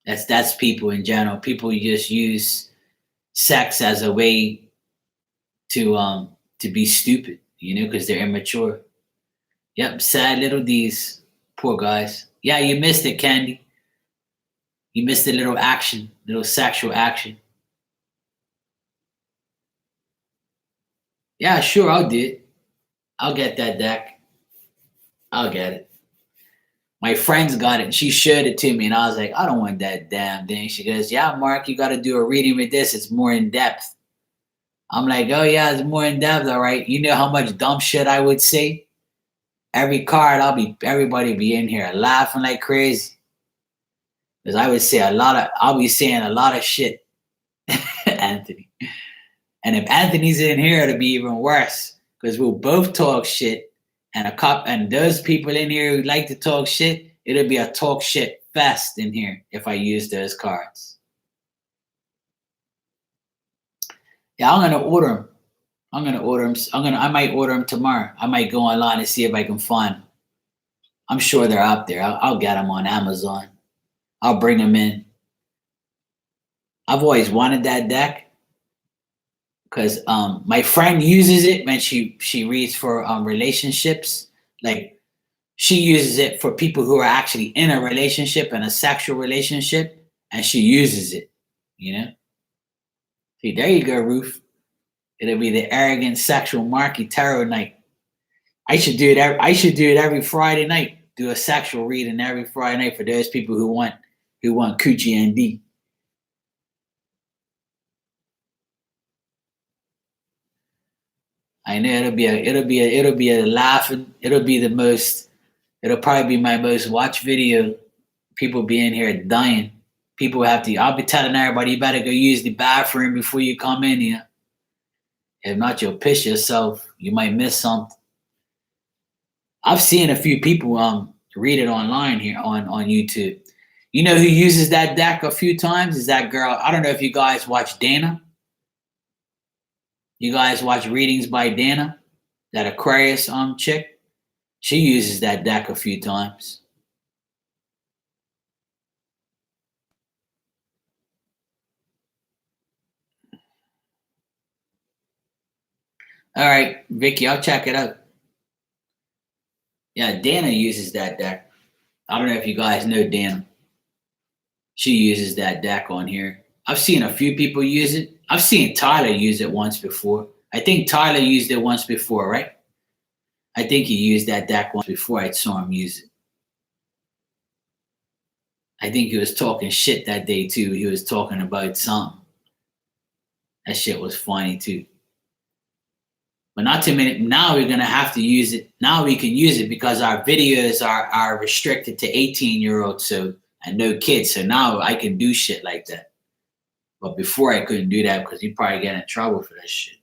Speaker 1: That's people in general. People just use sex as a way to be stupid, because they're immature. Yep, sad little D's. Poor guys. Yeah, you missed it, Candy. You missed a little action, little sexual action. Yeah, sure, I'll do it. I'll get that deck. I'll get it. My friends got it and she showed it to me and I was like, I don't want that damn thing. She goes, yeah, Mark, you got to do a reading with this. It's more in depth. I'm like, oh yeah, it's more in depth. All right. You know how much dumb shit I would say? Every card, everybody be in here laughing like crazy. Because I would say I'll be saying a lot of shit, Anthony. And if Anthony's in here, it'll be even worse. Because we'll both talk shit. And those people in here who like to talk shit, it'll be a talk shit fest in here if I use those cards. Yeah, I'm gonna order them. I might order them tomorrow. I might go online and see if I can find them. I'm sure they're out there. I'll get them on Amazon. I'll bring them in. I've always wanted that deck because my friend uses it when she reads for relationships. Like she uses it for people who are actually in a relationship and a sexual relationship, and she uses it. See, there you go, Ruth. It'll be the arrogant sexual Marky Tarot night. I should do it. I should do it every Friday night. Do a sexual reading every Friday night for those people who want coochie and D. I know it'll be a laughing. It'll probably be my most watched video. People be in here dying. People have to. I'll be telling everybody you better go use the bathroom before you come in here. If not, you'll piss yourself. You might miss something. I've seen a few people read it online here on YouTube. You know who uses that deck a few times? Is that girl. I don't know if you guys watch Dana. You guys watch readings by Dana, that Aquarius chick. She uses that deck a few times. All right, Vicky, I'll check it out. Yeah, Dana uses that deck. I don't know if you guys know Dana. She uses that deck on here. I've seen a few people use it. I've seen Tyler use it once before. I think Tyler used it once before, right? I think he used that deck once before I saw him use it. I think he was talking shit that day too. He was talking about something. That shit was funny too. But not too many. Now we're gonna have to use it. Now we can use it because our videos are restricted to 18-year-olds, and no kids. So now I can do shit like that. But before I couldn't do that because you probably get in trouble for that shit.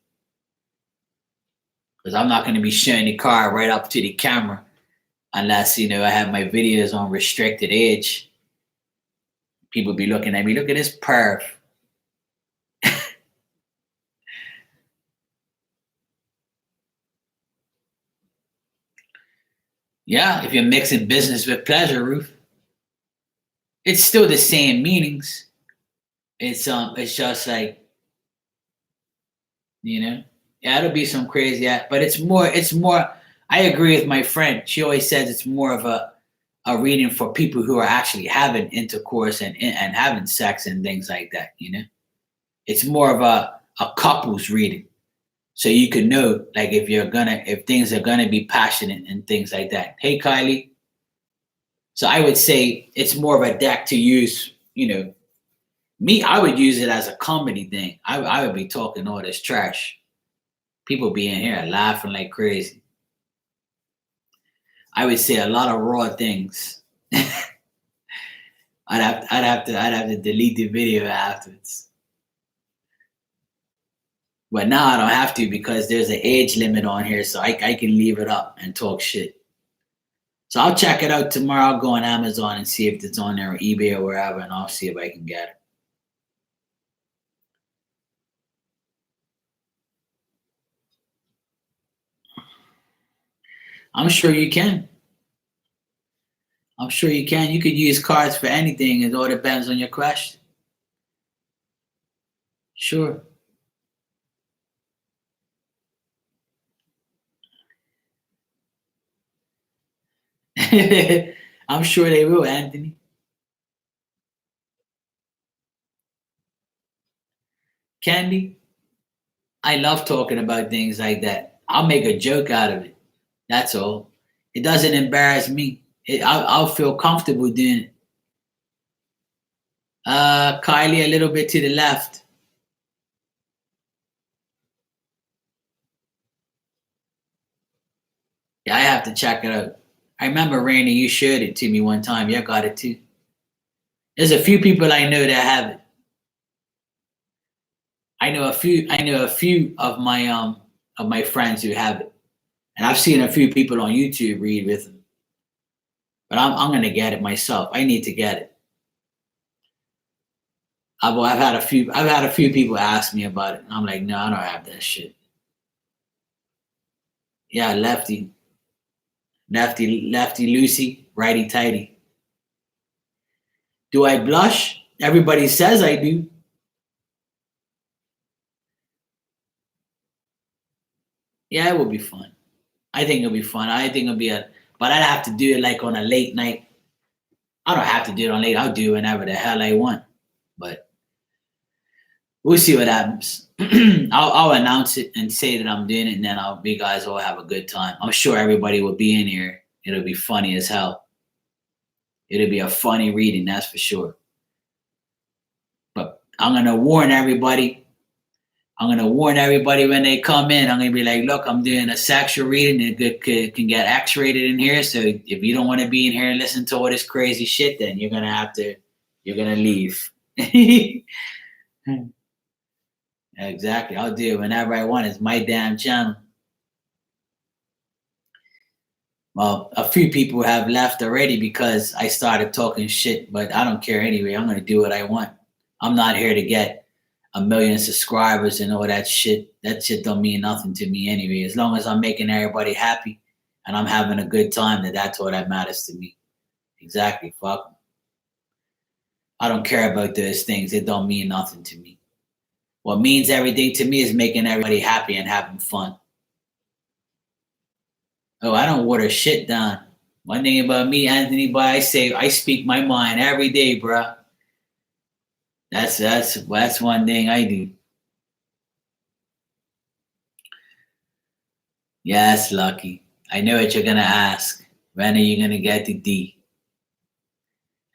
Speaker 1: Because I'm not gonna be showing the car right up to the camera unless I have my videos on restricted age. People be looking at me. Look at this perv. Yeah, if you're mixing business with pleasure, Ruth, it's still the same meanings. It's just like, you know, yeah, it'll be some crazy act, but it's more. I agree with my friend. She always says it's more of a reading for people who are actually having intercourse and having sex and things like that. It's more of a couples reading, so you can know like if things are gonna be passionate and things like that. Hey, Kylie. So I would say it's more of a deck to use. Me, I would use it as a comedy thing. I would be talking all this trash. People be in here laughing like crazy. I would say a lot of raw things. I'd have to delete the video afterwards. But now I don't have to because there's an age limit on here, so I can leave it up and talk shit. So I'll check it out tomorrow. I'll go on Amazon and see if it's on there or eBay or wherever, and I'll see if I can get it. I'm sure you can. I'm sure you can. You could use cards for anything. It all depends on your question. Sure. I'm sure they will, Anthony. Candy, I love talking about things like that. I'll make a joke out of it. That's all. It doesn't embarrass me. I'll feel comfortable doing it. Kylie, a little bit to the left. Yeah, I have to check it out. I remember Randy, you showed it to me one time. Yeah, I got it too. There's a few people I know that have it. I know a few. I know a few of my friends who have it, and I've seen a few people on YouTube read with them. But I'm gonna get it myself. I need to get it. I've had a few people ask me about it, and I'm like, no, I don't have that shit. Yeah, lefty Lucy, righty tighty. Do I blush? Everybody says I do. Yeah, it will be fun. I think it'll be fun. I think it'll be but I'd have to do it like on a late night. I don't have to do it on late. I'll do it whenever the hell I want. But we'll see what happens. I'll announce it and say that I'm doing it, and then you guys all have a good time. I'm sure everybody will be in here. It'll be funny as hell. It'll be a funny reading, that's for sure. But I'm gonna warn everybody. I'm gonna warn everybody when they come in. I'm gonna be like, look, I'm doing a sexual reading. It can get X-rated in here. So if you don't want to be in here and listen to all this crazy shit, then you're gonna leave. Exactly. I'll do it whenever I want. It's my damn channel. Well, a few people have left already because I started talking shit, but I don't care anyway. I'm gonna do what I want. I'm not here to get a million subscribers and all that shit. That shit don't mean nothing to me anyway. As long as I'm making everybody happy and I'm having a good time, that's all that matters to me. Exactly. Fuck 'em. I don't care about those things. It don't mean nothing to me. What means everything to me is making everybody happy and having fun. Oh, I don't water shit down. One thing about me, Anthony, boy, I speak my mind every day, bruh. That's one thing I do. Yes, Lucky. I know what you're gonna ask. When are you gonna get the D?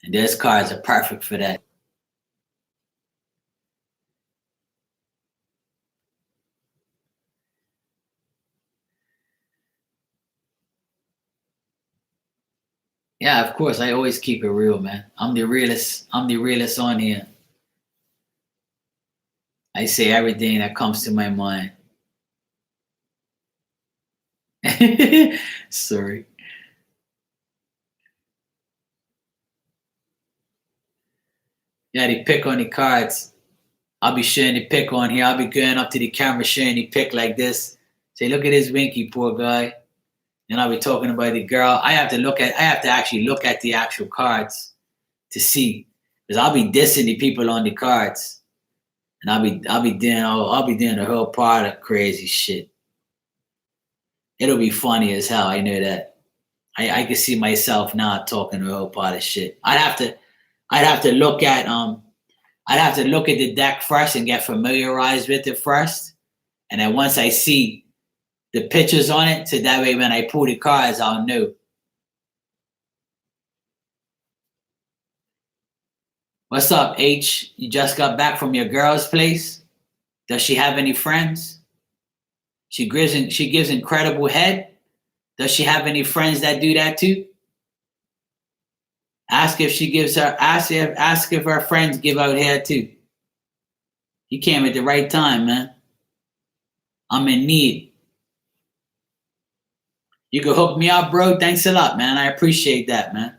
Speaker 1: And those cards are perfect for that. Yeah, of course. I always keep it real, man. I'm the realest. I'm the realest on here. I say everything that comes to my mind. Sorry. Yeah, they pick on the cards. I'll be showing the pick on here. I'll be going up to the camera showing the pick like this. Say, look at this Winky, poor guy. And I'll be talking about the girl. I have to actually look at the actual cards to see. Because I'll be dissing the people on the cards. And I'll be doing a whole part of crazy shit. It'll be funny as hell. I know that. I can see myself now talking a whole part of shit. I'd have to look at the deck first and get familiarized with it first. And then once I see the pictures on it, so that way when I pull the cards, I'll know. What's up, H? You just got back from your girl's place? Does she have any friends? She gives incredible head. Does she have any friends that do that too? Ask if her friends give out head too. You came at the right time, man. I'm in need. You can hook me up, bro. Thanks a lot, man. I appreciate that, man.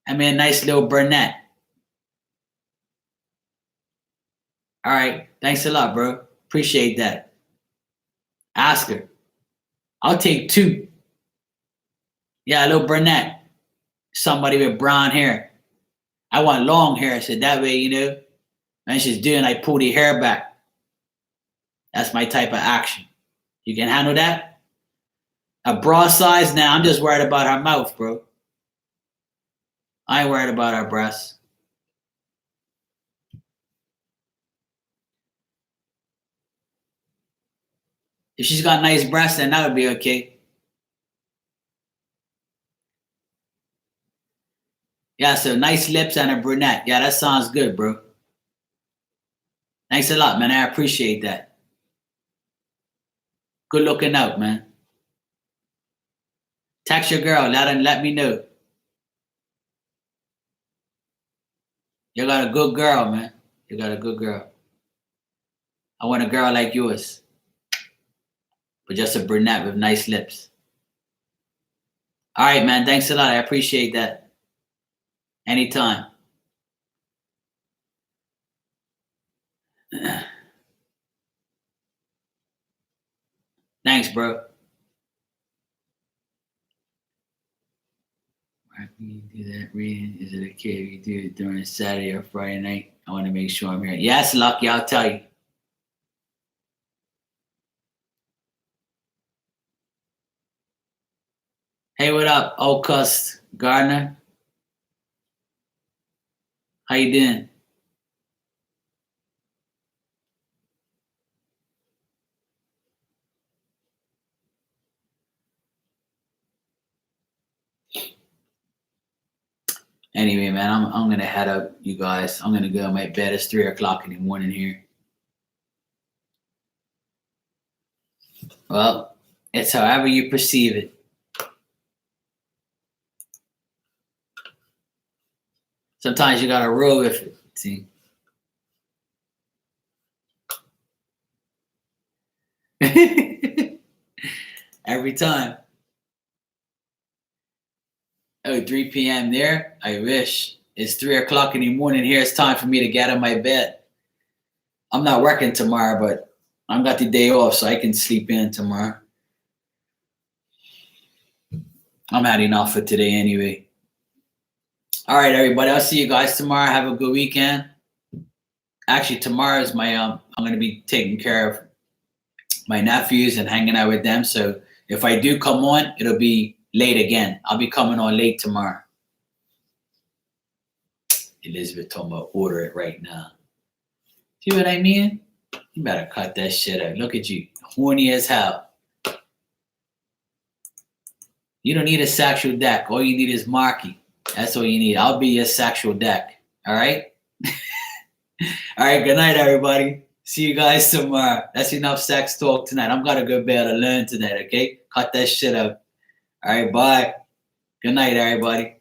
Speaker 1: I mean, a nice little brunette. All right. Thanks a lot, bro. Appreciate that. Ask her. I'll take 2. Yeah, a little brunette. Somebody with brown hair. I want long hair, so that way, when she's doing, I pull the hair back. That's my type of action. You can handle that? A bra size? Nah, I'm just worried about her mouth, bro. I ain't worried about her breasts. If she's got nice breasts, then that would be okay. Yeah, so nice lips and a brunette. Yeah, that sounds good, bro. Thanks a lot, man. I appreciate that. Good looking out, man. Text your girl. Let me know. You got a good girl, man. You got a good girl. I want a girl like yours. But just a brunette with nice lips. All right, man. Thanks a lot. I appreciate that. Anytime. Thanks, bro. Why can you do that reading? Is it okay if you do it during Saturday or Friday night? I want to make sure I'm here. Yes, Lucky, I'll tell you. Hey, what up, Ocust Gardner? How you doing? Anyway, man, I'm gonna head up, you guys. I'm gonna go to my bed. It's 3:00 in the morning here. Well, it's however you perceive it. Sometimes you gotta roll with it. See. Every time. Oh, 3 p.m. there? I wish. It's 3:00 in the morning here. It's time for me to get out of my bed. I'm not working tomorrow, but I've got the day off, so I can sleep in tomorrow. I'm had enough for today anyway. All right, everybody. I'll see you guys tomorrow. Have a good weekend. Actually, tomorrow is my I'm going to be taking care of my nephews and hanging out with them. So if I do come on, it'll be late again. I'll be coming on late tomorrow. Elizabeth told me to order it right now. See what I mean? You better cut that shit out. Look at you. Horny as hell. You don't need a sexual deck. All you need is Marky. That's all you need. I'll be your sexual deck. All right? All right, good night, everybody. See you guys tomorrow. That's enough sex talk tonight. I'm going to go bed to learn tonight, okay? Cut that shit out. All right, bye. Good night, everybody.